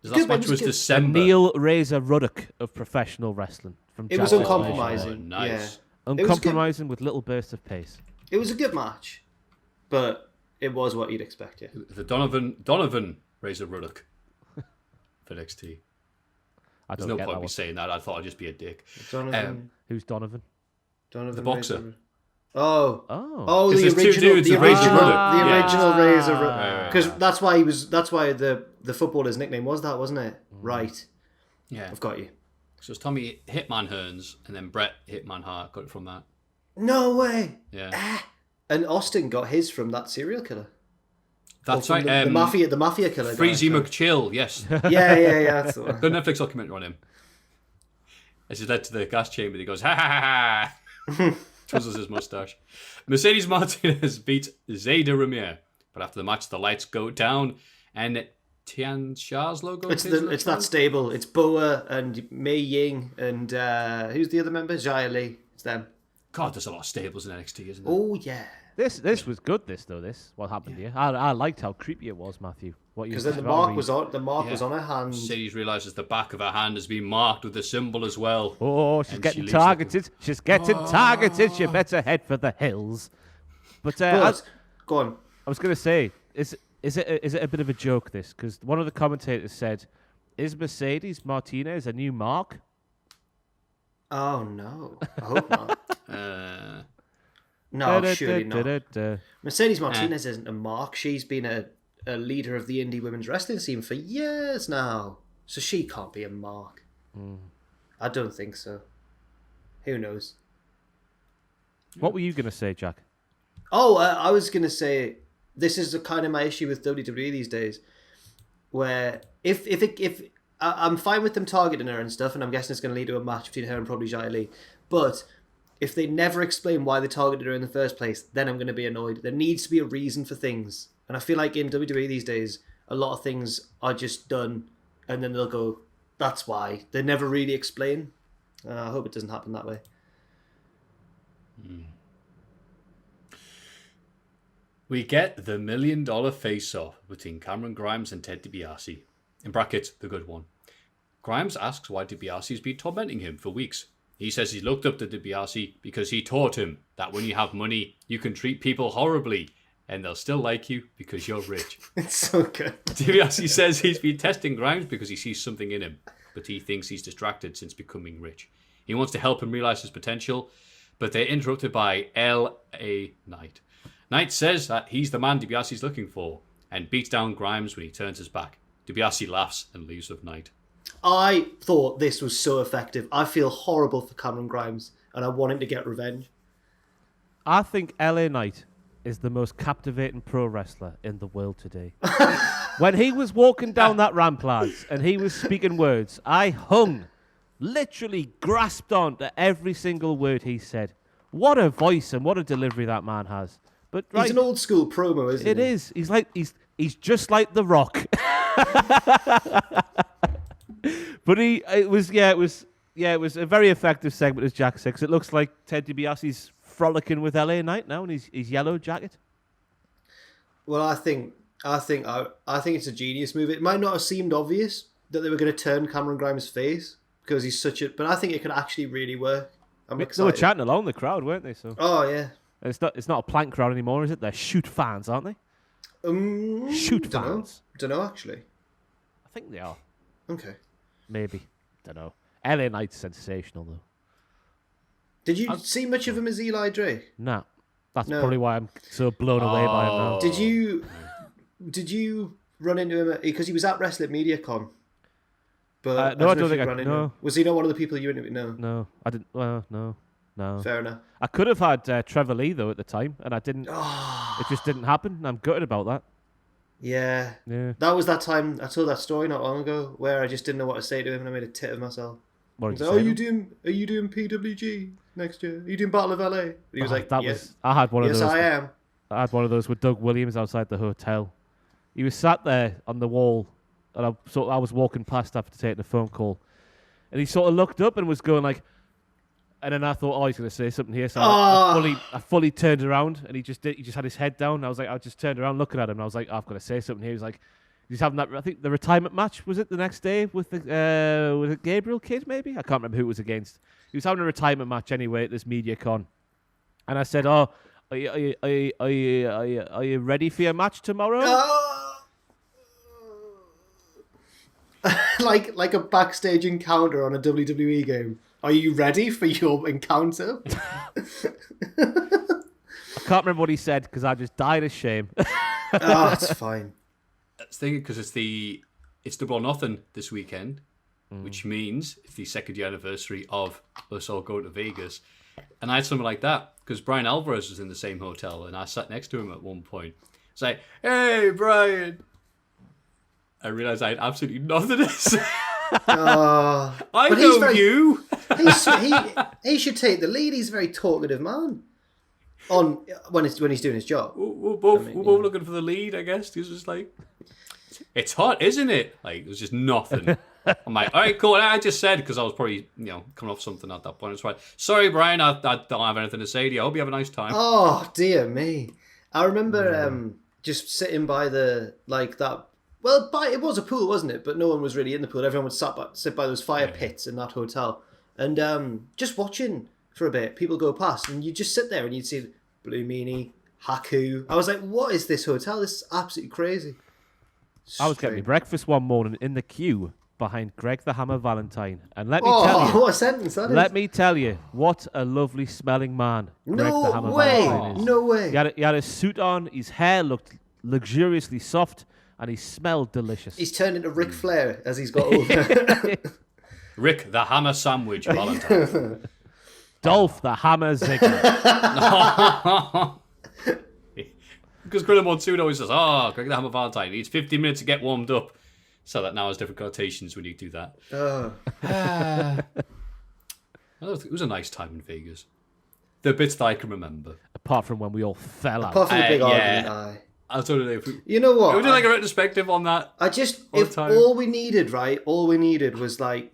Speaker 2: His last match was December.
Speaker 4: Neil Razor Ruddock of professional wrestling.
Speaker 3: It was uncompromising.
Speaker 2: Oh, nice.
Speaker 3: Yeah.
Speaker 4: Uncompromising with little bursts of pace.
Speaker 3: It was a good match, but it was what you'd expect. Yeah.
Speaker 2: The Donovan Razor Ruddock for NXT. There's no point me saying that. I thought I'd just be a dick.
Speaker 3: Donovan.
Speaker 4: Who's Donovan?
Speaker 3: Donovan
Speaker 2: the boxer.
Speaker 3: Oh,
Speaker 2: the
Speaker 3: original Razor Ruddock. Because that's why the footballer's nickname was that, wasn't it? Right.
Speaker 2: Yeah,
Speaker 3: I've got you.
Speaker 2: So it's Tommy Hitman Hearns and then Brett Hitman Hart got it from that.
Speaker 3: No way.
Speaker 2: Yeah.
Speaker 3: And Austin got his from that serial killer.
Speaker 2: That's right.
Speaker 3: The mafia killer.
Speaker 2: Freezy McChill, yes.
Speaker 3: Yeah. That's the one.
Speaker 2: Good Netflix documentary on him. As he led to the gas chamber, he goes, ha ha ha ha. Twizzles his mustache. Mercedes Martinez beat Zayda Ramier. But after the match, the lights go down and Tian Sha's logo.
Speaker 3: It's that stable. It's Boa and Mei Ying and who's the other member? Xia Li. It's them.
Speaker 2: God, there's a lot of stables in NXT, isn't there?
Speaker 3: Oh yeah.
Speaker 4: This was good. What happened here? I liked how creepy it was, Maffew.
Speaker 3: Because then the mark was on her hand.
Speaker 2: Mercedes realizes the back of her hand has been marked with the symbol as well.
Speaker 4: Oh, she's getting targeted. She's getting targeted. She better head for the hills. But
Speaker 3: go on.
Speaker 4: I was going to say, is it a bit of a joke, this? Because one of the commentators said, is Mercedes Martinez a new mark?
Speaker 3: Oh, no. I hope not. No, surely not. Mercedes Martinez isn't a mark. She's been a leader of the indie women's wrestling scene for years now. So she can't be a mark. I don't think so. Who knows?
Speaker 4: What were you going to say, Jack?
Speaker 3: Oh, I was going to say, this is kind of my issue with WWE these days, where if I'm fine with them targeting her and stuff, and I'm guessing it's going to lead to a match between her and probably Xia Li, but if they never explain why they targeted her in the first place, then I'm going to be annoyed. There needs to be a reason for things. And I feel like in WWE these days, a lot of things are just done, and then they'll go, that's why. They never really explain. I hope it doesn't happen that way.
Speaker 2: We get the $1 million face-off between Cameron Grimes and Ted DiBiase. In brackets, the good one. Grimes asks why DiBiase's been tormenting him for weeks. He says he looked up to DiBiase because he taught him that when you have money, you can treat people horribly and they'll still like you because you're rich.
Speaker 3: It's so good.
Speaker 2: DiBiase says he's been testing Grimes because he sees something in him, but he thinks he's distracted since becoming rich. He wants to help him realize his potential, but they're interrupted by L.A. Knight. Knight says that he's the man DiBiase's looking for and beats down Grimes when he turns his back. DiBiase laughs and leaves with Knight.
Speaker 3: I thought this was so effective. I feel horrible for Cameron Grimes, and I want him to get revenge.
Speaker 4: I think LA Knight is the most captivating pro wrestler in the world today. When he was walking down that ramp, lads, and he was speaking words, I hung, literally grasped on to every single word he said. What a voice and what a delivery that man has. But right,
Speaker 3: He's an old school promo, isn't he?
Speaker 4: it is. He's just like The Rock. But it was a very effective segment, as Jack said, 'cause it looks like Ted DiBiase's frolicking with LA Knight now in his yellow jacket.
Speaker 3: Well, I think it's a genius move. It might not have seemed obvious that they were going to turn Cameron Grimes' face because he's such a, but I think it could actually really work. I'm
Speaker 4: They
Speaker 3: excited.
Speaker 4: were chanting along the crowd, weren't they? So
Speaker 3: Oh yeah.
Speaker 4: it's not a plank crowd anymore, is it? They're shoot fans, aren't they? Shoot fans.
Speaker 3: Don't know actually.
Speaker 4: I think they are.
Speaker 3: Okay.
Speaker 4: Maybe. Don't know. LA Knight's sensational though.
Speaker 3: Did you see much of him as Eli Drake?
Speaker 4: Nah. That's
Speaker 3: No.
Speaker 4: probably why I'm so blown away by him now.
Speaker 3: Did you run into him because he was at Wrestling Media Con? But
Speaker 4: No, I don't
Speaker 3: know if
Speaker 4: think
Speaker 3: you
Speaker 4: I
Speaker 3: ran into
Speaker 4: no.
Speaker 3: him. Was he not one of the people you interviewed? No.
Speaker 4: No, I didn't. Well, no.
Speaker 3: Fair enough.
Speaker 4: I could have had Trevor Lee though at the time, and I didn't. It just didn't happen. And I'm gutted about that.
Speaker 3: Yeah.
Speaker 4: Yeah.
Speaker 3: That was that time I told that story not long ago where I just didn't know what to say to him and I made a tit of myself.
Speaker 4: What
Speaker 3: I
Speaker 4: did
Speaker 3: was
Speaker 4: you
Speaker 3: like,
Speaker 4: say to him?
Speaker 3: are you doing PWG next year? Are you doing Battle of LA? And he was like, yes.
Speaker 4: I had one of
Speaker 3: Yes,
Speaker 4: those.
Speaker 3: I am.
Speaker 4: I had one of those with Doug Williams outside the hotel. He was sat there on the wall, and I was walking past after taking a phone call, and he sort of looked up and was going like, and then I thought, oh, he's going to say something here. So I fully turned around, and he just had his head down. I just turned around looking at him, and I was like, oh, I've got to say something here. He was like, he's having that. I think the retirement match was it the next day with the was it Gabriel Kidd maybe? I can't remember who it was against. He was having a retirement match anyway at this media con, and I said, oh, are you ready for your match tomorrow?
Speaker 3: Like a backstage encounter on a WWE game. Are you ready for your encounter?
Speaker 4: I can't remember what he said because I just died of shame.
Speaker 3: Oh, it's fine.
Speaker 2: It's thinking because it's Double or Nothing this weekend, which means it's the second year anniversary of us all going to Vegas. And I had something like that because Brian Alvarez was in the same hotel and I sat next to him at one point. It's like, hey, Brian. I realised I had absolutely nothing to say. I
Speaker 3: but
Speaker 2: know you.
Speaker 3: He should take the lead. He's a very talkative man. When he's doing his job.
Speaker 2: We're both looking for the lead, I guess. He's just like, it's hot, isn't it? Like, there's just nothing. I'm like, all right, cool. And I just said, because I was probably, coming off something at that point. It's right. Sorry, Brian, I don't have anything to say to you. I hope you have a nice time.
Speaker 3: Oh, dear me. I remember just sitting by that. Well, it was a pool, wasn't it? But no one was really in the pool. Everyone would sit by those fire pits in that hotel. And just watching for a bit, people go past, and you just sit there and you'd see Blue Meanie, Haku. I was like, what is this hotel? This is absolutely crazy.
Speaker 4: I was getting me breakfast one morning in the queue behind Greg the Hammer Valentine. And let me tell you...
Speaker 3: what a sentence that is.
Speaker 4: Let me tell you, what a lovely smelling man Greg the Hammer Valentine is.
Speaker 3: No way.
Speaker 4: He had a suit on, his hair looked luxuriously soft, and he smelled delicious.
Speaker 3: He's turned into Ric Flair as he's got older.
Speaker 2: Rick the Hammer Sandwich Valentine.
Speaker 4: Dolph the Hammer Ziggler.
Speaker 2: Because Gorilla Monsoon always says, Greg the Hammer Valentine needs 15 minutes to get warmed up. So that now has different connotations when you do that. It was a nice time in Vegas. The bits that I can remember.
Speaker 4: Apart from when we all fell out.
Speaker 3: Apart from the big argument,
Speaker 2: I was wondering if
Speaker 3: you know what?
Speaker 2: We did like a retrospective on that.
Speaker 3: All we needed was like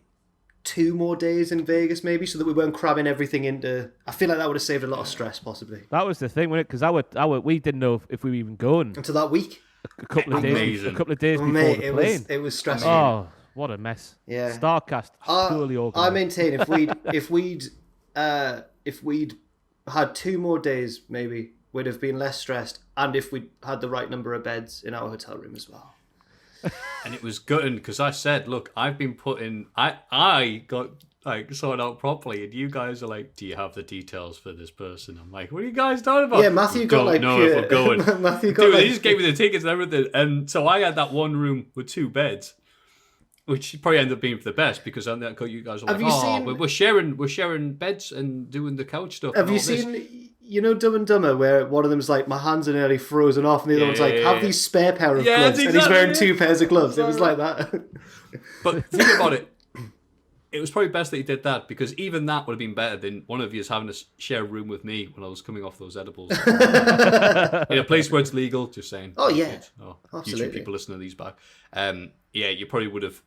Speaker 3: 2 more days in Vegas, maybe, so that we weren't cramming everything into. I feel like that would have saved a lot of stress, possibly.
Speaker 4: That was the thing, wasn't it? Because we didn't know if we were even going
Speaker 3: until that week.
Speaker 4: A couple of days before the plane.
Speaker 3: It was stressful.
Speaker 4: Oh, what a mess.
Speaker 3: Yeah.
Speaker 4: Starcast, poorly
Speaker 3: I
Speaker 4: organised.
Speaker 3: maintain if we'd had 2 more days, maybe we'd have been less stressed, and if we had the right number of beds in our hotel room as well.
Speaker 2: And it was gutting because I said, look, I've been putting, I got like sorted out properly, and you guys are like, do you have the details for this person? I'm like, what are you guys talking about?
Speaker 3: Yeah, Maffew got like,
Speaker 2: know if I'm going.
Speaker 3: Maffew got
Speaker 2: Dude,
Speaker 3: like,
Speaker 2: they just gave me the tickets and everything, and so I had that one room with 2 beds, which probably ended up being for the best because I thought you guys were like, but we're sharing beds and doing the couch stuff.
Speaker 3: Have you seen, you know, Dumb and Dumber, where one of them's like, my hands are nearly frozen off, and the other one's like, have these spare pair of gloves, and he's wearing 2 pairs of gloves. It was like that.
Speaker 2: But think about it. It was probably best that he did that because even that would have been better than one of you having to share a room with me when I was coming off those edibles. In a place where it's legal, just saying.
Speaker 3: Oh, yeah.
Speaker 2: Absolutely. YouTube people listening to these back. Yeah, you probably would have.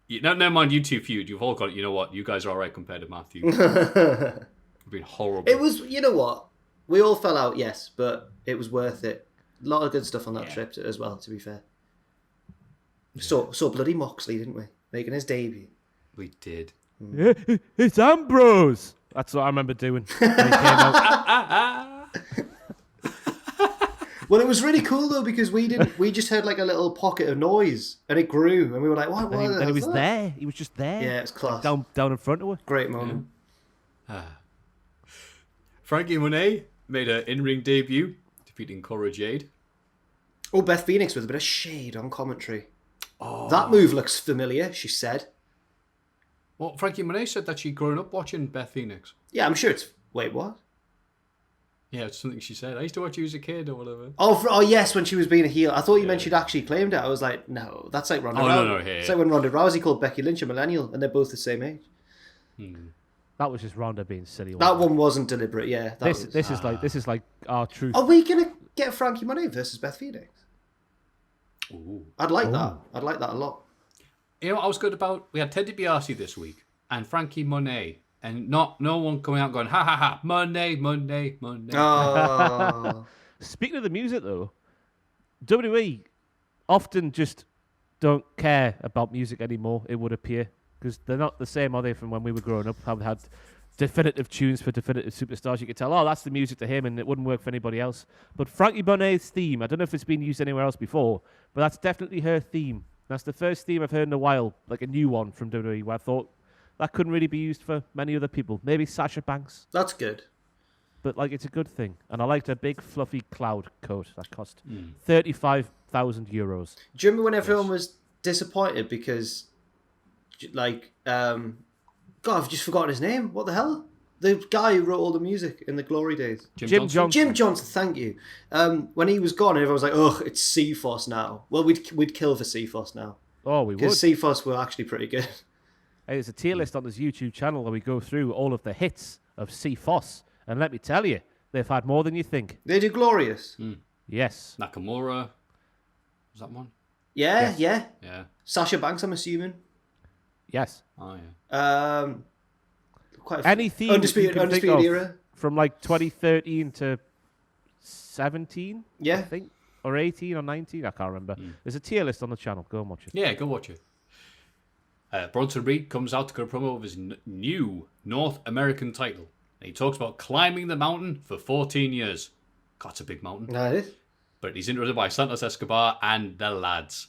Speaker 2: Never mind you 2 feud. You've all got, you know what, you guys are all right compared to Maffew. It's been horrible.
Speaker 3: It was, you know what, we all fell out, yes, but it was worth it. A lot of good stuff on that trip as well, to be fair. Saw bloody Moxley, didn't we? Making his debut.
Speaker 2: We did.
Speaker 4: It's Ambrose. That's what I remember doing. When he came out.
Speaker 3: Well, it was really cool though because we just heard like a little pocket of noise and it grew and we were like, what?
Speaker 4: And he was there. He was just there.
Speaker 3: Yeah, it's class.
Speaker 4: Down in front of her.
Speaker 3: Great moment.
Speaker 2: Frankie Monet made an in-ring debut, defeating Cora Jade.
Speaker 3: Oh, Beth Phoenix with a bit of shade on commentary. Oh, that move looks familiar, she said.
Speaker 2: Well, Frankie Monet said that she'd grown up watching Beth Phoenix.
Speaker 3: Yeah, I'm sure it's... Wait, what?
Speaker 2: Yeah, it's something she said. I used to watch you as a kid or whatever.
Speaker 3: Oh yes, when she was being a heel. I thought you meant she'd actually claimed it. I was like, no, that's like Ronda Rousey.
Speaker 2: No.
Speaker 3: It's like when Ronda Rousey called Becky Lynch a millennial, and they're both the same age.
Speaker 4: That was just Ronda being silly.
Speaker 3: That one wasn't deliberate, yeah.
Speaker 4: This is like our truth.
Speaker 3: Are we going to get Frankie Monet versus Beth Phoenix?
Speaker 2: Ooh.
Speaker 3: I'd like that. I'd like that a lot.
Speaker 2: You know what I was good about? We had Ted DiBiase this week and Frankie Monet. And no one coming out going, ha ha ha, Monday.
Speaker 3: Oh.
Speaker 4: Speaking of the music, though, WWE often just don't care about music anymore, it would appear. Because they're not the same, are they, from when we were growing up? How they had definitive tunes for definitive superstars. You could tell, that's the music to him, and it wouldn't work for anybody else. But Frankie Monet's theme, I don't know if it's been used anywhere else before, but that's definitely her theme. That's the first theme I've heard in a while, like a new one from WWE, where I thought, that couldn't really be used for many other people. Maybe Sasha Banks.
Speaker 3: That's good.
Speaker 4: But, it's a good thing. And I liked her big, fluffy cloud coat that cost €35,000.
Speaker 3: Do you remember when everyone was disappointed because, God, I've just forgotten his name. What the hell? The guy who wrote all the music in the glory days.
Speaker 4: Jim Johnson.
Speaker 3: Jim Johnson, thank you. When he was gone, everyone was like, ugh, it's CFOS now. Well, we'd kill for CFOS now.
Speaker 4: Oh, we would.
Speaker 3: Because CFOS were actually pretty good.
Speaker 4: Hey, there's a tier list on this YouTube channel where we go through all of the hits of CFOS. And let me tell you, they've had more than you think.
Speaker 3: They do glorious.
Speaker 4: Yes.
Speaker 2: Nakamura. Was that one?
Speaker 3: Yeah. Sasha Banks, I'm assuming.
Speaker 4: Yes.
Speaker 2: Oh, yeah.
Speaker 3: Quite
Speaker 4: any theme
Speaker 3: Undisputed Era.
Speaker 4: From 2013 to 17,
Speaker 3: yeah,
Speaker 4: I think, or 18 or 19, I can't remember. There's a tier list on the channel. Go and watch it.
Speaker 2: Yeah, go watch it. Bronson Reed comes out to go promo of his new North American title. And he talks about climbing the mountain for 14 years. God, it's a big mountain.
Speaker 3: No, it is.
Speaker 2: But he's interrupted by Santos Escobar and the lads.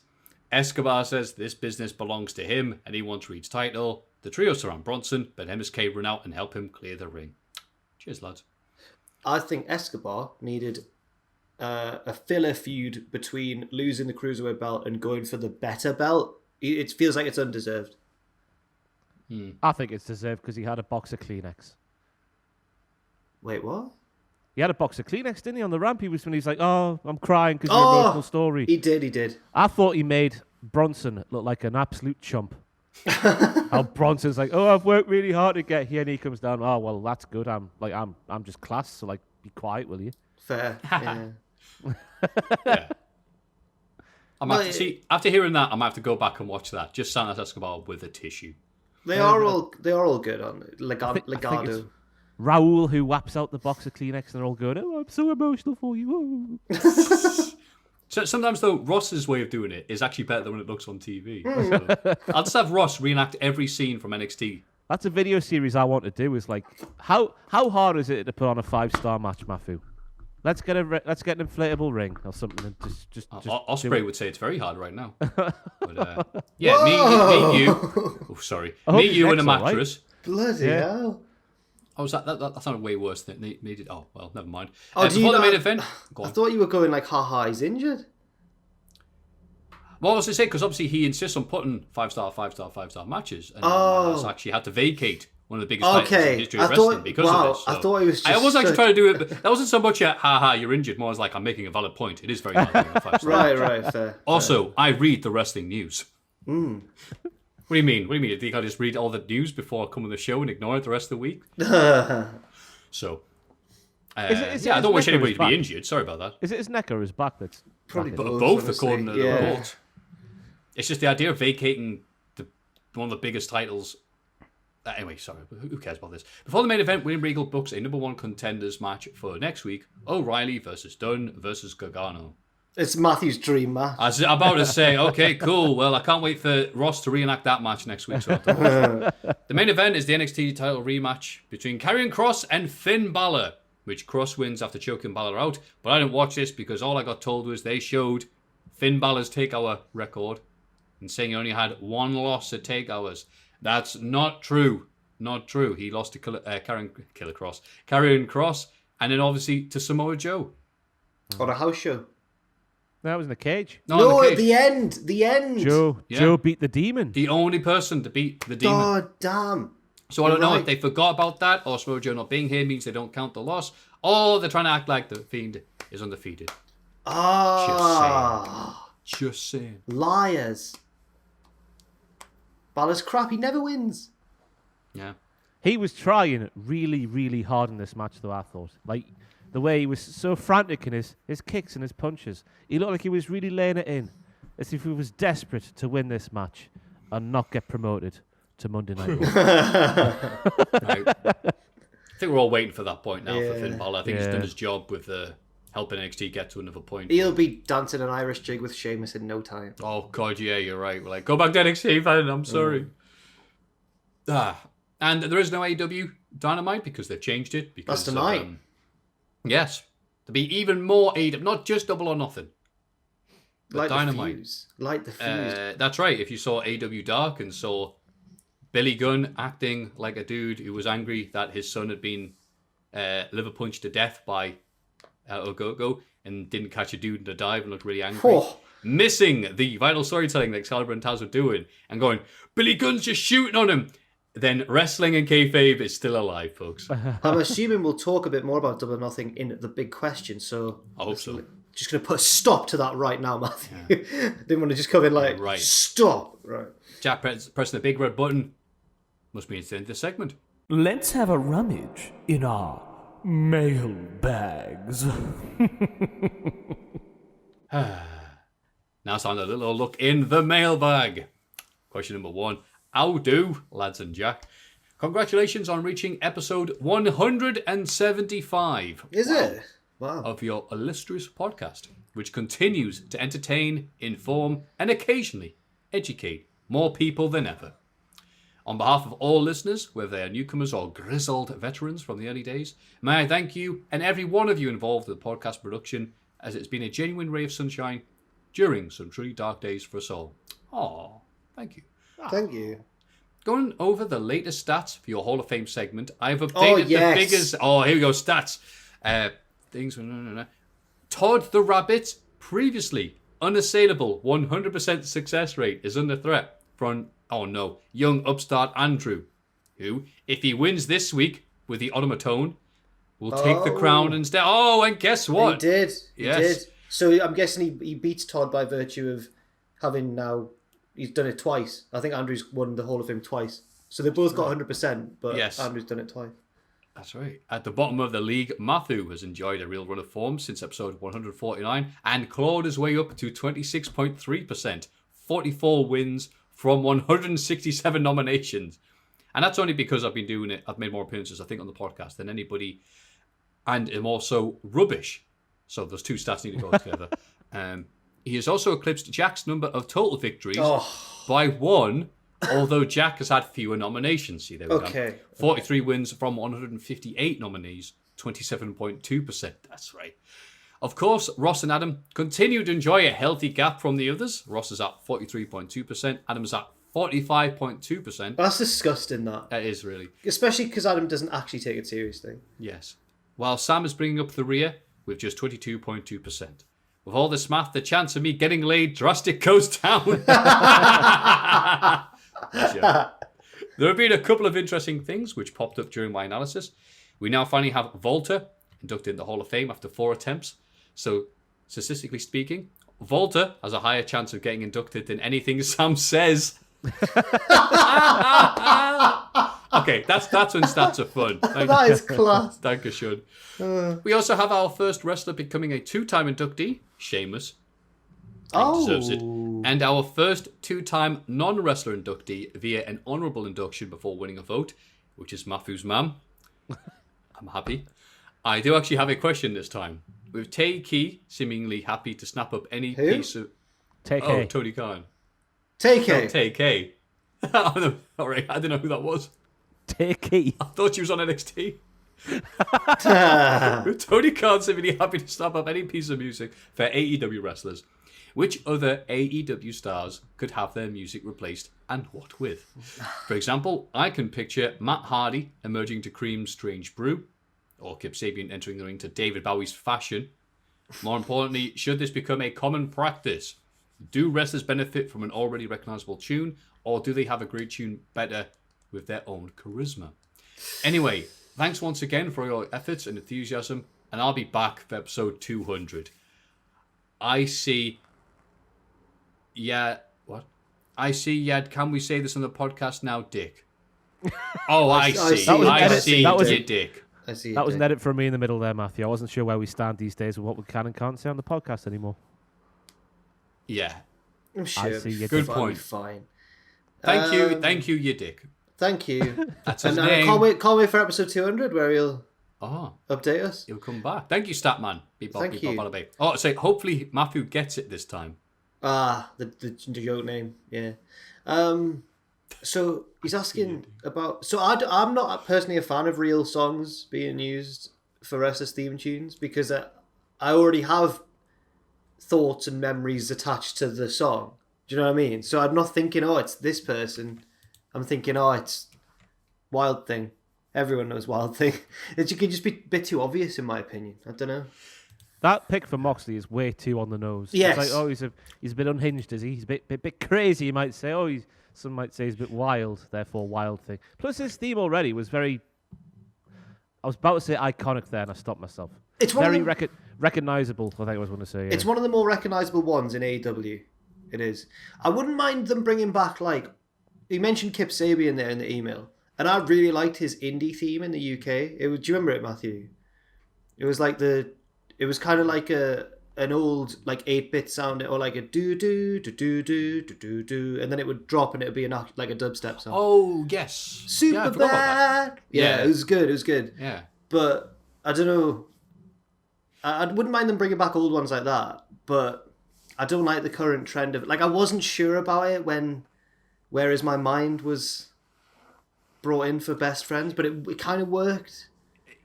Speaker 2: Escobar says this business belongs to him and he wants Reed's title. The trio surround Bronson, but MSK run out and help him clear the ring. Cheers, lads.
Speaker 3: I think Escobar needed a filler feud between losing the Cruiserweight belt and going for the better belt. It feels like it's undeserved.
Speaker 4: I think it's deserved because he had a box of Kleenex.
Speaker 3: Wait, what?
Speaker 4: He had a box of Kleenex, didn't he, on the ramp? When he was like, I'm crying because of your emotional story.
Speaker 3: He did.
Speaker 4: I thought he made Bronson look like an absolute chump. How Bronson's like, I've worked really hard to get here, and he comes down, well, that's good. I'm just class, so be quiet, will you?
Speaker 3: Fair. Yeah.
Speaker 2: Yeah. After hearing that, I'm gonna have to go back and watch that. Just Santos Escobar with a tissue.
Speaker 3: They are all good on Legado.
Speaker 4: Raul, who whaps out the box of Kleenex, and they're all going, I'm so emotional for you.
Speaker 2: So sometimes, though, Ross's way of doing it is actually better than when it looks on TV. So, I'll just have Ross reenact every scene from NXT.
Speaker 4: That's a video series I want to do. Is like, how hard is it to put on a 5-star match, Maffew? Let's get an inflatable ring or something. And just
Speaker 2: Osprey would say it's very hard right now. But, yeah, me, you. Oh, sorry. Me, you, and a mattress.
Speaker 3: Right. Bloody hell.
Speaker 2: Oh, that sounded way worse than it needed. Oh, well, never mind.
Speaker 3: Oh,
Speaker 2: before the main event, go on.
Speaker 3: I thought you were going like, haha, he's injured.
Speaker 2: Well, I was going to say, because obviously he insists on putting 5-star matches. And has actually had to vacate one of the biggest titles in the history of wrestling because of this. So.
Speaker 3: I thought he was just...
Speaker 2: I was actually trying to do it, but that wasn't so much a, haha, you're injured. More as like, I'm making a valid point. It is very hard to do a 5-star
Speaker 3: Right, fair.
Speaker 2: Also, I read the wrestling news. What do you mean? Do you think I just read all the news before I come on the show and ignore it the rest of the week? So, I don't wish anybody to be injured. Sorry about that.
Speaker 4: Is it his neck or his back that's...
Speaker 3: Probably
Speaker 2: both according to the report. It's just the idea of vacating one of the biggest titles. Anyway, sorry, who cares about this? Before the main event, William Regal books a number 1 contenders match for next week. O'Reilly versus Dunn versus Gargano.
Speaker 3: It's Matthew's dream match.
Speaker 2: I was about to say, okay, cool. Well, I can't wait for Ross to reenact that match next week. So the main event is the NXT title rematch between Karrion Kross and Finn Balor, which Kross wins after choking Balor out. But I didn't watch this because all I got told was they showed Finn Balor's takeover record and saying he only had 1 loss at takeovers. That's not true. Not true. He lost to Karrion Kross, and then obviously to Samoa Joe.
Speaker 3: On a house show.
Speaker 4: That was in the cage.
Speaker 3: No, at the end.
Speaker 4: Joe beat the Demon.
Speaker 2: The only person to beat the Demon.
Speaker 3: Oh, damn.
Speaker 2: So I don't know if they forgot about that, or Samoa Joe not being here means they don't count the loss, or they're trying to act like the Fiend is undefeated. Just saying.
Speaker 3: Liars. Balor's crap. He never wins.
Speaker 2: Yeah.
Speaker 4: He was trying really, really hard in this match, though, I thought. Like, the way he was so frantic in his kicks and his punches. He looked like he was really laying it in, as if he was desperate to win this match and not get promoted to Monday Night Raw.
Speaker 2: Right. I think we're all waiting for that point now for Finn Balor. I think he's done his job with helping NXT get to another point.
Speaker 3: He'll be dancing an Irish jig with Sheamus in no time.
Speaker 2: Oh, God, yeah, you're right. We're like, go back to NXT, man. I'm sorry. And there is no AEW Dynamite because they've changed it. Because,
Speaker 3: that's tonight.
Speaker 2: Yes. There'll be even more AEW, not just Double or Nothing. But Dynamite.
Speaker 3: Light the fuse.
Speaker 2: That's right. If you saw AEW Dark and saw Billy Gunn acting like a dude who was angry that his son had been liver punched to death by Ogogo and didn't catch a dude in the dive and looked really angry. Missing the vital storytelling that Excalibur and Taz were doing and going, Billy Gunn's just shooting on him. Then wrestling and kayfabe is still alive, folks.
Speaker 3: I'm assuming we'll talk a bit more about Double or Nothing in the big question, so...
Speaker 2: I hope so.
Speaker 3: Just going to put a stop to that right now, Matthew. Yeah. Didn't want to just come in like, stop. Right.
Speaker 2: Jack pressing the big red button. Must be the end of the segment.
Speaker 1: Let's have a rummage in our mail bags.
Speaker 2: Now it's time to a little look in the mailbag. Question number 1. How do, lads and Jack? Congratulations on reaching episode 175.
Speaker 3: Is it? Wow.
Speaker 2: Of your illustrious podcast, which continues to entertain, inform, and occasionally educate more people than ever. On behalf of all listeners, whether they are newcomers or grizzled veterans from the early days, may I thank you and every one of you involved in the podcast production, as it's been a genuine ray of sunshine during some truly dark days for us all. Aww, thank you.
Speaker 3: Thank you.
Speaker 2: Going over the latest stats for your Hall of Fame segment, I've updated the figures. Oh, here we go, stats. Things. Todd the Rabbit, previously unassailable 100% success rate, is under threat from, young upstart Andrew, who, if he wins this week with the automaton, will take the crown instead. Oh, and guess what?
Speaker 3: He did.
Speaker 2: Yes.
Speaker 3: He did. So I'm guessing he beats Todd by virtue of having now... He's done it twice. I think Andrew's won the Hall of Fame twice. So they both got 100%, but Andrew's done it twice.
Speaker 2: That's right. At the bottom of the league, Maffew has enjoyed a real run of form since episode 149 and clawed his way up to 26.3%, 44 wins from 167 nominations. And that's only because I've been doing it. I've made more appearances, I think, on the podcast than anybody, and am also rubbish. So those two stats need to go together. He has also eclipsed Jack's number of total victories
Speaker 3: Oh,
Speaker 2: by 1, although Jack has had fewer nominations. See, there we
Speaker 3: okay.
Speaker 2: go. 43 wins from 158 nominees, 27.2%. That's right. Of course, Ross and Adam continue to enjoy a healthy gap from the others. Ross is at 43.2%. Adam's at 45.2%.
Speaker 3: That's disgusting, that.
Speaker 2: That is really.
Speaker 3: Especially because Adam doesn't actually take it seriously.
Speaker 2: Yes. While Sam is bringing up the rear with just 22.2%. With all this math, the chance of me getting laid drastic goes down. There have been a couple of interesting things which popped up during my analysis. We now finally have Volta inducted in the Hall of Fame after 4 attempts. So, statistically speaking, Volta has a higher chance of getting inducted than anything Sam says. Okay, that's when stats are fun.
Speaker 3: That is class.
Speaker 2: Dankeschön. We also have our first wrestler becoming a 2-time inductee, Sheamus. He deserves it. And our first 2-time non-wrestler inductee via an honourable induction before winning a vote, which is Maffew's mum. I'm happy. I do actually have a question this time. With Tay Key seemingly happy to snap up any piece of...
Speaker 4: Tay-K.
Speaker 2: Oh, Tony Khan.
Speaker 3: Tay-K.
Speaker 2: Tay K. Alright, I didn't know who that was.
Speaker 4: Tay-K.
Speaker 2: I thought she was on NXT. With Tony Khan seemingly happy to snap up any piece of music for AEW wrestlers. Which other AEW stars could have their music replaced and what with? For example, I can picture Matt Hardy emerging to Cream's Strange Brew, or Kip Sabian entering the ring to David Bowie's Fashion. More importantly, should this become a common practice? Do wrestlers benefit from an already recognisable tune, or do they have a great tune better with their own charisma? Anyway, thanks once again for your efforts and enthusiasm, and I'll be back for episode 200. I see... Yeah, what? I see, yeah, can we say this on the podcast now, Dick? Oh, I see. I see, you dick.
Speaker 3: I see.
Speaker 4: That was an edit from me in the middle there, Maffew. I wasn't sure where we stand these days with what we can and can't say on the podcast anymore.
Speaker 2: Yeah.
Speaker 3: I'm sure.
Speaker 4: I see you.
Speaker 2: Good
Speaker 3: Fine,
Speaker 2: point.
Speaker 3: Fine.
Speaker 2: Thank you, you dick.
Speaker 3: Thank you.
Speaker 2: That's his
Speaker 3: And
Speaker 2: name.
Speaker 3: can't wait for episode 200 where he'll update us.
Speaker 2: He'll come back. Thank you, Statman.
Speaker 3: Thank you.
Speaker 2: Bada bing. Oh, so hopefully Maffew gets it this time.
Speaker 3: The joke name, yeah. So he's asking about. So I'm not personally a fan of real songs being used for wrestlers' theme tunes because I already have thoughts and memories attached to the song. Do you know what I mean? So I'm not thinking, oh, it's this person. I'm thinking, oh, it's Wild Thing. Everyone knows Wild Thing. It could just be a bit too obvious, in my opinion. I don't know.
Speaker 4: That pick for Moxley is way too on the nose.
Speaker 3: Yes.
Speaker 4: It's like, oh, he's a bit unhinged, is he? He's a bit crazy, you might say. Oh, some might say he's a bit wild, therefore Wild Thing. Plus, his theme already was very... I was about to say iconic there, and I stopped myself.
Speaker 3: It's one
Speaker 4: very
Speaker 3: of the,
Speaker 4: recognisable, I think I was going to say. Yeah.
Speaker 3: It's one of the more recognisable ones in AEW. It is. I wouldn't mind them bringing back, like... You mentioned Kip Sabian there in the email, and I really liked his indie theme in the UK. Do you remember it, Maffew? It was like It was kind of like an old like 8-bit sound, or like a do do do do do do do do, and then it would drop and it would be like a dubstep song.
Speaker 2: Oh yes,
Speaker 3: Super
Speaker 2: I forgot about that.
Speaker 3: bad. Yeah, it was good. It was good.
Speaker 2: Yeah,
Speaker 3: but I don't know. I wouldn't mind them bringing back old ones like that, but I don't like the current trend of it. Like I wasn't sure about it whereas my mind was brought in for Best Friends, but it kind of worked.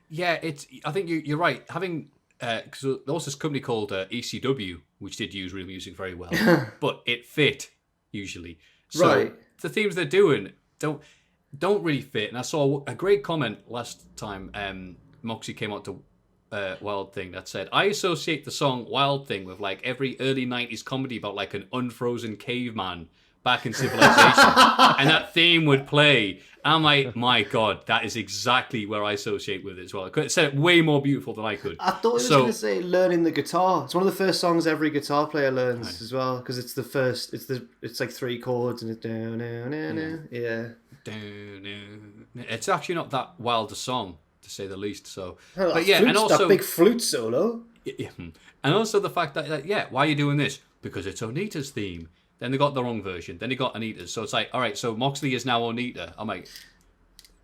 Speaker 2: Yeah, I think you're right. Having because there was this company called ECW, which did use real music very well, but it fit usually. So
Speaker 3: Right.
Speaker 2: the themes they're doing don't really fit. And I saw a great comment last time Moxie came out to Wild Thing that said, I associate the song Wild Thing with like every early 90s comedy about like an unfrozen caveman back in civilization, and that theme would play. I'm like, my God, that is exactly where I associate with it as well. It said it way more beautiful than I could.
Speaker 3: I thought it was going to say learning the guitar. It's one of the first songs every guitar player learns as well, because it's the first. It's like 3 chords and it's down, yeah.
Speaker 2: It's actually not that wild a song, to say the least. So,
Speaker 3: Oh,
Speaker 2: but yeah,
Speaker 3: flute,
Speaker 2: and also
Speaker 3: that big flute solo.
Speaker 2: yeah, and also the fact that why are you doing this? Because it's Onita's theme. Then they got the wrong version. Then they got Onita's. So it's like, all right, so Moxley is now Onita. I'm like,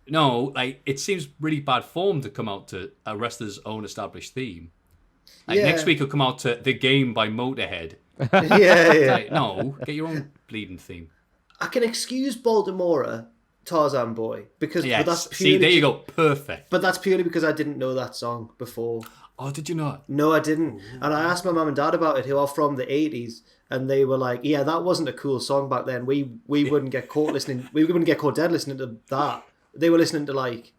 Speaker 2: no, like it seems really bad form to come out to a wrestler's own established theme. Like next week he'll come out to The Game by Motorhead,
Speaker 3: Yeah.
Speaker 2: Like, no, get your own bleeding theme.
Speaker 3: I can excuse Baltimora, Tarzan Boy, because
Speaker 2: Yes.
Speaker 3: but that's purely
Speaker 2: See, there you go. Perfect.
Speaker 3: But that's purely because I didn't know that song before.
Speaker 2: Oh, did you not?
Speaker 3: No, I didn't. And I asked my mum and dad about it, who are from the 80s, and they were like, "Yeah, that wasn't a cool song back then. We wouldn't get caught listening. We wouldn't get caught dead listening to that. They were listening to like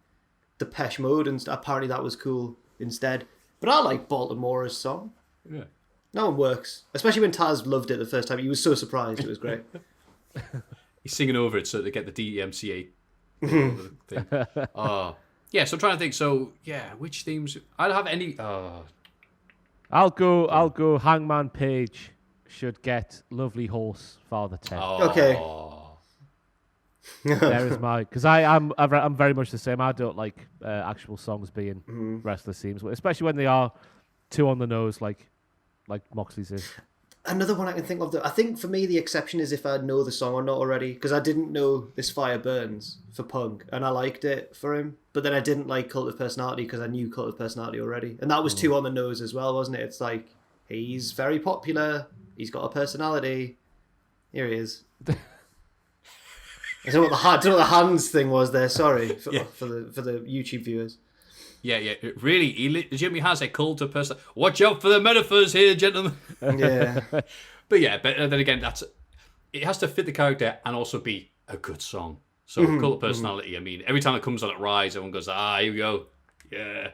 Speaker 3: Depeche Mode, and apparently that was cool instead. But I like Baltimore's song.
Speaker 2: Yeah.
Speaker 3: That one works, especially when Taz loved it the first time. He was so surprised. It was great.
Speaker 2: He's singing over it so they get the DMCA thing. Oh. Yeah, so I'm trying to think. So, yeah, which themes? I don't have any.
Speaker 4: I'll go. Hangman Page should get Lovely Horse Father Ted.
Speaker 3: Okay.
Speaker 4: There is my, because I'm very much the same. I don't like actual songs being wrestler themes, especially when they are too on the nose, like Moxley's is.
Speaker 3: Another one I can think of, I think for me the exception is if I know the song or not already, because I didn't know This Fire Burns for Punk, and I liked it for him, but then I didn't like Cult of Personality because I knew Cult of Personality already, and that was too on the nose as well, wasn't it? It's like, he's very popular, he's got a personality, here he is. I don't know what the hands thing was there, sorry, for the YouTube viewers.
Speaker 2: Yeah. Really, he legitimately has a cult of person. Watch out for the metaphors here, gentlemen.
Speaker 3: Yeah.
Speaker 2: But then again, it has to fit the character and also be a good song. So cult of personality. I mean, every time it comes on at Rise, everyone goes, here we go. Yeah.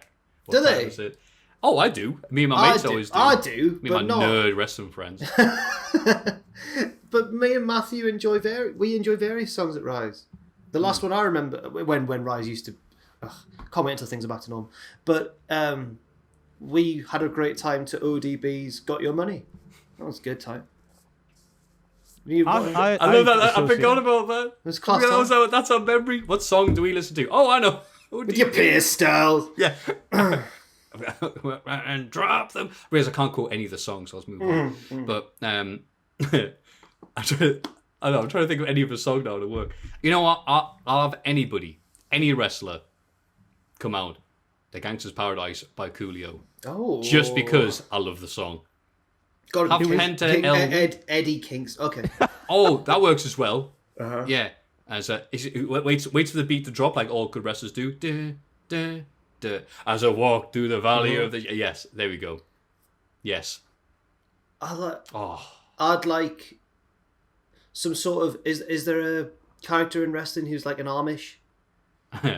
Speaker 3: Do they?
Speaker 2: Oh, I do. Me and my mates always do.
Speaker 3: I do,
Speaker 2: Me
Speaker 3: but
Speaker 2: and my nerd wrestling friends.
Speaker 3: But me and Maffew enjoy various songs at Rise. The last one I remember when Rise used to. Can't wait until things are back to normal. But we had a great time to ODB's Got Your Money. That was a good time.
Speaker 2: I love that. I forgot about that.
Speaker 3: It was class time.
Speaker 2: That's our memory. What song do we listen to? Oh, I know.
Speaker 3: With your pistol.
Speaker 2: Yeah. And drop them. Whereas I can't quote any of the songs, so let's move on. But I'm trying to think of any of a song now to work. You know what? I'll have any wrestler come out, The Gangster's Paradise by Coolio.
Speaker 3: Oh.
Speaker 2: Just because I love the song.
Speaker 3: Eddie Kings. Okay.
Speaker 2: Oh, that works as well.
Speaker 3: Uh-huh.
Speaker 2: Yeah. As waits for the beat to drop like all good wrestlers do. Duh, duh, duh. As I walk through the valley of the... Yes, there we go. Yes.
Speaker 3: I'd like some sort of... Is there a character in wrestling who's like an Amish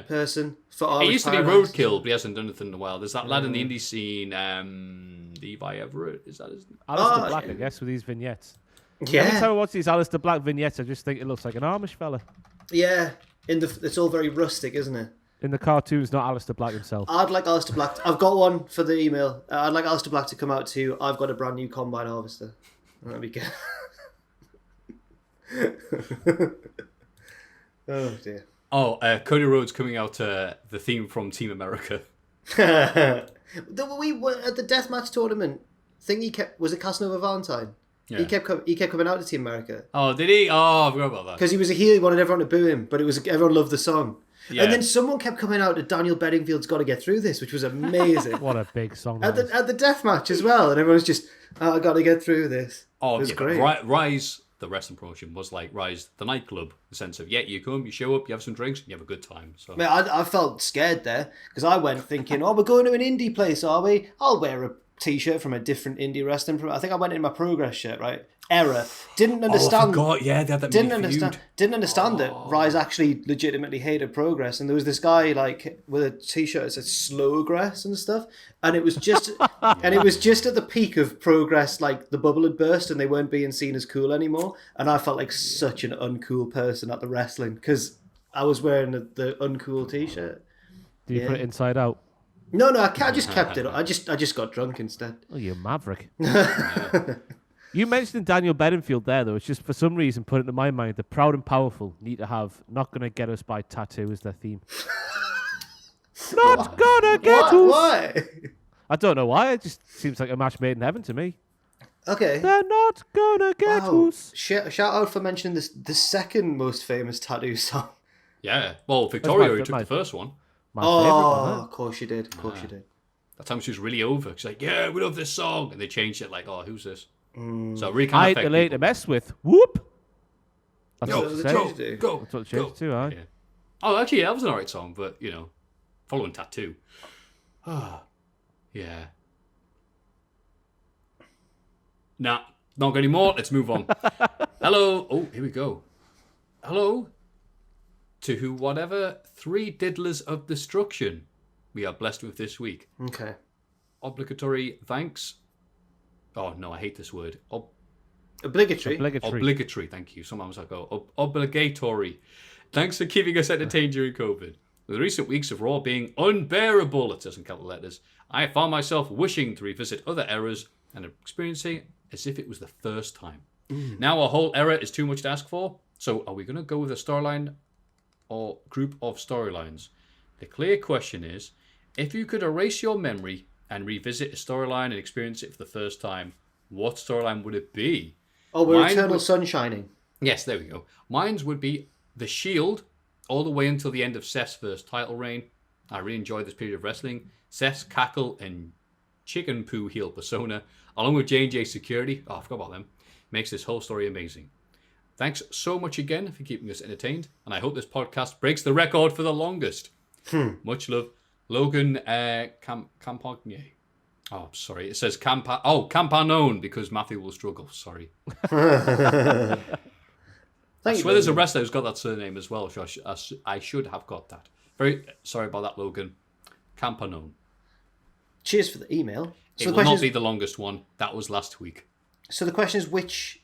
Speaker 3: person for Amish?
Speaker 2: It used to be
Speaker 3: Paradise?
Speaker 2: Roadkill, but he hasn't done anything in a while. There's that lad in the indie scene, Levi Everett. Is that his name?
Speaker 4: Alistair Black, I guess, with these vignettes.
Speaker 3: Yeah.
Speaker 4: Every time I watch these Alistair Black vignettes, I just think it looks like an Amish fella.
Speaker 3: Yeah. It's all very rustic, isn't it?
Speaker 4: In the cartoons, not Alistair Black himself.
Speaker 3: I'd like Alistair Black. I've got one for the email. I'd like Alistair Black to come out to I've got a brand new combine harvester. That'd be good. Oh dear.
Speaker 2: Oh, Cody Rhodes coming out the theme from Team America.
Speaker 3: We were at the deathmatch tournament thing. Was it Casanova Valentine? Yeah. He kept coming out to Team America.
Speaker 2: Oh, did he? Oh, I forgot about that.
Speaker 3: Because he was a heel, he wanted everyone to boo him, but everyone loved the song.
Speaker 2: Yeah.
Speaker 3: And then someone kept coming out to Daniel Bedingfield's "Got to Get Through This," which was amazing.
Speaker 4: What a big song!
Speaker 3: At the deathmatch as well, and everyone was just, "I got to get through this."
Speaker 2: Oh,
Speaker 3: it was great.
Speaker 2: Rise, the wrestling promotion, was like Rise, the nightclub. In the sense of, you come, you show up, you have some drinks, you have a good time. So
Speaker 3: I felt scared there because I went thinking, we're going to an indie place, are we? I'll wear a t-shirt from a different indie wrestling. I think I went in my Progress shirt, right? Error. Didn't understand.
Speaker 2: Oh, I forgot. Yeah, they had that
Speaker 3: Didn't understand that Rise actually legitimately hated Progress, and there was this guy like with a t-shirt that said Slowgrass and stuff, and it was just it was just at the peak of Progress, like the bubble had burst and they weren't being seen as cool anymore, and I felt like such an uncool person at the wrestling because I was wearing the uncool t-shirt.
Speaker 4: Do you put it inside out?
Speaker 3: No, I just kept it. I just got drunk instead.
Speaker 4: Oh, you maverick. You mentioned Daniel Bedingfield there, though. It's just for some reason put into my mind the Proud and Powerful need to have Not Gonna Get Us by Tattoo as their theme. Not gonna get us.
Speaker 3: Why?
Speaker 4: I don't know why. It just seems like a match made in heaven to me.
Speaker 3: Okay.
Speaker 4: They're not gonna get us.
Speaker 3: Shout out for mentioning the second most famous Tattoo song.
Speaker 2: Yeah. Well, Victoria took the first one.
Speaker 4: My favourite one,
Speaker 3: of course you did.
Speaker 2: That time she was really over. She's like, yeah, we love this song. And they changed it like, oh, who's this? So it really
Speaker 4: I
Speaker 2: can't
Speaker 4: ain't the
Speaker 2: affect
Speaker 4: lady to
Speaker 2: people.
Speaker 4: mess with. Whoop. That's
Speaker 2: Go,
Speaker 4: what it
Speaker 3: the
Speaker 4: says.
Speaker 3: change do.
Speaker 2: Go,
Speaker 4: That's what it
Speaker 2: go.
Speaker 4: changed to, aye.
Speaker 2: Yeah. Oh, actually, yeah, that was an alright song, but, following Tattoo. Yeah. Nah, not got any more. Let's move on. Hello. Oh, here we go. Hello to whatever 3 diddlers of destruction we are blessed with this week.
Speaker 3: Okay.
Speaker 2: Obligatory thanks. Oh, no, I hate this word.
Speaker 3: Obligatory.
Speaker 2: Obligatory, thank you. Sometimes I go obligatory. Thanks for keeping us entertained during COVID. With the recent weeks of Raw being unbearable, it says in capital letters, I found myself wishing to revisit other eras and experiencing it as if it was the first time. Now a whole era is too much to ask for, so are we going to go with a storyline or group of storylines? The clear question is, if you could erase your memory and revisit a storyline and experience it for the first time, what storyline would it be?
Speaker 3: Oh, we're
Speaker 2: Mine
Speaker 3: Eternal
Speaker 2: would-
Speaker 3: Sun shining.
Speaker 2: Yes, there we go. Mine's would be The Shield, all the way until the end of Seth's first title reign. I really enjoyed this period of wrestling. Seth's cackle and chicken poo heel persona, along with J&J Security, I forgot about them, makes this whole story amazing. Thanks so much again for keeping us entertained, and I hope this podcast breaks the record for the longest. Much love. Logan Campagne. Oh, sorry. It says Campanone because Maffew will struggle. Sorry. I swear there's a wrestler who's got that surname as well. So I should have got that. Very sorry about that, Logan. Campanone.
Speaker 3: Cheers for the email.
Speaker 2: It will not be the longest one. That was last week.
Speaker 3: So the question is, which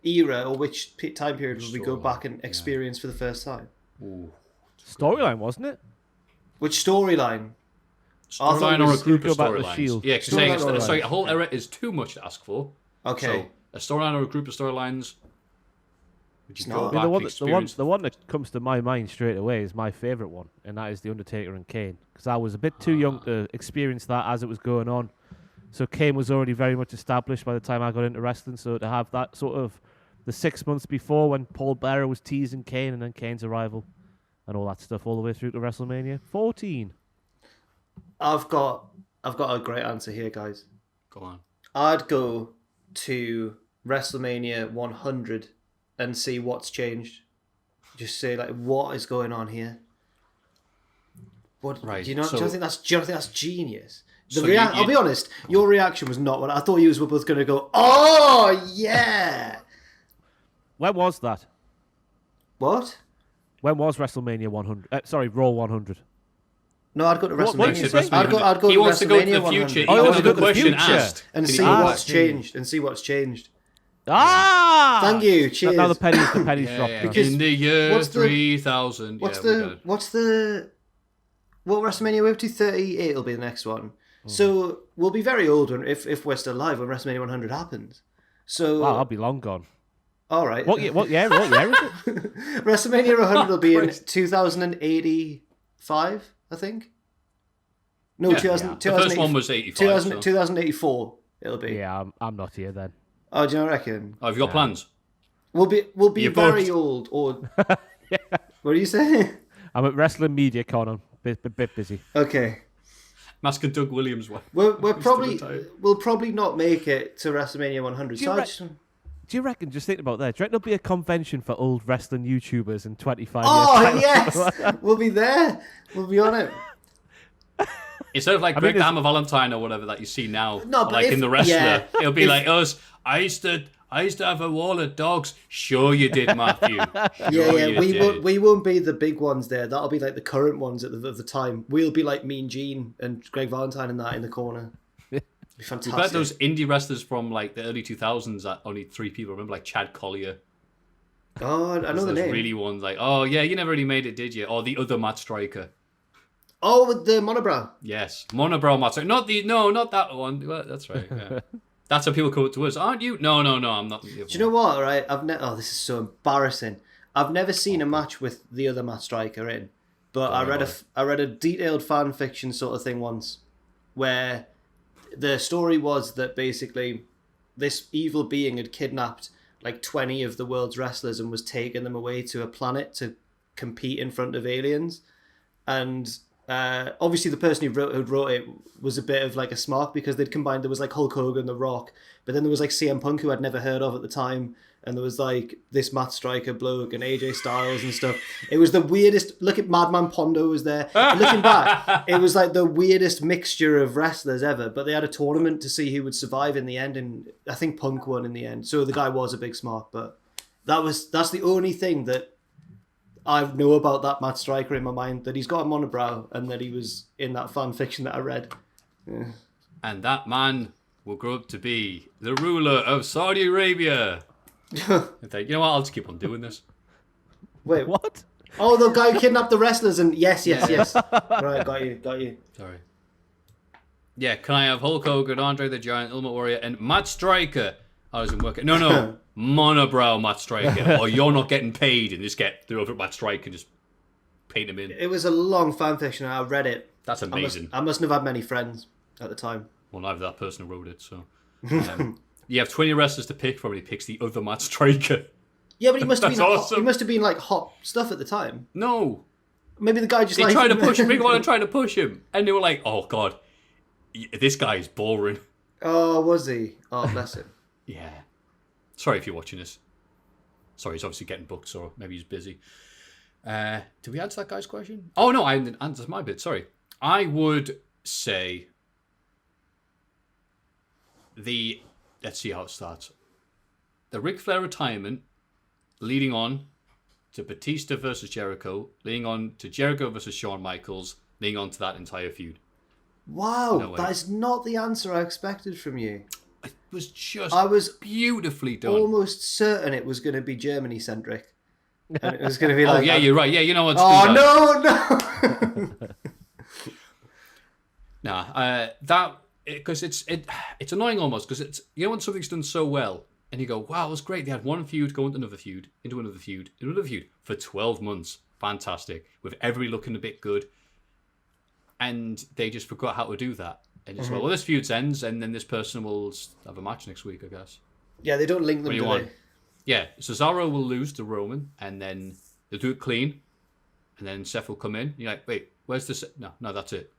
Speaker 3: era or which time period would we go back and experience for the first time?
Speaker 2: Ooh.
Speaker 4: Storyline, wasn't it?
Speaker 3: Which storyline?
Speaker 2: Storyline or a group of
Speaker 4: Go back to the
Speaker 2: storylines?
Speaker 4: Shield.
Speaker 2: Yeah, because saying
Speaker 3: Storyline.
Speaker 2: sorry, a whole era is too much to ask for.
Speaker 3: Okay.
Speaker 2: So a storyline or a group of storylines. Would you
Speaker 3: It's
Speaker 2: go
Speaker 3: not.
Speaker 2: back
Speaker 4: the one,
Speaker 2: and
Speaker 4: that,
Speaker 2: experience?
Speaker 4: the one that comes to my mind straight away is my favourite one, and that is The Undertaker and Kane. Because I was a bit too young to experience that as it was going on. So Kane was already very much established by the time I got into wrestling. So to have that sort of the 6 months before when Paul Bearer was teasing Kane and then Kane's arrival and all that stuff all the way through to WrestleMania 14.
Speaker 3: I've got a great answer here, guys.
Speaker 2: Go on.
Speaker 3: I'd go to WrestleMania 100 and see what's changed. Just say like, what is going on here? What?
Speaker 2: Right,
Speaker 3: Do you not
Speaker 2: so-
Speaker 3: think that's genius?
Speaker 2: So
Speaker 3: I'll be honest. Your reaction was not what I thought. You were both going to go. Oh yeah.
Speaker 4: When was that?
Speaker 3: What?
Speaker 4: When was WrestleMania 100? Raw 100.
Speaker 3: No, I'd go to
Speaker 4: What did you say?
Speaker 3: WrestleMania. I'd go
Speaker 2: He
Speaker 3: to
Speaker 2: wants to go to
Speaker 3: WrestleMania
Speaker 2: the future.
Speaker 3: 100.
Speaker 2: He
Speaker 4: Oh,
Speaker 2: wants
Speaker 4: to
Speaker 2: the
Speaker 4: go to the
Speaker 2: question
Speaker 4: future.
Speaker 2: asked.
Speaker 3: and
Speaker 2: Can
Speaker 3: see
Speaker 2: he
Speaker 3: what's
Speaker 2: ask?
Speaker 3: changed. And see what's changed.
Speaker 4: Ah!
Speaker 3: Thank you. Cheers.
Speaker 4: Now the pennies dropped.
Speaker 2: Yeah.
Speaker 3: Because
Speaker 2: In the year
Speaker 3: what's the-
Speaker 2: 3000.
Speaker 3: What's
Speaker 2: yeah, we got it.
Speaker 3: what WrestleMania we're up to? 38 will be the next one. So we'll be very old if we're still alive when WrestleMania 100 happens. So
Speaker 4: Wow, I'll be long gone.
Speaker 3: all right.
Speaker 4: What year is it?
Speaker 3: WrestleMania 100 will be in 2085, I think. No,
Speaker 2: Yeah,
Speaker 3: 2000,
Speaker 2: The first one was 85. so-
Speaker 3: 2084. It'll be.
Speaker 4: Yeah, I'm not here then.
Speaker 3: Oh, do you reckon?
Speaker 2: Oh, have you got plans?
Speaker 3: We'll be
Speaker 2: You're
Speaker 3: very
Speaker 2: booked.
Speaker 3: old. Or what are you saying?
Speaker 4: I'm at Wrestling Media Con. I'm a bit busy.
Speaker 3: Okay.
Speaker 2: Masking Doug Williams.
Speaker 3: We're
Speaker 2: Still
Speaker 3: probably
Speaker 2: retired.
Speaker 3: we'll probably not make it to WrestleMania 100.
Speaker 4: Do
Speaker 3: So
Speaker 4: you
Speaker 3: I
Speaker 4: re-
Speaker 3: just,
Speaker 4: Do you reckon, just thinking about that, do you reckon there'll be a convention for old wrestling YouTubers in 25
Speaker 3: oh
Speaker 4: years?
Speaker 3: yes, we'll be there. We'll be on it.
Speaker 2: Instead of like
Speaker 4: I
Speaker 2: Greg
Speaker 4: mean,
Speaker 2: the Hammer Valentine or whatever that you see now,
Speaker 3: No,
Speaker 2: or
Speaker 3: but
Speaker 2: like
Speaker 3: if-
Speaker 2: in The Wrestler,
Speaker 3: yeah,
Speaker 2: it'll be
Speaker 3: if-
Speaker 2: like us. I used to have a wall of dogs. Sure you did, Maffew.
Speaker 3: Yeah,
Speaker 2: Sure
Speaker 3: yeah.
Speaker 2: you
Speaker 3: We
Speaker 2: did.
Speaker 3: won't be the big ones there. That'll be like the current ones at the time. We'll be like Mean Gene and Greg Valentine and that in the corner. Be
Speaker 2: We
Speaker 3: fantastic.
Speaker 2: bet those indie wrestlers from like the early 2000s that only 3 people remember, like Chad Collier.
Speaker 3: Oh, I know the
Speaker 2: Those
Speaker 3: name.
Speaker 2: really ones like, oh yeah, you never really made it, did you? Or the other Matt Striker.
Speaker 3: Oh, with the monobrow.
Speaker 2: Yes, Monobrow Matt Striker. Not that one. Well, that's right. Yeah. That's how people come up to us. Aren't you? No, I'm not.
Speaker 3: Do you know what? Right, oh, this is so embarrassing. I've never seen a match with the other Matt Striker in, but I read a detailed fan fiction sort of thing once, where the story was that basically this evil being had kidnapped like 20 of the world's wrestlers and was taking them away to a planet to compete in front of aliens, and obviously the person who wrote it was a bit of like a smart because they'd combined, there was like Hulk Hogan, The Rock, but then there was like CM Punk, who I'd never heard of at the time, and there was like this Matt Striker bloke and AJ Styles and stuff. It was the weirdest. Look at Madman Pondo was there. Looking back, it was like the weirdest mixture of wrestlers ever. But they had a tournament to see who would survive in the end, and I think Punk won in the end. So the guy was a big smart. But that's the only thing that I know about that Matt Striker in my mind, that he's got a monobrow and that he was in that fan fiction that I read. Yeah.
Speaker 2: And that man will grow up to be the ruler of Saudi Arabia. And think, you know what? I'll just keep on doing this.
Speaker 3: Wait,
Speaker 4: What?
Speaker 3: Oh, the guy who kidnapped the wrestlers and yes. Right, got you.
Speaker 2: Sorry. Yeah, can I have Hulk Hogan, Andre the Giant, Ultimate Warrior, and Matt Striker? I wasn't working. No, monobrow Matt Striker. Or you're not getting paid, and just get through over Matt Striker and just paint him in.
Speaker 3: It was a long fan fiction. I read it.
Speaker 2: That's amazing.
Speaker 3: I mustn't have had many friends at the time.
Speaker 2: Well, neither that person who wrote it, so. You have 20 wrestlers to pick from, and he picks the other Matt Striker.
Speaker 3: Yeah, but he must have
Speaker 2: That's
Speaker 3: been
Speaker 2: awesome.
Speaker 3: he must have been like hot stuff at the time.
Speaker 2: No.
Speaker 3: Maybe the guy just
Speaker 2: They
Speaker 3: like
Speaker 2: tried to push him. Big One trying to push him. And they were like, oh, God. This guy is boring.
Speaker 3: Oh, was he? Oh, bless him.
Speaker 2: Yeah. Sorry if you're watching this. Sorry, he's obviously getting booked, so maybe he's busy. Did we answer that guy's question? Oh, no, I didn't answer my bit. Sorry. I would say let's see how it starts. The Ric Flair retirement leading on to Batista versus Jericho, leading on to Jericho versus Shawn Michaels, leading on to that entire feud.
Speaker 3: Wow,
Speaker 2: No way.
Speaker 3: that is not the answer I expected from you.
Speaker 2: It was just
Speaker 3: I was
Speaker 2: beautifully done.
Speaker 3: almost certain it was going to be Germany centric, and it was going to be like,
Speaker 2: Oh, yeah, you're right. Yeah, you know what?
Speaker 3: Oh no.
Speaker 2: Nah, that because it's annoying almost because it's, you know, when something's done so well and you go, wow, it was great. They had one feud go into another feud, into another feud, into another feud for 12 months. Fantastic, with everybody looking a bit good, and they just forgot how to do that. And just well, this feud ends, and then this person will have a match next week, I guess.
Speaker 3: Yeah, they don't link them.
Speaker 2: What do you
Speaker 3: do
Speaker 2: want?
Speaker 3: they?
Speaker 2: Yeah, Cesaro will lose to Roman, and then they'll do it clean, and then Seth will come in. You're like, wait, where's this? No, that's it.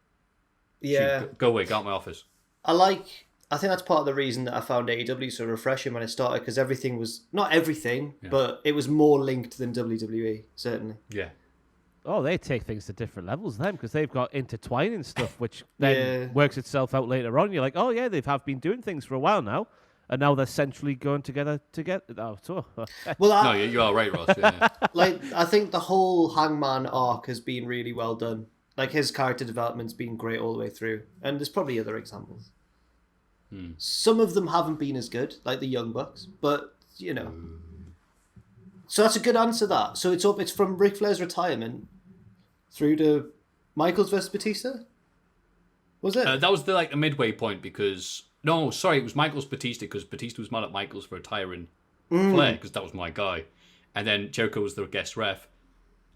Speaker 3: Yeah,
Speaker 2: Go away, get out of my office.
Speaker 3: I think that's part of the reason that I found AEW so refreshing when it started, because everything was, not everything, but it was more linked than WWE, certainly.
Speaker 2: Yeah.
Speaker 4: Oh, they take things to different levels then, because they've got intertwining stuff, which then works itself out later on. You're like, oh yeah, they have been doing things for a while now, and now they're centrally going together. Oh, so.
Speaker 3: Well,
Speaker 2: No, you are right, Ross. Yeah.
Speaker 3: I think the whole Hangman arc has been really well done. Like, his character development's been great all the way through, and there's probably other examples. Some of them haven't been as good, like the Young Bucks, but you know. So that's a good answer. That it's from Ric Flair's retirement through to Michaels versus Batista. Was it?
Speaker 2: That was the midway point because no, sorry, it was Michaels Batista because Batista was mad at Michaels for retiring Flair because that was my guy, and then Jericho was the guest ref,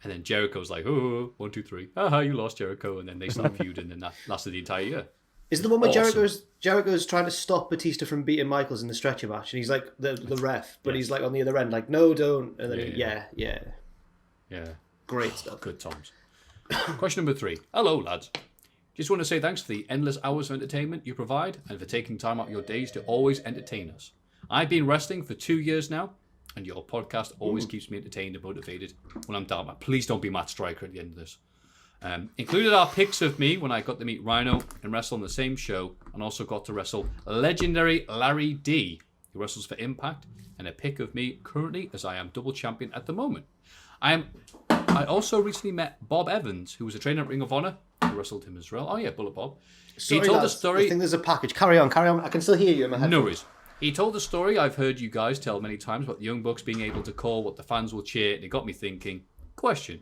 Speaker 2: and then Jericho was like, oh, 1, 2, 3, you lost, Jericho, and then they started feuding, and that lasted the entire year.
Speaker 3: Is the one where
Speaker 2: Awesome.
Speaker 3: Jericho's trying to stop Batista from beating Michaels in the stretcher match, and he's like the ref, but he's like on the other end, like, no, don't, and then
Speaker 2: Yeah.
Speaker 3: Great stuff.
Speaker 2: Good times. Question number 3. Hello, lads. Just want to say thanks for the endless hours of entertainment you provide and for taking time out of your days to always entertain us. I've been wrestling for 2 years now, and your podcast always keeps me entertained and motivated when I'm down. Please don't be Matt Striker at the end of this. Included are pics of me when I got to meet Rhino and wrestle on the same show, and also got to wrestle legendary Larry D, who wrestles for Impact, and a pic of me currently as I am double champion at the moment. I also recently met Bob Evans, who was a trainer at Ring of Honor. I wrestled him as well. Oh yeah, Bullet Bob.
Speaker 3: Sorry,
Speaker 2: he told the
Speaker 3: lads,
Speaker 2: story.
Speaker 3: I think there's a package. Carry on. I can still hear you in my head.
Speaker 2: No worries. He told the story I've heard you guys tell many times about the Young Bucks being able to call what the fans will cheer, and it got me thinking. Question: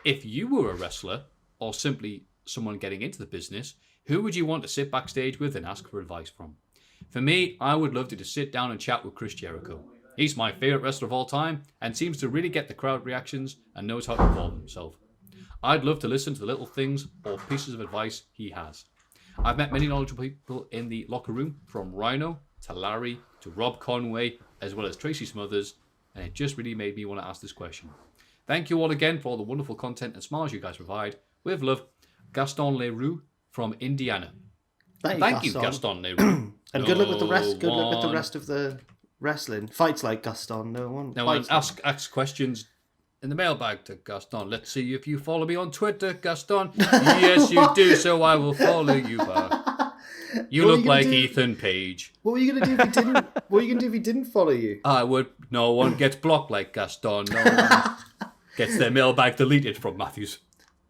Speaker 2: if you were a wrestler, or simply someone getting into the business, who would you want to sit backstage with and ask for advice from? For me, I would love to just sit down and chat with Chris Jericho. He's my favourite wrestler of all time and seems to really get the crowd reactions and knows how to involve himself. I'd love to listen to the little things or pieces of advice he has. I've met many knowledgeable people in the locker room, from Rhino to Larry to Rob Conway, as well as Tracy Smothers, and it just really made me want to ask this question. Thank you all again for all the wonderful content and smiles you guys provide. With love, Gaston Leroux from Indiana.
Speaker 3: Thank you,
Speaker 2: Gaston Leroux.
Speaker 3: And good luck with the rest. Good luck with the rest of the wrestling fights, like Gaston. No one.
Speaker 2: Ask questions in the mailbag to Gaston. Let's see if you follow me on Twitter, Gaston. Yes, you do. So I will follow you back. You look like Ethan Page.
Speaker 3: What were you gonna do if he didn't? What were you gonna do if he didn't follow you?
Speaker 2: I would. No one gets blocked like Gaston. No one gets their mailbag deleted from Maffew's.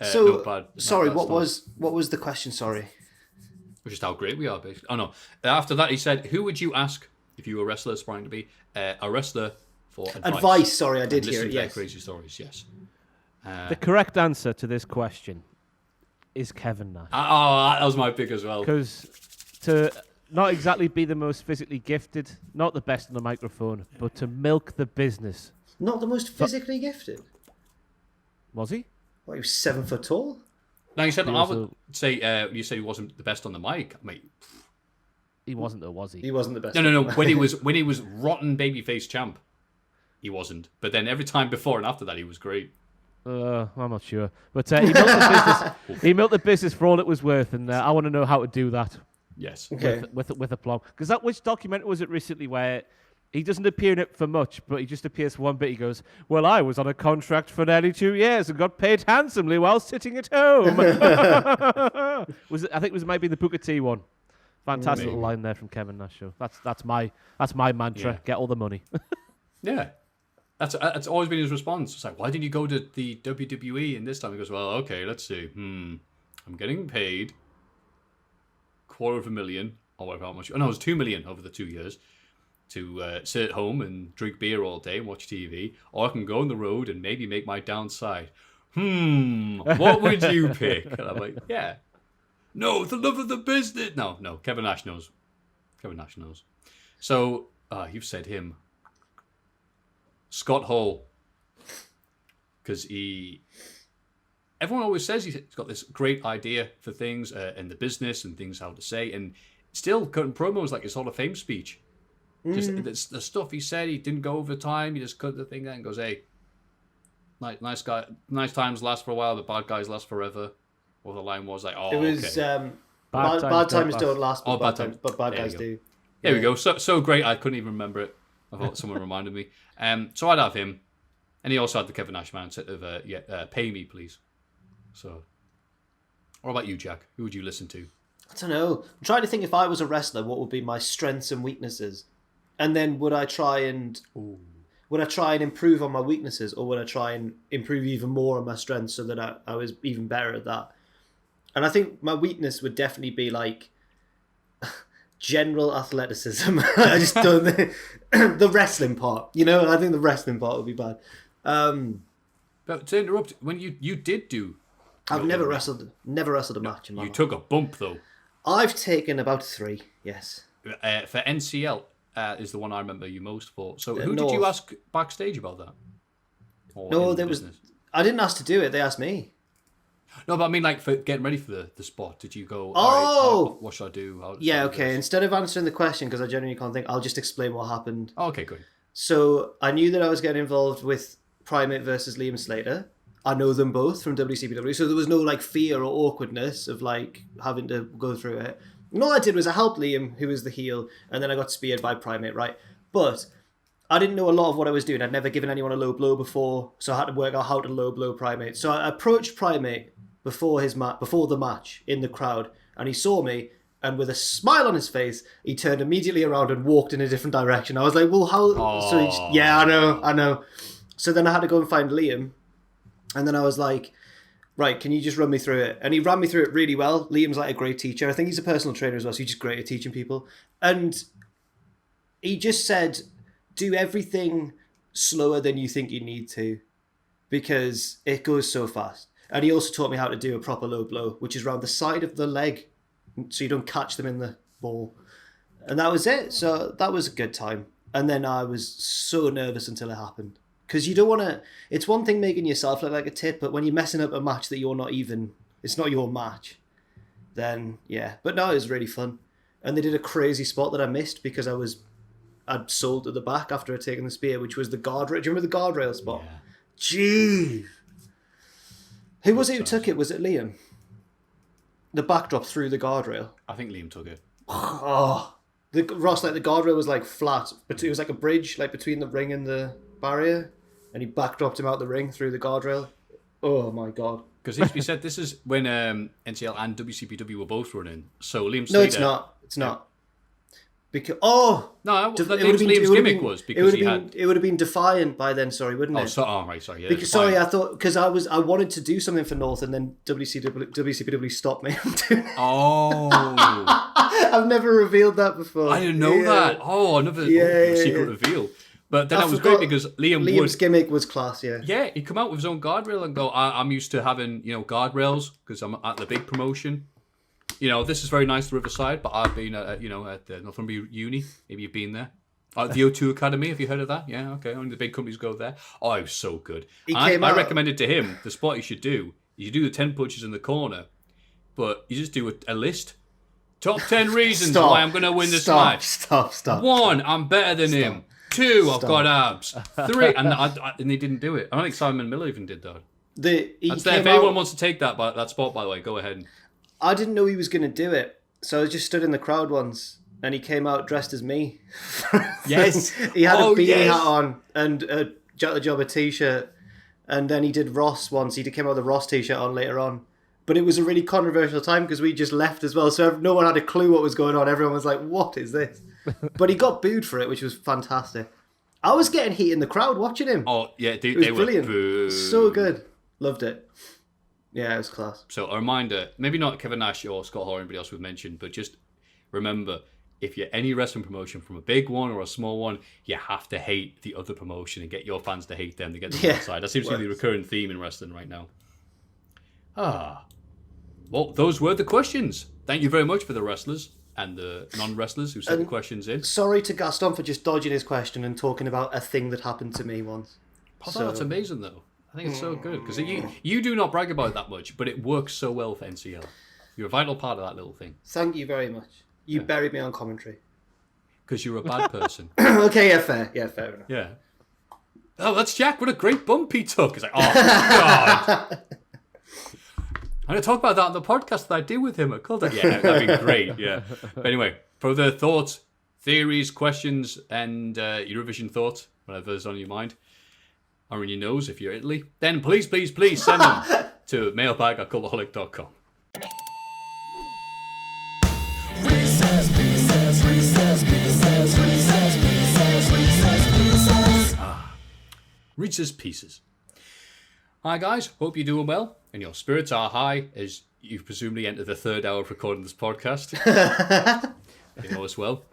Speaker 3: Sorry. What was the question? Sorry.
Speaker 2: Just how great we are, basically. Oh no. After that, he said, "Who would you ask if you were a wrestler aspiring to be a wrestler for advice?"
Speaker 3: Sorry, I did hear it. Yes.
Speaker 2: Crazy stories. Yes.
Speaker 4: The correct answer to this question is Kevin Nash.
Speaker 2: That was my pick as well.
Speaker 4: Because to not exactly be the most physically gifted, not the best on the microphone, but to milk the business.
Speaker 3: Not the most physically gifted.
Speaker 4: Was he?
Speaker 3: Well, he was 7 foot tall.
Speaker 2: No, you said I would say. You said he wasn't the best on the mic. I mean,
Speaker 4: he wasn't, though, was he?
Speaker 3: He wasn't the best.
Speaker 2: No. When he was rotten babyface champ, he wasn't. But then every time before and after that, he was great.
Speaker 4: I'm not sure, but he milked the business. He milked the business for all it was worth, and I want to know how to do that.
Speaker 2: Yes.
Speaker 3: Okay.
Speaker 4: With aplomb, because which documentary was it recently where he doesn't appear in it for much, but he just appears for one bit. He goes, "Well, I was on a contract for nearly 2 years and got paid handsomely while sitting at home." I think it was maybe the Booker T one. Fantastic little line there from Kevin Nash show. That's my mantra. Yeah. Get all the money.
Speaker 2: Yeah. That's always been his response. It's like, why didn't you go to the WWE? And this time he goes, well, okay, let's see. I'm getting paid $250,000 or whatever, how much. Oh, no, it was $2 million over the 2 years to sit at home and drink beer all day and watch TV. Or I can go on the road and maybe make my downside. What would you pick? And I'm like, yeah. No, the love of the business. No, Kevin Nash knows. So, you've said him. Scott Hall, because everyone always says he's got this great idea for things in the business and things how to say, and still cutting promos like his Hall of Fame speech. Just the stuff he said, he didn't go over time. He just cut the thing out and goes, "Hey, nice guy, nice times last for a while, but bad guys last forever." What the line was like, it was
Speaker 3: okay. Bad times don't last, but bad guys do.
Speaker 2: There we go. So great, I couldn't even remember it. I thought someone reminded me. So I'd have him. And he also had the Kevin Nash mindset of, pay me, please. So, what about you, Jack? Who would you listen to?
Speaker 3: I don't know. I'm trying to think if I was a wrestler, what would be my strengths and weaknesses? And then would I try and improve on my weaknesses, or would I try and improve even more on my strengths so that I was even better at that? And I think my weakness would definitely be like general athleticism. I just don't think the wrestling part, I think the wrestling part would be bad.
Speaker 2: But to interrupt, when you did do,
Speaker 3: I've never wrestled a match in my life.
Speaker 2: You took a bump though.
Speaker 3: I've taken about 3, yes.
Speaker 2: For NCL is the one I remember you most for. So who did you ask backstage about that?
Speaker 3: I didn't ask to do it. They asked me.
Speaker 2: No, but I mean, like, for getting ready for the spot, did you go, what should I do?
Speaker 3: Okay. Instead of answering the question, because I genuinely can't think, I'll just explain what happened.
Speaker 2: Oh, okay, good.
Speaker 3: So, I knew that I was getting involved with Primate versus Liam Slater. I know them both from WCPW, so there was no, fear or awkwardness of, having to go through it. And all I did was I helped Liam, who was the heel, and then I got speared by Primate, right? But I didn't know a lot of what I was doing. I'd never given anyone a low blow before, so I had to work out how to low blow Primate. So I approached Primate before the match in the crowd, and he saw me, and with a smile on his face, he turned immediately around and walked in a different direction. I was like, well, how?
Speaker 2: Aww.
Speaker 3: So I know. So then I had to go and find Liam, and then I was like, right, can you just run me through it? And he ran me through it really well. Liam's a great teacher. I think he's a personal trainer as well, so he's just great at teaching people. And he just said, do everything slower than you think you need to, because it goes so fast. And he also taught me how to do a proper low blow, which is around the side of the leg, so you don't catch them in the ball. And that was it. So that was a good time. And then I was so nervous until it happened. Because you don't want to... It's one thing making yourself look like a tit, but when you're messing up a match that you're not even... It's not your match. Then, yeah. But no, it was really fun. And they did a crazy spot that I missed because I'd sold at the back after I'd taken the spear, which was the guardrail. Do you remember the guardrail spot? Yeah. Jeez. Who was it who took it? Was it Liam? the backdrop through the guardrail.
Speaker 2: I think Liam took it.
Speaker 3: Oh, Ross, like the guardrail was like flat, but it was like a bridge, like between the ring and the barrier, and he backdropped him out the ring through the guardrail. Oh my god!
Speaker 2: Because we said this is when NCL and WCPW were both running. So Liam Slater...
Speaker 3: No, it's not. It's not. Because
Speaker 2: no, Liam's gimmick was because
Speaker 3: it would have been Defiant by then. Sorry, wouldn't it?
Speaker 2: Right, sorry. Yeah,
Speaker 3: because I thought I wanted to do something for North, and then WCPW stopped me from doing it.
Speaker 2: Oh,
Speaker 3: I've never revealed that before.
Speaker 2: I didn't know that. Oh, another secret reveal. But then that was great because Liam's
Speaker 3: gimmick was class.
Speaker 2: Yeah, he'd come out with his own guardrail and go, I'm used to having guardrails because I'm at the big promotion. This is very nice, the Riverside, but I've been at Northumbria Uni. Maybe you've been there. The O2 Academy, have you heard of that? Yeah, okay. Only the big companies go there. Oh, it was so good. I recommended to him the spot you should do. You do the 10 punches in the corner, but you just do a list. Top 10 reasons why I'm going to win this match.
Speaker 3: Stop.
Speaker 2: 1, I'm better than him. 2, I've got abs. 3, and they didn't do it. I don't think Simon Miller even did that. If anyone wants to take that spot, by the way, go ahead.
Speaker 3: I didn't know he was going to do it, so I just stood in the crowd once, and he came out dressed as me.
Speaker 2: Yes.
Speaker 3: He had a beanie hat on and a Jack the Jobber t-shirt, and then he did Ross once. He came out with a Ross t-shirt on later on. But it was a really controversial time because we just left as well, so no one had a clue what was going on. Everyone was like, what is this? But he got booed for it, which was fantastic. I was getting heat in the crowd watching him.
Speaker 2: Oh, yeah, dude,
Speaker 3: it was
Speaker 2: they
Speaker 3: brilliant.
Speaker 2: Were booed.
Speaker 3: So good. Loved it. Yeah, it was class.
Speaker 2: So a reminder, maybe not Kevin Nash or Scott Hall or anybody else we've mentioned, but just remember, if you're any wrestling promotion from a big one or a small one, you have to hate the other promotion and get your fans to hate them to get them on side. That seems to be the recurring theme in wrestling right now. Well, those were the questions. Thank you very much for the wrestlers and the non-wrestlers who sent the questions in.
Speaker 3: Sorry to Gaston for just dodging his question and talking about a thing that happened to me once.
Speaker 2: That's amazing, though. I think it's so good because you do not brag about it that much, but it works so well for NCL. You're a vital part of that little thing.
Speaker 3: Thank you very much. You buried me on commentary.
Speaker 2: Because you're a bad person.
Speaker 3: Okay, yeah, fair. Yeah, fair enough.
Speaker 2: Yeah. Oh, that's Jack. What a great bump he took. He's like, oh, God. I'm going to talk about that on the podcast that I did with him at Cultaholic. Yeah, that'd be great. Yeah. But anyway, further thoughts, theories, questions, and Eurovision thoughts, whatever's on your mind, or in your nose if you're Italy, then please send them to mailbag@cultaholic.com. Reese's Pieces. Hi guys, hope you're doing well and your spirits are high as you've presumably entered the third hour of recording this podcast. You know as well.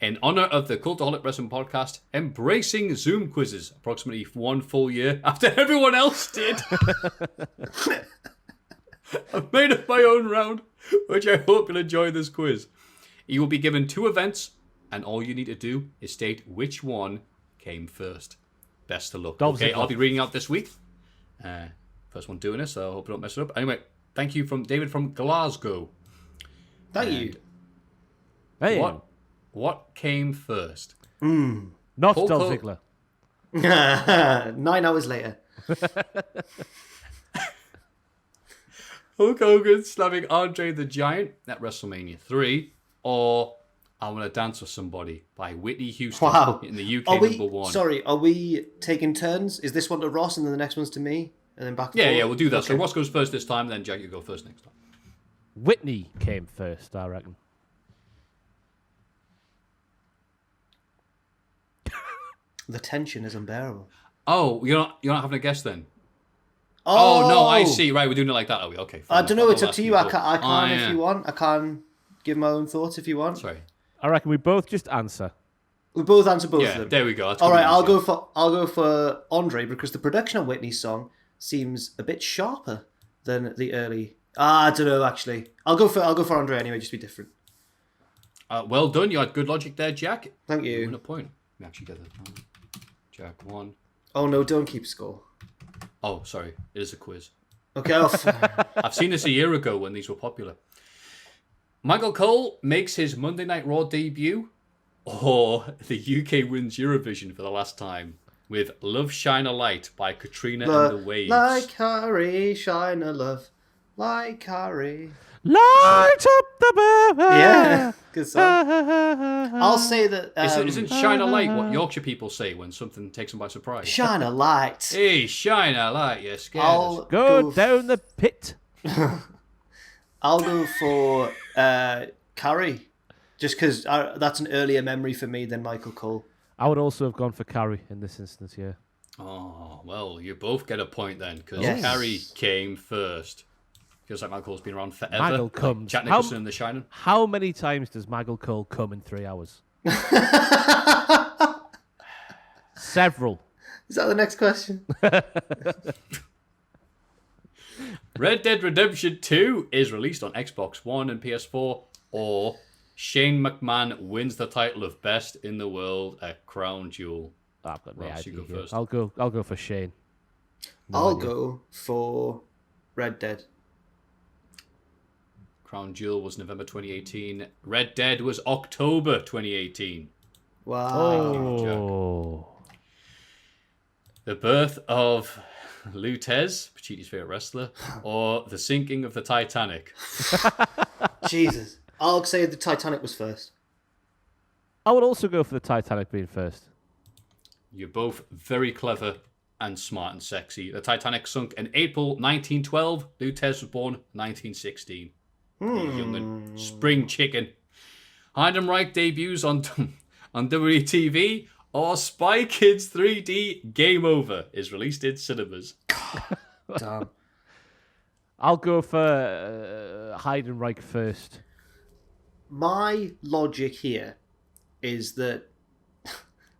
Speaker 2: In honour of the Cultaholic Wrestling Podcast, embracing Zoom quizzes approximately 1 full year after everyone else did. I've made up my own round, which I hope you'll enjoy this quiz. You will be given 2 events, and all you need to do is state which one came first. Best of luck. Okay, I'll be reading out this week. First one doing this, so I hope I don't mess it up. Anyway, thank you from David from Glasgow.
Speaker 3: Thank you.
Speaker 4: Hey.
Speaker 2: What came first?
Speaker 4: Not Dolph Ziggler.
Speaker 3: 9 hours later.
Speaker 2: Hulk Hogan slamming Andre the Giant at WrestleMania 3, or I Want to Dance with Somebody by Whitney Houston in the UK #1.
Speaker 3: Sorry, are we taking turns? Is this one to Ross and then the next one's to me? And then back to
Speaker 2: Yeah, we'll do that. Okay. So Ross goes first this time, then Jack, you go first next time.
Speaker 4: Whitney came first, I reckon.
Speaker 3: The tension is unbearable.
Speaker 2: Oh, you're not having a guess then? Oh no, I see. Right, we're doing it like that, are we? Okay.
Speaker 3: I don't know. It's up to you. I can if you want. I can give my own thoughts if you want.
Speaker 2: Sorry.
Speaker 4: I reckon we both just answer.
Speaker 3: We both answer both of them.
Speaker 2: There we go.
Speaker 3: All right, I'll go for Andre because the production on Whitney's song seems a bit sharper than the early. I don't know actually. I'll go for Andre anyway, just to be different.
Speaker 2: Well done. You had good logic there, Jack.
Speaker 3: Thank you.
Speaker 2: You win a point. We actually get that. Jack 1.
Speaker 3: Oh no! Don't keep score.
Speaker 2: Oh, sorry. It is a quiz.
Speaker 3: Okay.
Speaker 2: I've seen this a year ago when these were popular. Michael Cole makes his Monday Night Raw debut, or the UK wins Eurovision for the last time with Love Shine a Light by Katrina and the Waves.
Speaker 3: Like Harry, shine a love. like Harry.
Speaker 4: Light up the bear.
Speaker 3: Yeah, good song. I'll say that.
Speaker 2: Isn't shine a light what Yorkshire people say when something takes them by surprise?
Speaker 3: Shine a light.
Speaker 2: Hey, shine a light, you're scared.
Speaker 3: I'll
Speaker 4: Go down the pit.
Speaker 3: I'll go for Carrie, just because that's an earlier memory for me than Michael Cole.
Speaker 4: I would also have gone for Carrie in this instance, yeah.
Speaker 2: Oh, well, you both get a point then, because
Speaker 3: Yes.
Speaker 2: Carrie came first. Feels like Michael Cole's been around forever.
Speaker 4: Michael
Speaker 2: like
Speaker 4: comes.
Speaker 2: Jack Nicholson in The Shining.
Speaker 4: How many times does Michael Cole come in 3 hours? Several.
Speaker 3: Is that the next question?
Speaker 2: Red Dead Redemption 2 is released on Xbox One and PS4, or Shane McMahon wins the title of Best in the World at Crown Jewel.
Speaker 4: I've got no
Speaker 2: Ross, you
Speaker 4: idea.
Speaker 2: go first.
Speaker 4: I'll go for Shane.
Speaker 3: I'll go for Red Dead.
Speaker 2: Crown Jewel was November 2018. Red Dead was October 2018.
Speaker 3: Wow.
Speaker 4: Oh.
Speaker 2: The birth of Lutez, Pachiti's favourite wrestler, or the sinking of the Titanic.
Speaker 3: Jesus. I'll say the Titanic was first.
Speaker 4: I would also go for the Titanic being first.
Speaker 2: You're both very clever and smart and sexy. The Titanic sunk in April 1912. Lutez was born 1916. A young and spring chicken. Heidenreich debuts on WWE TV, or Spy Kids 3D Game Over is released in cinemas.
Speaker 3: Damn.
Speaker 4: I'll go for Heidenreich first.
Speaker 3: My logic here is that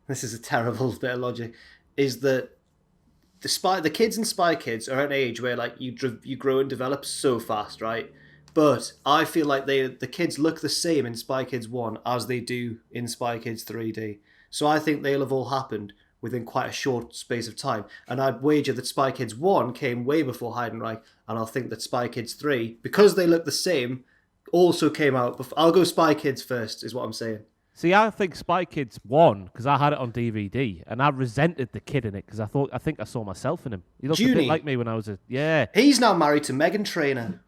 Speaker 3: this is a terrible bit of logic. Is that the kids in Spy Kids are at an age where like you grow and develop so fast, right? But I feel like the kids look the same in Spy Kids 1 as they do in Spy Kids 3D. So I think they'll have all happened within quite a short space of time. And I'd wager that Spy Kids 1 came way before Heidenreich, and I'll think that Spy Kids 3, because they look the same, also came out before. I'll go Spy Kids first, is what I'm saying.
Speaker 4: See, I think Spy Kids won because I had it on DVD, and I resented the kid in it because I think I saw myself in him. He looked a
Speaker 3: Junie.
Speaker 4: bit like me when I was yeah.
Speaker 3: He's now married to Megan Trainor.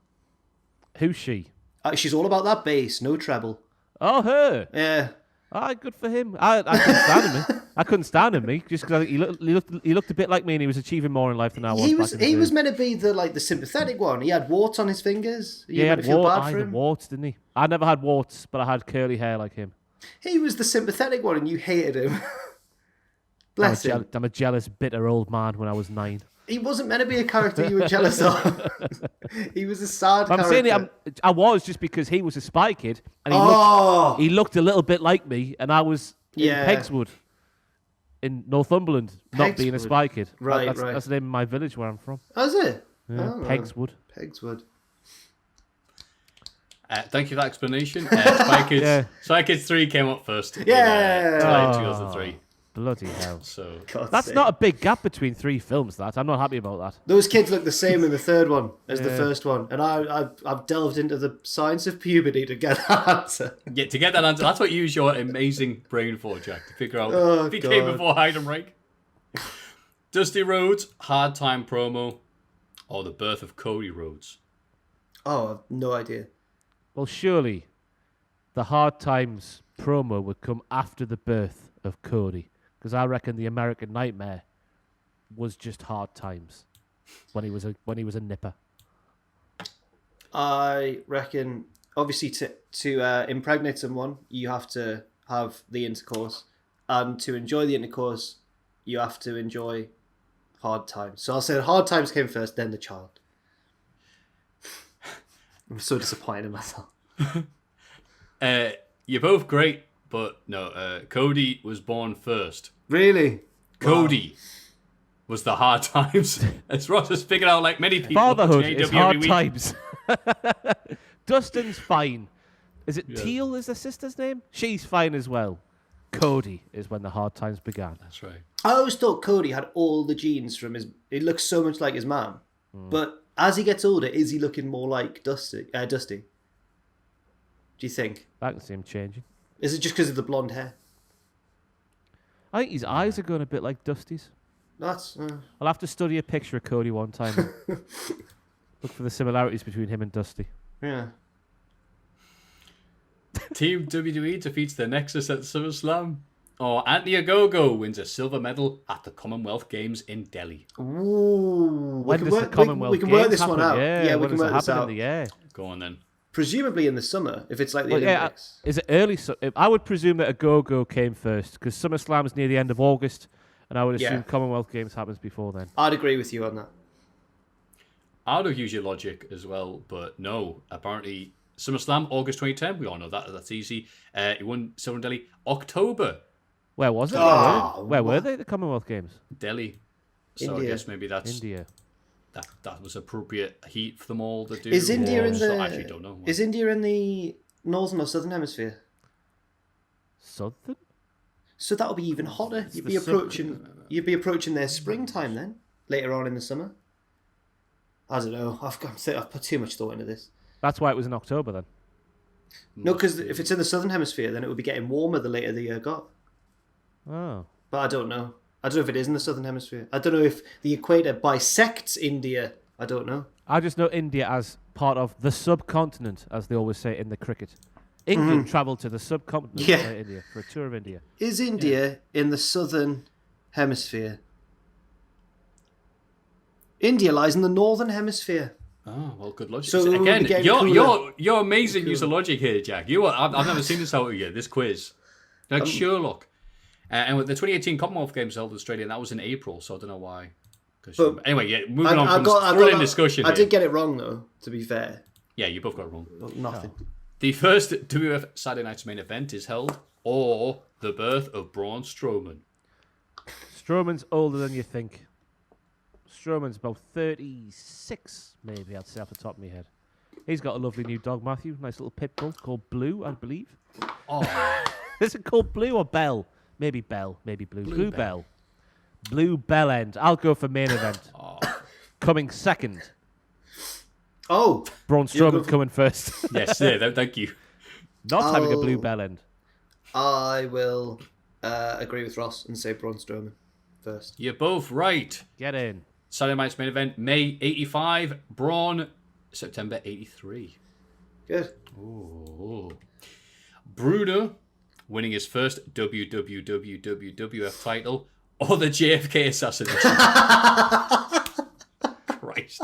Speaker 4: Who's she?
Speaker 3: She's all about that bass, no treble.
Speaker 4: Oh, her.
Speaker 3: Yeah.
Speaker 4: Ah, good for him. I couldn't stand him. I couldn't stand him, just because he looked a bit like me, and he was achieving more in life than I was.
Speaker 3: He was meant to be the sympathetic one. He had warts on his fingers.
Speaker 4: Yeah, he had
Speaker 3: feel bad for
Speaker 4: the
Speaker 3: him.
Speaker 4: warts, didn't he? I never had warts, but I had curly hair like him.
Speaker 3: He was the sympathetic one, and you hated him. Bless him.
Speaker 4: I'm a jealous, bitter old man when I was 9.
Speaker 3: He wasn't meant to be a character you were jealous of. He was a sad
Speaker 4: I'm
Speaker 3: character.
Speaker 4: saying I was just because he was a Spy Kid, and he looked a little bit like me, and I was in Pegswood, in Northumberland, not being a Spy Kid.
Speaker 3: Right,
Speaker 4: That's the name of my village where I'm from.
Speaker 3: Oh, is it?
Speaker 4: Yeah,
Speaker 3: Oh,
Speaker 4: Pegswood.
Speaker 3: Pegswood.
Speaker 2: Thank you for that explanation. Spy Kids 3 came up first.
Speaker 3: Yeah.
Speaker 2: In 2003.
Speaker 4: Bloody hell.
Speaker 2: So
Speaker 4: That's not a big gap between 3 films, that. I'm not happy about that.
Speaker 3: Those kids look the same in the third one as the first one, and I've delved into the science of puberty to get that answer.
Speaker 2: Yeah, to get that answer, that's what you use your amazing brain for, Jack, to figure out if he came before Heidenreich. Dusty Rhodes, Hard Time promo, or the birth of Cody Rhodes.
Speaker 3: Oh, I've no idea.
Speaker 4: Well, surely the Hard Times promo would come after the birth of Cody, because I reckon the American Nightmare was just Hard Times when he was a nipper.
Speaker 3: I reckon, obviously, to impregnate someone, you have to have the intercourse, and to enjoy the intercourse, you have to enjoy hard times. So I'll say the hard times came first, then the child. I'm so disappointed in myself.
Speaker 2: You're both great, but no, Cody was born first.
Speaker 3: Really?
Speaker 2: Cody was the Hard Times. As Ross has figured out, like many people.
Speaker 4: Fatherhood
Speaker 2: watching
Speaker 4: is
Speaker 2: AEW every
Speaker 4: hard
Speaker 2: week.
Speaker 4: times. Dustin's fine. Is it Teal is the sister's name? She's fine as well. Cody is when the hard times began.
Speaker 2: That's right.
Speaker 3: I always thought Cody had all the genes from his... He looks so much like his mum. But as he gets older, is he looking more like Dusty? Do you think?
Speaker 4: I can see him changing.
Speaker 3: Is it just because of the blonde hair?
Speaker 4: I think his eyes are going a bit like Dusty's.
Speaker 3: That's...
Speaker 4: I'll have to study a picture of Cody one time. Look for the similarities between him and Dusty.
Speaker 3: Yeah.
Speaker 2: Team WWE defeats the Nexus at SummerSlam. Or Anthony Ogogo wins a silver medal at the Commonwealth Games in Delhi.
Speaker 3: Ooh.
Speaker 4: When does the Commonwealth
Speaker 3: we can
Speaker 4: Games
Speaker 3: work this
Speaker 4: happen?
Speaker 3: one out.
Speaker 4: Yeah,
Speaker 3: we can work this out.
Speaker 2: Go on then.
Speaker 3: Presumably in the summer, if it's like the
Speaker 4: Well,
Speaker 3: Olympics.
Speaker 4: is it early? I would presume that a go-go came first because SummerSlam is near the end of August, and I would assume Commonwealth Games happens before then.
Speaker 3: I'd agree with you on that.
Speaker 2: I'd have used your logic as well, but no. Apparently, SummerSlam, August 2010. We all know that. That's easy. He won silver in Delhi. October,
Speaker 4: Where was it?
Speaker 3: Oh,
Speaker 4: Where were they? The Commonwealth Games.
Speaker 2: Delhi. So
Speaker 3: India.
Speaker 2: I guess maybe that's
Speaker 4: India.
Speaker 2: that was appropriate heat for them all to do.
Speaker 3: Is India in
Speaker 2: I actually don't know.
Speaker 3: Is India in the northern or southern hemisphere?
Speaker 4: Southern.
Speaker 3: So that would be even hotter. You'd be approaching their springtime then, later on in the summer. I don't know. I've put too much thought into this.
Speaker 4: That's why it was in October then.
Speaker 3: No, because if it's in the southern hemisphere, then it would be getting warmer the later the year got.
Speaker 4: Oh.
Speaker 3: But I don't know. I don't know if it is in the southern hemisphere. I don't know if the equator bisects India. I don't know.
Speaker 4: I just know India as part of the subcontinent, as they always say in the cricket. England travelled to the subcontinent of India for a tour of India.
Speaker 3: Is India in the southern hemisphere? India lies in the northern hemisphere.
Speaker 2: Oh well, good logic.
Speaker 3: So
Speaker 2: again, you're amazing use of logic here, Jack. I've never seen this out of you. This quiz, like Sherlock. And with the 2018 Commonwealth Games held in Australia, and that was in April, so I don't know why. Anyway, moving on from thrilling discussion.
Speaker 3: I did get it wrong though. To be fair.
Speaker 2: Yeah, you both got it wrong.
Speaker 3: Nothing.
Speaker 2: The first WWF Saturday Night's Main Event is held, or the birth of Braun Strowman.
Speaker 4: Strowman's older than you think. Strowman's about 36, maybe, I'd say off the top of my head. He's got a lovely new dog, Maffew. Nice little pit bull called Blue, I believe.
Speaker 2: Oh,
Speaker 4: Is it called Blue or Bell? Maybe Bell, maybe Blue. Blue Bell. Blue Bell End. I'll go for main event. Coming second.
Speaker 3: Oh.
Speaker 4: Braun Strowman coming first.
Speaker 2: yes, yeah, thank you.
Speaker 4: Not having a Blue Bell End.
Speaker 3: I will agree with Ross and say Braun Strowman first.
Speaker 2: You're both right.
Speaker 4: Get in.
Speaker 2: Saturday Night's Main Event, May 85. Braun, September 83.
Speaker 3: Good.
Speaker 2: Oh. Bruno winning his first WWF title, or the JFK assassination. Christ.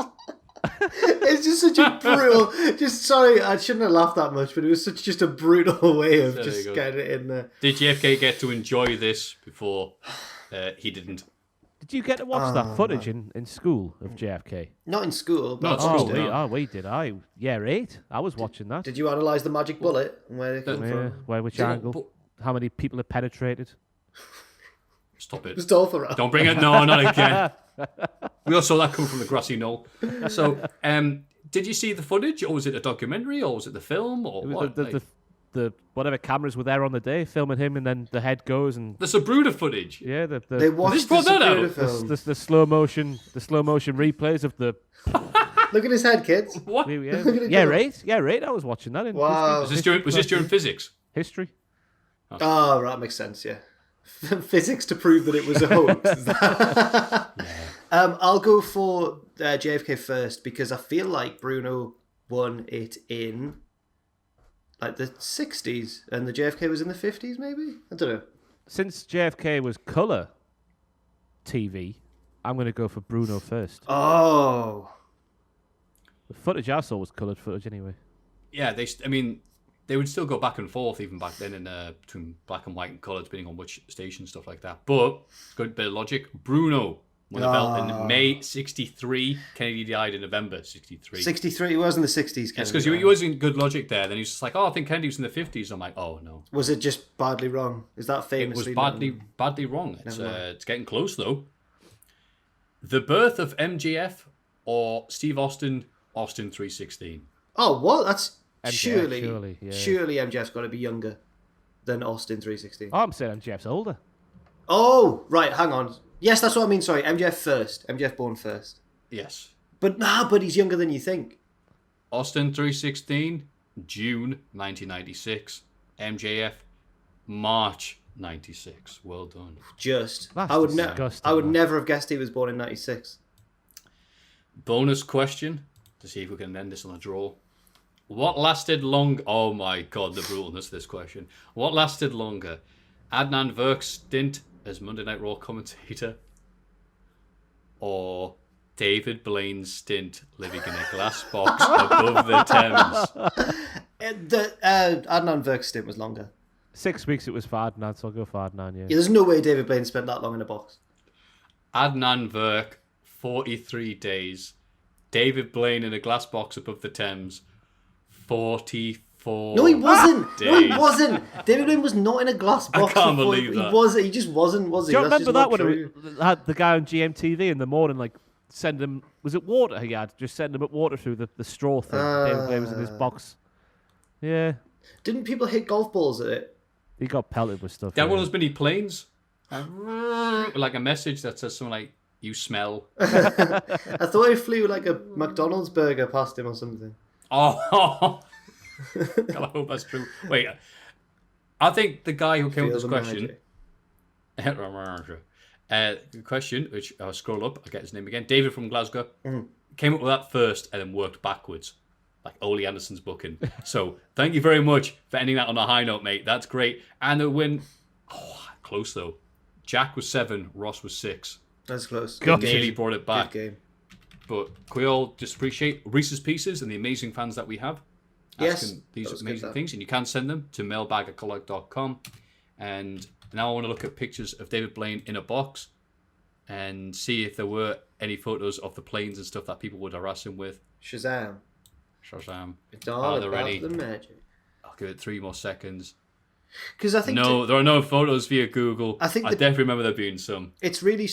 Speaker 3: It's just such a brutal. Sorry, I shouldn't have laughed that much, but it was just a brutal way of just getting it in there.
Speaker 2: Did JFK get to enjoy this before he didn't?
Speaker 4: Did you get to watch that footage in school of JFK?
Speaker 3: Not in school, but
Speaker 4: We did. Year 8. I was watching that.
Speaker 3: Did you analyse the magic bullet and where it came from?
Speaker 4: Which angle? How many people it penetrated?
Speaker 2: Stop it.
Speaker 3: Just all for us.
Speaker 2: Don't bring it. No, not again. We all saw that come from the grassy knoll. So, did you see the footage, or was it a documentary, or was it the film, or what?
Speaker 4: The whatever cameras were there on the day filming him, and then the head goes and
Speaker 2: the Sabruder footage.
Speaker 4: Yeah,
Speaker 3: they watched the Sabruder film.
Speaker 4: The slow motion replays of the.
Speaker 3: Look at his head, kids.
Speaker 2: What?
Speaker 4: Yeah, right. I was watching that.
Speaker 3: Wow.
Speaker 2: Was this during physics?
Speaker 4: History.
Speaker 3: Oh, right, makes sense. Yeah, physics to prove that it was a hoax. I'll go for JFK first because I feel like Bruno won it in like the 60s and the JFK was in the 50s, maybe? I don't know.
Speaker 4: Since JFK was colour TV, I'm going to go for Bruno first.
Speaker 3: Oh.
Speaker 4: The footage I saw was coloured footage anyway.
Speaker 2: Yeah, they would still go back and forth even back then in between black and white and colour, depending on which station, stuff like that. But, good bit of logic, Bruno won the belt in May 63. Kennedy died in November 63.
Speaker 3: 63, it was in the 60s.
Speaker 2: It's because he was in good logic there. Then he was just like, I think Kennedy was in the 50s. I'm like, oh, no.
Speaker 3: Was it just badly wrong? Is that famously
Speaker 2: It was badly wrong. It's getting close, though. The birth of MJF or Steve Austin 316.
Speaker 3: Oh, what? That's
Speaker 4: MJF,
Speaker 3: surely MJF's got to be younger than Austin 316.
Speaker 4: Oh, I'm saying MJF's older.
Speaker 3: Oh, right, hang on. Yes, that's what I mean, sorry. MJF first. MJF born first.
Speaker 2: Yes.
Speaker 3: But he's younger than you think.
Speaker 2: Austin 316, June 1996. MJF, March 96. Well done.
Speaker 3: I would never have guessed he was born in 96.
Speaker 2: Bonus question. to see if we can end this on a draw. What lasted long? Oh my God, the brutalness of this question. What lasted longer? Adnan Virk's stint as Monday Night Raw commentator, or David Blaine's stint living in a glass box above the Thames?
Speaker 3: Adnan Virk's stint was longer.
Speaker 4: 6 weeks it was for Adnan, so I'll go for Adnan, yeah.
Speaker 3: Yeah, there's no way David Blaine spent that long in a box.
Speaker 2: Adnan Virk, 43 days. David Blaine in a glass box above the Thames, 44
Speaker 3: No, he wasn't.
Speaker 2: days.
Speaker 3: No, he wasn't. David Blaine was not in a glass box.
Speaker 2: can't
Speaker 3: before.
Speaker 2: believe that.
Speaker 3: He wasn't. He just wasn't, was he?
Speaker 4: Do you
Speaker 3: That's
Speaker 4: remember
Speaker 3: just
Speaker 4: that
Speaker 3: not
Speaker 4: when
Speaker 3: true.
Speaker 4: it had the guy on GMTV in the morning, like, send him, was it water he had? Just send him up water through the straw thing. David Blaine was in his box. Yeah.
Speaker 3: Didn't people hit golf balls at it?
Speaker 4: He got pelted with stuff.
Speaker 2: That
Speaker 4: yeah.
Speaker 2: one of those mini planes? Like a message that says something like, you smell.
Speaker 3: I thought he flew like a McDonald's burger past him or something.
Speaker 2: Oh, God, I hope that's true. Wait, I think the guy who came up with this question... the question, which I'll scroll up, I'll get his name again. David from Glasgow came up with that first and then worked backwards, like Ole Anderson's booking. So thank you very much for ending that on a high note, mate. That's great. And the win, close though. Jack was 7, Ross was 6.
Speaker 3: That's close.
Speaker 4: Good
Speaker 2: Nearly brought it back.
Speaker 3: Good game.
Speaker 2: But can we all just appreciate Reese's Pieces and the amazing fans that we have?
Speaker 3: Yes,
Speaker 2: Asking these
Speaker 3: that was
Speaker 2: amazing
Speaker 3: good,
Speaker 2: things, and you can send them to mailbag@cultaholic.com. And now I want to look at pictures of David Blaine in a box and see if there were any photos of the planes and stuff that people would harass him with.
Speaker 3: Shazam.
Speaker 2: Shazam.
Speaker 3: It's all
Speaker 2: Are there
Speaker 3: about
Speaker 2: any?
Speaker 3: the magic.
Speaker 2: I'll give it 3 more seconds.
Speaker 3: Because I think
Speaker 2: No, there are no photos via Google.
Speaker 3: I think
Speaker 2: I definitely remember there being some.
Speaker 3: it's really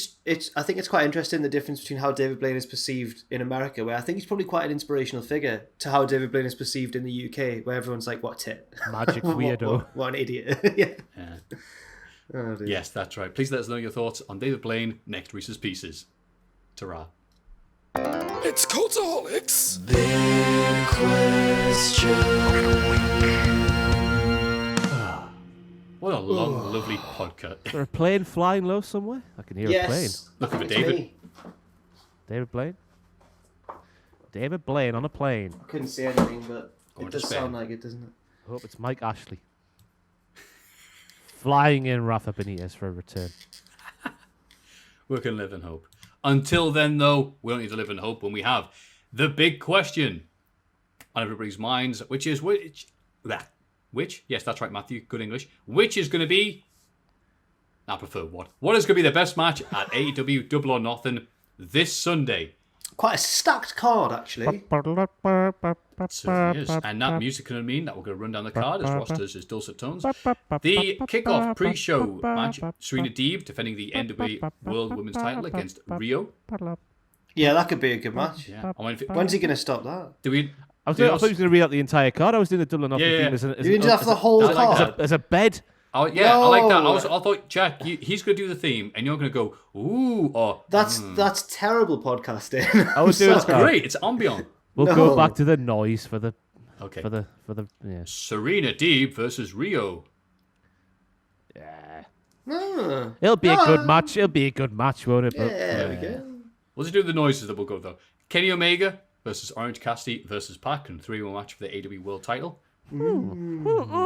Speaker 3: I think it's quite interesting the difference between how David Blaine is perceived in America, where I think he's probably quite an inspirational figure, to how David Blaine is perceived in the UK, where everyone's like, what tit?
Speaker 4: Magic weirdo.
Speaker 3: what an idiot. Yeah. Oh, dear.
Speaker 2: Yes, that's right. Please let us know your thoughts on David Blaine next Reese's Pieces. Ta-ra.
Speaker 5: It's Cultaholics.
Speaker 2: What a long, lovely podcast.
Speaker 4: Is there a plane flying low somewhere? I can hear a plane.
Speaker 3: Yes.
Speaker 2: Looking for
Speaker 3: It's
Speaker 2: David.
Speaker 3: me.
Speaker 4: David Blaine? David Blaine on a plane.
Speaker 3: I couldn't see anything, but
Speaker 2: Going
Speaker 3: it
Speaker 2: to
Speaker 3: does
Speaker 2: Spain.
Speaker 3: sound like it, doesn't it?
Speaker 4: I hope it's Mike Ashley. Flying in Rafa Benitez for a return.
Speaker 2: We can live in hope. Until then, though, we don't need to live in hope when we have the big question on everybody's minds, which is which? Yes, that's right, Matthew. Good English. Which is going to be? I prefer what. What is going to be the best match at AEW Double or Nothing this Sunday?
Speaker 3: Quite a stacked card, actually.
Speaker 2: Certainly is. And that music can mean that we're going to run down the card as Ross does his dulcet tones. The kickoff pre-show match: Serena Deeb defending the NWA World Women's Title against Rio.
Speaker 3: Yeah, that could be a good match.
Speaker 2: Yeah. I mean,
Speaker 3: When's he going to stop that?
Speaker 2: do we?
Speaker 4: I thought he was going to read out the entire card. I was doing the double or nothing
Speaker 2: Yeah,
Speaker 4: theme
Speaker 2: yeah.
Speaker 4: as
Speaker 3: You didn't have the whole
Speaker 2: I like
Speaker 3: card.
Speaker 4: as a bed.
Speaker 2: Oh yeah, I like that.
Speaker 3: No.
Speaker 2: I thought, Jack, he's going to do the theme, and you're going to go, ooh, or
Speaker 3: That's terrible podcasting.
Speaker 4: I was doing
Speaker 2: that's great. It's ambient.
Speaker 4: We'll
Speaker 3: No.
Speaker 4: go back to the noise for the
Speaker 2: Okay.
Speaker 4: yeah.
Speaker 2: Serena Deeb versus Rio.
Speaker 3: Ah,
Speaker 4: It'll be a good match. It'll be a good match, won't it? But,
Speaker 3: there we go.
Speaker 2: Let's do the noises that we'll go though. Kenny Omega versus Orange Cassidy versus Pac in a 3-1 match for the AEW World Title.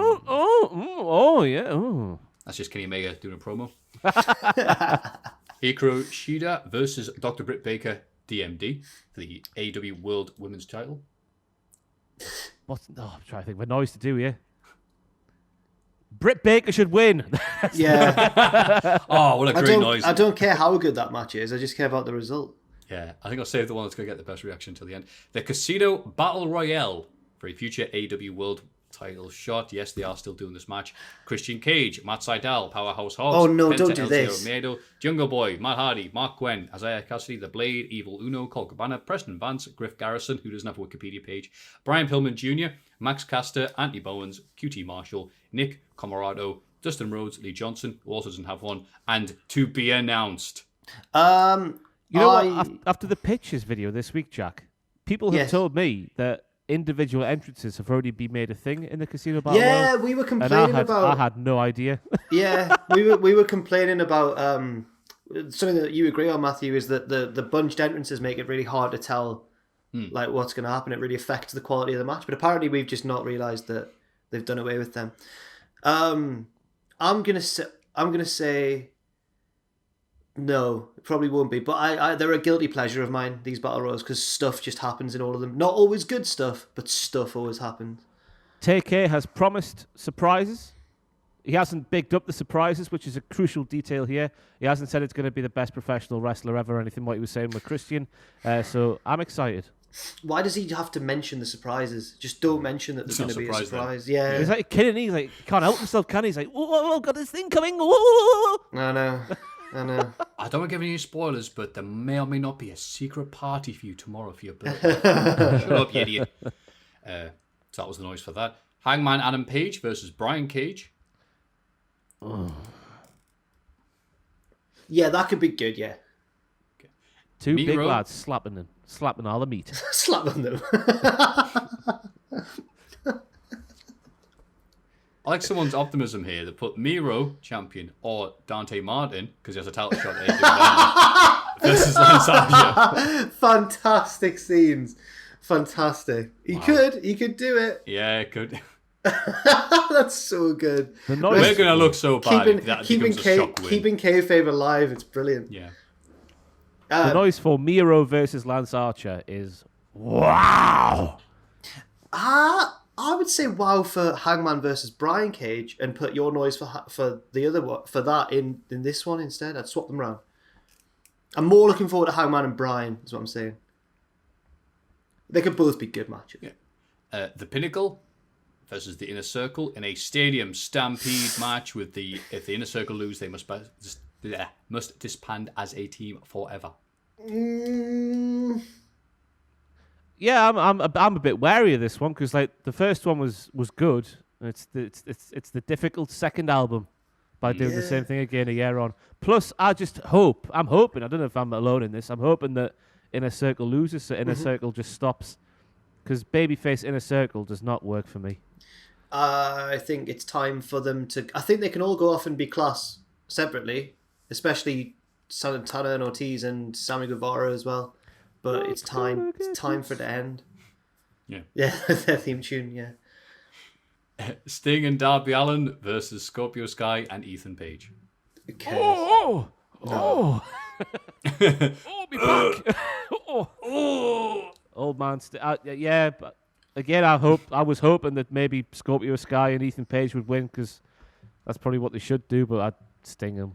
Speaker 4: oh yeah. Oh.
Speaker 2: That's just Kenny Omega doing a promo. Hikaru Shida versus Dr. Britt Baker, DMD, for the AEW World Women's Title.
Speaker 4: I'm trying to think of a noise to do here. Britt Baker should win.
Speaker 3: Yeah.
Speaker 2: Oh, what a great noise.
Speaker 3: I don't care how good that match is. I just care about the result.
Speaker 2: Yeah, I think I'll save the one that's going to get the best reaction until the end. The Casino Battle Royale for a future AEW World Title shot. Yes, they are still doing this match. Christian Cage, Matt Sydal, Powerhouse Hobbs.
Speaker 3: Oh, no,
Speaker 2: Penta,
Speaker 3: don't do
Speaker 2: El
Speaker 3: this.
Speaker 2: Zero Miedo, Jungle Boy, Matt Hardy, Mark Gwen, Isaiah Cassidy, The Blade, Evil Uno, Colt Cabana, Preston Vance, Griff Garrison, who doesn't have a Wikipedia page, Brian Pillman Jr., Max Caster, Anthony Bowens, QT Marshall, Nick Comorado, Dustin Rhodes, Lee Johnson, who also doesn't have one, and to be announced.
Speaker 4: You know what? After the pitches video this week, Jack, people have
Speaker 3: Yes.
Speaker 4: told me that individual entrances have already been made a thing in the casino battle.
Speaker 3: Yeah,
Speaker 4: world,
Speaker 3: we were
Speaker 4: and
Speaker 3: complaining
Speaker 4: I
Speaker 3: about.
Speaker 4: had no idea.
Speaker 3: Yeah, we were complaining about something that you agree on, Matthew, is that the bunched entrances make it really hard to tell like what's going to happen. It really affects the quality of the match. But apparently we've just not realised that they've done away with them. I'm gonna say no, it probably won't be. But I they're a guilty pleasure of mine, these battle royals, because stuff just happens in all of them. Not always good stuff, but stuff always happens.
Speaker 4: TK has promised surprises. He hasn't bigged up the surprises, which is a crucial detail here. He hasn't said it's going to be the best professional wrestler ever or anything, what he was saying with Christian. So I'm excited.
Speaker 3: Why does he have to mention the surprises? Just don't mention that there's going to be a surprise.
Speaker 4: Then.
Speaker 3: Yeah.
Speaker 4: He's like kidding. He's like, he can't help himself, can he? He's like, whoa, got this thing coming. Whoa.
Speaker 3: I know.
Speaker 2: I don't want to give any spoilers, but there may or may not be a secret party for you tomorrow for your birthday. Shut up, you idiot. So that was the noise for that. Hangman Adam Page versus Brian Cage.
Speaker 4: Oh.
Speaker 3: Yeah, that could be good, yeah.
Speaker 4: Two
Speaker 2: Miro.
Speaker 4: big lads slapping all the meat.
Speaker 3: Slapping them.
Speaker 2: I like someone's optimism here. They put Miro, champion, or Dante Martin, because he has a title shot at AEW, versus Lance Archer.
Speaker 3: Fantastic scenes. Fantastic. He could do it.
Speaker 2: Yeah, it could.
Speaker 3: That's so good.
Speaker 2: We're going to look so bad if that becomes a shock win.
Speaker 3: Keeping kayfabe alive, it's brilliant.
Speaker 2: Yeah.
Speaker 4: The noise for Miro versus Lance Archer is wow.
Speaker 3: I would say wow for Hangman versus Brian Cage, and put your noise for the other one, for that in this one instead. I'd swap them around. I'm more looking forward to Hangman and Brian, is what I'm saying. They could both be good matches.
Speaker 2: Yeah. The Pinnacle versus the Inner Circle in a stadium stampede match with if the Inner Circle lose, they must disband as a team forever.
Speaker 4: Yeah, I'm a bit wary of this one because like the first one was good. It's the difficult second album by doing the same thing again a year on. Plus, I'm hoping. I don't know if I'm alone in this. I'm hoping that Inner Circle loses, so Inner Circle just stops. Because babyface Inner Circle does not work for me.
Speaker 3: I think it's time for them to... I think they can all go off and be class separately, especially Santana and Ortiz and Sammy Guevara as well. But it's time for the end.
Speaker 2: Yeah.
Speaker 3: Yeah, their theme tune, yeah.
Speaker 2: Sting and Darby Allin versus Scorpio Sky and Ethan Page.
Speaker 3: Okay.
Speaker 4: Oh, be back. Old man. Yeah, but again, I was hoping that maybe Scorpio Sky and Ethan Page would win because that's probably what they should do. But Sting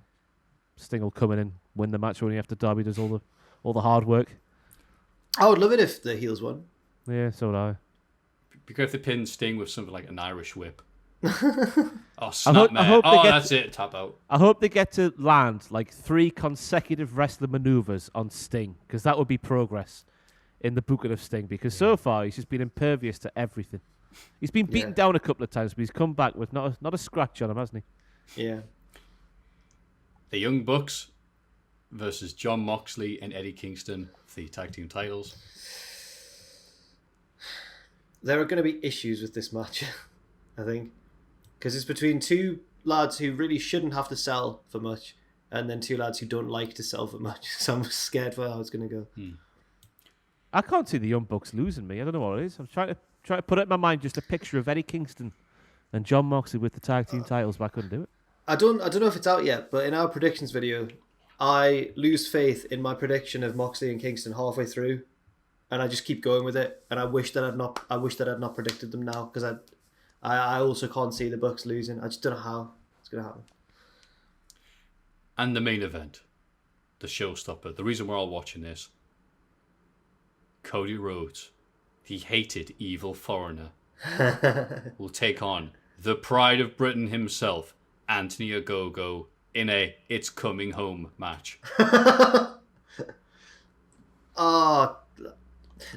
Speaker 4: will come in and win the match only after Darby does all the hard work.
Speaker 3: I would love it if the heels won.
Speaker 4: Yeah, so would I.
Speaker 2: Be great if they pin Sting with something like an Irish whip. Oh, snap, man. That's it. Tap out.
Speaker 4: I hope they get to land like 3 consecutive wrestler maneuvers on Sting because that would be progress in the booking of Sting because so far he's just been impervious to everything. He's been beaten down a couple of times, but he's come back with not a scratch on him, hasn't
Speaker 3: he? Yeah.
Speaker 2: The Young Bucks versus Jon Moxley and Eddie Kingston for the tag team titles.
Speaker 3: There are going to be issues with this match, I think. Because it's between 2 lads who really shouldn't have to sell for much, and then 2 lads who don't like to sell for much. So I'm scared for how it's going to go.
Speaker 4: I can't see the Young Bucks losing me. I don't know what it is. I'm trying to put it in my mind just a picture of Eddie Kingston and Jon Moxley with the tag team titles, but I couldn't do it.
Speaker 3: I don't know if it's out yet, but in our predictions video, I lose faith in my prediction of Moxley and Kingston halfway through, and I just keep going with it. And I wish that I'd not predicted them now because I also can't see the Bucks losing. I just don't know how it's going to happen.
Speaker 2: And the main event, the showstopper, the reason we're all watching this. Cody Rhodes, the hated evil foreigner, will take on the pride of Britain himself, Anthony Ogogo, in a It's Coming Home match.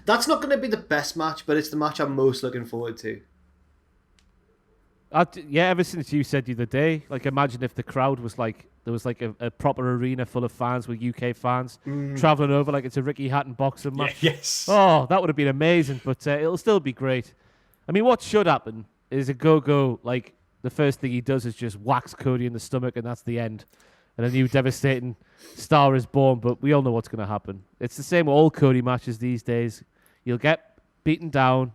Speaker 3: That's not going to be the best match, but it's the match I'm most looking forward to.
Speaker 4: Ever since you said the other day, like imagine if the crowd was like, there was like a proper arena full of fans with UK fans travelling over like it's a Ricky Hatton boxing match.
Speaker 2: Yeah, yes.
Speaker 4: Oh, that would have been amazing, but it'll still be great. I mean, what should happen is Ogogo, like, the first thing he does is just whacks Cody in the stomach, and that's the end. And a new devastating star is born, but we all know what's going to happen. It's the same with all Cody matches these days. You'll get beaten down.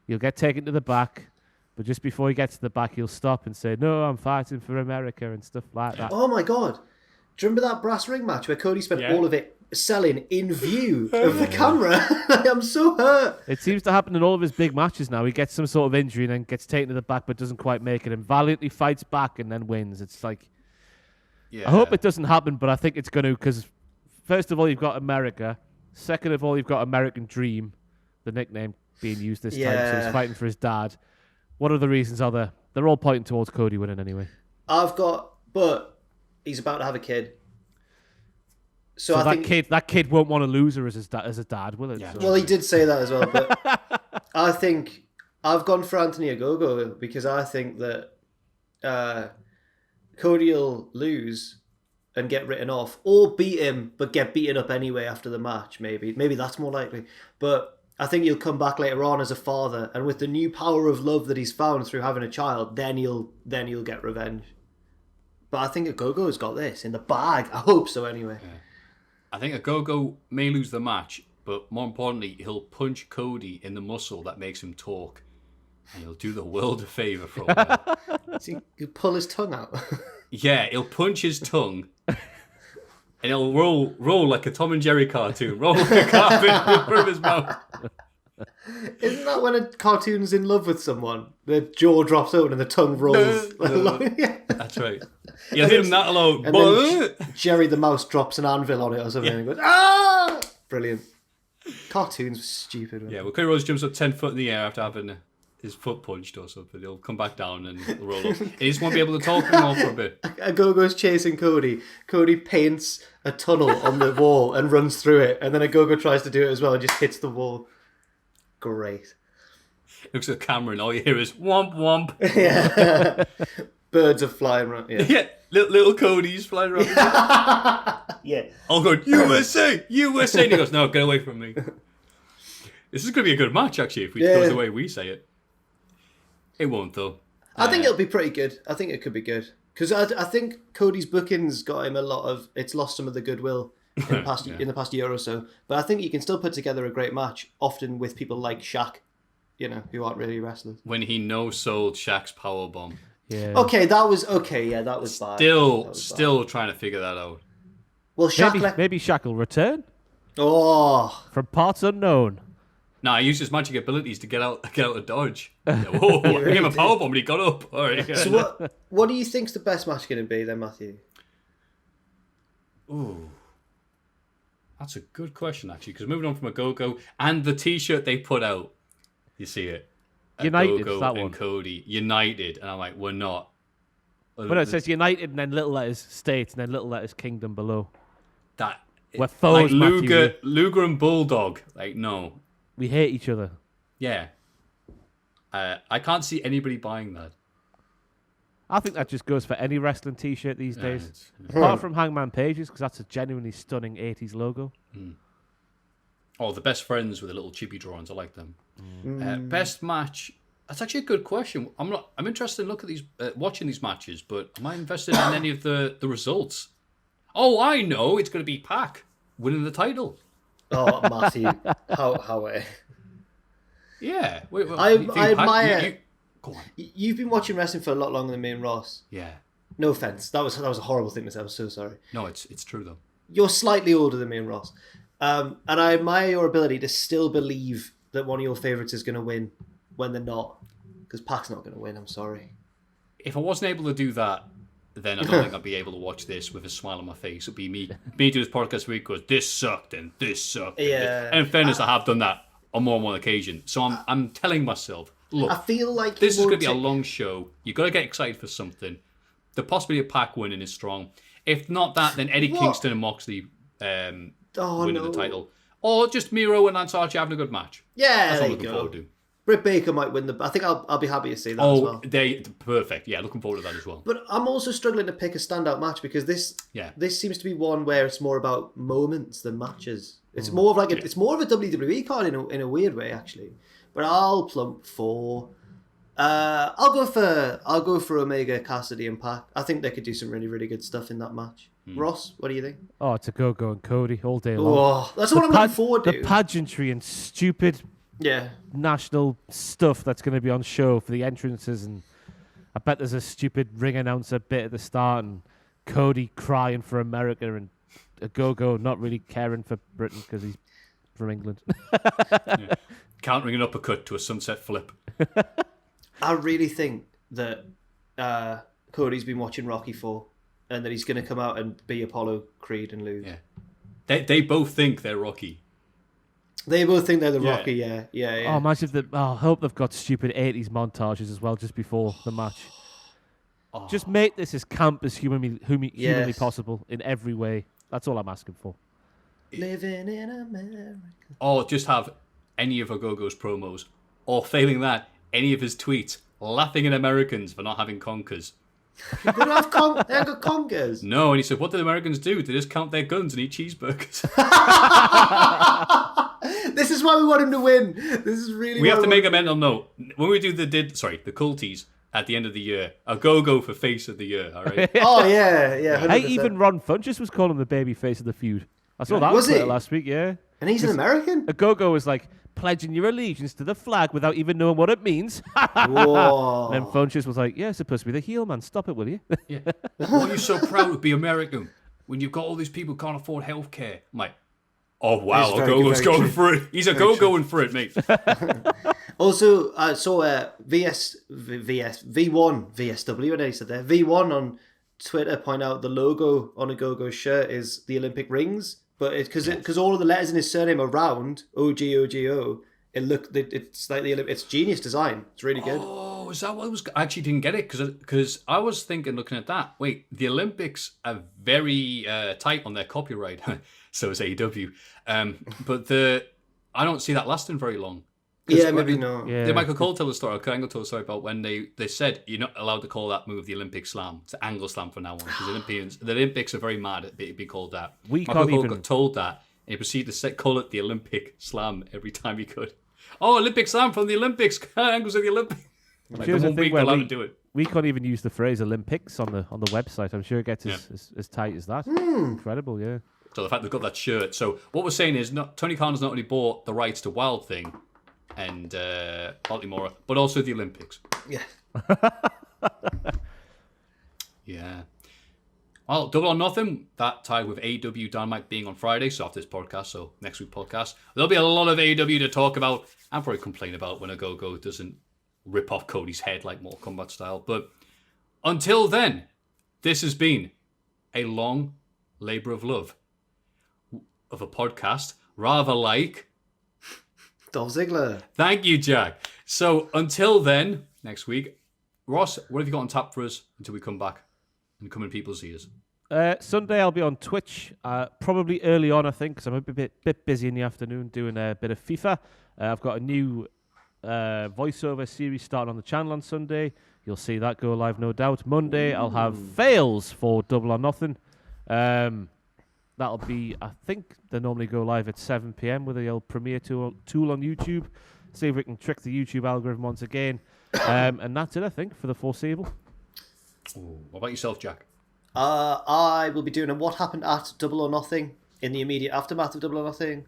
Speaker 4: You'll get taken to the back. But just before you get to the back, you'll stop and say, "No, I'm fighting for America," and stuff like that.
Speaker 3: Oh my God. Do you remember that brass ring match where Cody spent all of it selling in view of the camera? I'm so hurt.
Speaker 4: It seems to happen in all of his big matches now. He gets some sort of injury and then gets taken to the back but doesn't quite make it and valiantly fights back and then wins. It's like, I hope it doesn't happen, but I think it's going to, because first of all, you've got America. Second of all, you've got American Dream, the nickname being used this time. So he's fighting for his dad. What other reasons are there? They're all pointing towards Cody winning anyway.
Speaker 3: But he's about to have a kid. So I think
Speaker 4: that kid won't want to lose her as a dad, will it?
Speaker 2: Yeah.
Speaker 4: So.
Speaker 3: Well, he did say that as well, but I think I've gone for Anthony Ogogo because I think that Cody will lose and get written off, or beat him but get beaten up anyway after the match. Maybe that's more likely. But I think he'll come back later on as a father, and with the new power of love that he's found through having a child, then he'll get revenge. But I think Ogogo's got this in the bag. I hope so anyway.
Speaker 2: Yeah. I think Ogogo may lose the match, but more importantly, he'll punch Cody in the muscle that makes him talk. And he'll do the world a favour for a while.
Speaker 3: So he'll pull his tongue out.
Speaker 2: Yeah, he'll punch his tongue. And he'll roll like a Tom and Jerry cartoon. Roll like a carpet in front of his mouth.
Speaker 3: Isn't that when a cartoon's in love with someone? The jaw drops open and the tongue rolls. Yeah.
Speaker 2: That's right. You'll hear him that alone.
Speaker 3: And then Jerry the mouse drops an anvil on it or something and goes, "Ah!" Brilliant. Cartoons were stupid.
Speaker 2: Yeah, well, Cody Rhodes jumps up 10 foot in the air after having his foot punched or something. He'll come back down and he'll roll up. He just won't be able to talk anymore for a bit.
Speaker 3: Agogo's chasing Cody. Cody paints a tunnel on the wall and runs through it. And then Agogo tries to do it as well and just hits the wall. Great.
Speaker 2: Looks at the camera and all you hear is womp womp.
Speaker 3: Yeah. Birds are flying around. Yeah.
Speaker 2: Yeah, little Cody's flying around.
Speaker 3: Yeah.
Speaker 2: All going, USA! USA! And he goes, no, get away from me. This is going to be a good match, actually, if it goes the way we say it. It won't, though.
Speaker 3: I think it'll be pretty good. I think it could be good. Because I think Cody's bookings got him a lot of... It's lost some of the goodwill in the past year or so. But I think you can still put together a great match, often with people like Shaq, who aren't really wrestlers.
Speaker 2: When he no-sold Shaq's powerbomb.
Speaker 4: Yeah.
Speaker 3: Okay, that was bad.
Speaker 2: Still trying to figure that out.
Speaker 3: Well, Shaq...
Speaker 4: Maybe Shaq will return
Speaker 3: Oh...
Speaker 4: from parts unknown.
Speaker 2: Nah, he used his magic abilities to get out of dodge. Whoa, I gave him a powerbomb and he got up. All right.
Speaker 3: So what do you think's the best match going to be then, Maffew?
Speaker 2: Ooh. That's a good question, actually, because moving on from Ogogo and the T-shirt they put out, you see it.
Speaker 4: United,
Speaker 2: Ogogo
Speaker 4: that
Speaker 2: and
Speaker 4: one.
Speaker 2: Cody, United. And I'm like, we're not.
Speaker 4: But no, it says United and then little letters States and then little letters Kingdom below.
Speaker 2: That,
Speaker 4: We're foes,
Speaker 2: like
Speaker 4: Matthew.
Speaker 2: Luger and Bulldog. Like, no.
Speaker 4: We hate each other.
Speaker 2: Yeah. I can't see anybody buying that.
Speaker 4: I think that just goes for any wrestling T-shirt these
Speaker 2: Yeah,
Speaker 4: days. Apart from Hangman Page's, because that's a genuinely stunning 80s logo.
Speaker 2: Oh, the best friends with the little chibi drawings. I like them. Best match. That's actually a good question. I'm interested in looking at these, watching these matches, but am I invested in any of the results? Oh, I know. It's going to be Pac winning the title.
Speaker 3: Oh, Maffew. How
Speaker 2: Yeah.
Speaker 3: I admire...
Speaker 2: Go on.
Speaker 3: You've been watching wrestling for a lot longer than me and Ross.
Speaker 2: Yeah.
Speaker 3: No offense. That was a horrible thing to say. I'm so sorry.
Speaker 2: No, it's true, though.
Speaker 3: You're slightly older than me and Ross. And I admire your ability to still believe that one of your favourites is going to win when they're not. Because Pac's not going to win, I'm sorry.
Speaker 2: If I wasn't able to do that, then I don't think I'd be able to watch this with a smile on my face. It'd be me do this podcast week goes, this sucked and this sucked.
Speaker 3: Yeah.
Speaker 2: And in fairness, I have done that on more than one occasion. So I'm telling myself, look,
Speaker 3: I feel like
Speaker 2: this is going to be a long show. You've got to get excited for something. The possibility of Pac winning is strong. If not that, then Eddie Kingston and Moxley winning the title. Or just Miro and Lance Archer having a good match.
Speaker 3: Yeah,
Speaker 2: That's
Speaker 3: there
Speaker 2: all I'm
Speaker 3: you
Speaker 2: looking
Speaker 3: go.
Speaker 2: forward to.
Speaker 3: Britt Baker might win I think I'll be happy to see that as well.
Speaker 2: Perfect. Yeah, looking forward to that as well.
Speaker 3: But I'm also struggling to pick a standout match because this seems to be one where it's more about moments than matches. It's more of it's more of a WWE card in a weird way actually. But I'll plump for I'll go for Omega, Cassidy, and Pac. I think they could do some really, really good stuff in that match. Ross, what do you think?
Speaker 4: Oh, it's a Go-Go and Cody all day long.
Speaker 3: Oh, that's what I'm looking forward to.
Speaker 4: The pageantry and stupid national stuff that's going to be on show for the entrances, and I bet there's a stupid ring announcer bit at the start, and Cody crying for America, and a Go-Go not really caring for Britain because he's from England.
Speaker 2: Countering an uppercut to a sunset flip.
Speaker 3: I really think that Cody's been watching Rocky 4 and that he's going to come out and be Apollo Creed and lose.
Speaker 2: Yeah. They both think they're Rocky.
Speaker 3: They both think they're the Rocky, yeah.
Speaker 4: Oh, imagine if I hope they've got stupid 80s montages as well just before the match. Oh. Just make this as camp as humanly possible in every way. That's all I'm asking for.
Speaker 3: Living in America.
Speaker 2: Or just have any of Ogogo's promos, or failing that, any of his tweets laughing at Americans for not having conkers.
Speaker 3: They don't have they haven't got conkers.
Speaker 2: No, and he said, what do the Americans do? They just count their guns and eat cheeseburgers.
Speaker 3: This is why we want him to win. This is really.
Speaker 2: We have to make a mental note when we do the Culties at the end of the year. A go for face of the year. All right.
Speaker 3: Oh yeah. 100%.
Speaker 4: Hey, even Ron Funches was calling the baby face of the feud. I saw that was it last week. Yeah.
Speaker 3: And he's an American.
Speaker 4: A Go was like pledging your allegiance to the flag without even knowing what it means.
Speaker 3: Whoa.
Speaker 4: And then Funches was like, "Yeah, it's supposed to be the heel, man. Stop it, will you?"
Speaker 2: Yeah. Why are you so proud to be American when you've got all these people who can't afford healthcare? I'm like, oh wow, a Go-Go's going for it. He's a Go going for it, mate.
Speaker 3: Also, I saw V1 VSW, and he said there V1 on Twitter point out the logo on a Go-Go shirt is the Olympic rings, but because all of the letters in his surname are round, OGOGO. It's like it's genius design. It's really good.
Speaker 2: Oh, is that what it was? I actually didn't get it because I was thinking, looking at that. Wait, the Olympics are very tight on their copyright. So is AEW. But I don't see that lasting very long.
Speaker 3: Yeah, maybe no.
Speaker 4: Yeah.
Speaker 2: Did Michael Cole tell a story? Kurt Angle told a story about when they said you're not allowed to call that move the Olympic Slam. It's the Angle Slam from now on because the Olympics are very mad at it being called that. Michael Cole got told that and he proceeded to call it the Olympic Slam every time he could. Oh, Olympic Slam from the Olympics. Angles of the Olympics. Like,
Speaker 4: the 1 week allowed
Speaker 2: to do it.
Speaker 4: We can't even use the phrase Olympics on the website. I'm sure it gets as tight as that. Incredible, yeah.
Speaker 2: So the fact they've got that shirt. So what we're saying is, Tony Khan's not only bought the rights to Wild Thing and Baltimore, but also the Olympics.
Speaker 3: Yeah.
Speaker 2: Yeah. Well, Double or Nothing, that tied with AEW Dynamite being on Friday, so after this podcast, so next week podcast. There'll be a lot of AEW to talk about and probably complain about when a Go-Go doesn't rip off Cody's head like Mortal Kombat style. But until then, this has been a long labour of love of a podcast, rather like
Speaker 3: Dolph Ziggler.
Speaker 2: Thank you, Jack. So until then, next week, Ross, what have you got on tap for us until we come back and come in people's ears?
Speaker 4: Sunday I'll be on Twitch, probably early on, I think, because I'm a bit busy in the afternoon doing a bit of FIFA. I've got a new voiceover series starting on the channel on Sunday. You'll see that go live, no doubt. Monday I'll have fails for Double or Nothing. That'll be, I think they normally go live at 7 p.m. with the old Premiere tool on YouTube. See if we can trick the YouTube algorithm once again. And that's it, I think, for the foreseeable.
Speaker 2: Ooh, what about yourself, Jack?
Speaker 3: I will be doing a What Happened at Double or Nothing in the immediate aftermath of Double or Nothing.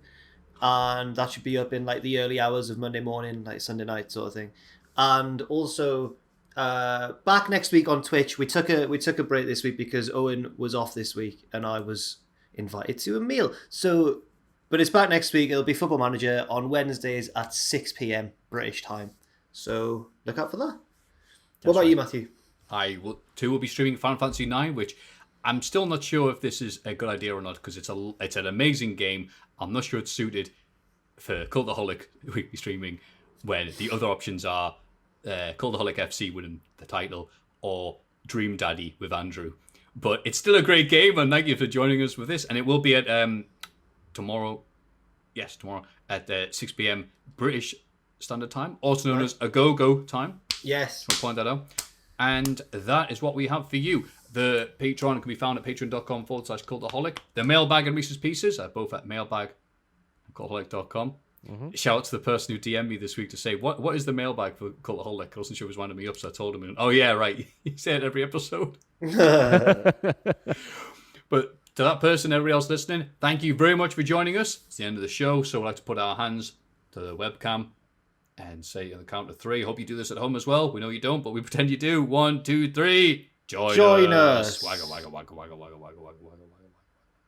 Speaker 3: And that should be up in like the early hours of Monday morning, like Sunday night sort of thing. And also, back next week on Twitch, we took a break this week because Owen was off this week and I was invited to a meal. So, but it's back next week. It'll be Football Manager on Wednesdays at 6 p.m. British time. So look out for that. What about you, Maffew?
Speaker 2: I will be streaming Final Fantasy 9, which I'm still not sure if this is a good idea or not because it's an amazing game. I'm not sure it's suited for Cultaholic weekly streaming when the other options are Cultaholic FC winning the title or Dream Daddy with Andrew. But it's still a great game, and thank you for joining us with this. And it will be at tomorrow at 6 p.m. British Standard Time, also known as a go-go time.
Speaker 3: Yes.
Speaker 2: I'll point that out. And that is what we have for you. The Patreon can be found at patreon.com/cultaholic. The mailbag and Reese's Pieces are both at mailbag@cultaholic.com. Shout out to the person who DM'd me this week to say, what is the mailbag for Cultaholic? I wasn't sure he was winding me up, so I told him, oh yeah, right. You say it every episode. But to that person, everybody else listening, thank you very much for joining us. It's the end of the show, so we'd like to put our hands to the webcam and say on the count of 3. Hope you do this at home as well. We know you don't, but we pretend you do. 1, 2, 3. Join us.
Speaker 3: Join us.
Speaker 2: Wagga, wagga, wagga, wagga, wagga, wagga, wagga, wagga, wagga.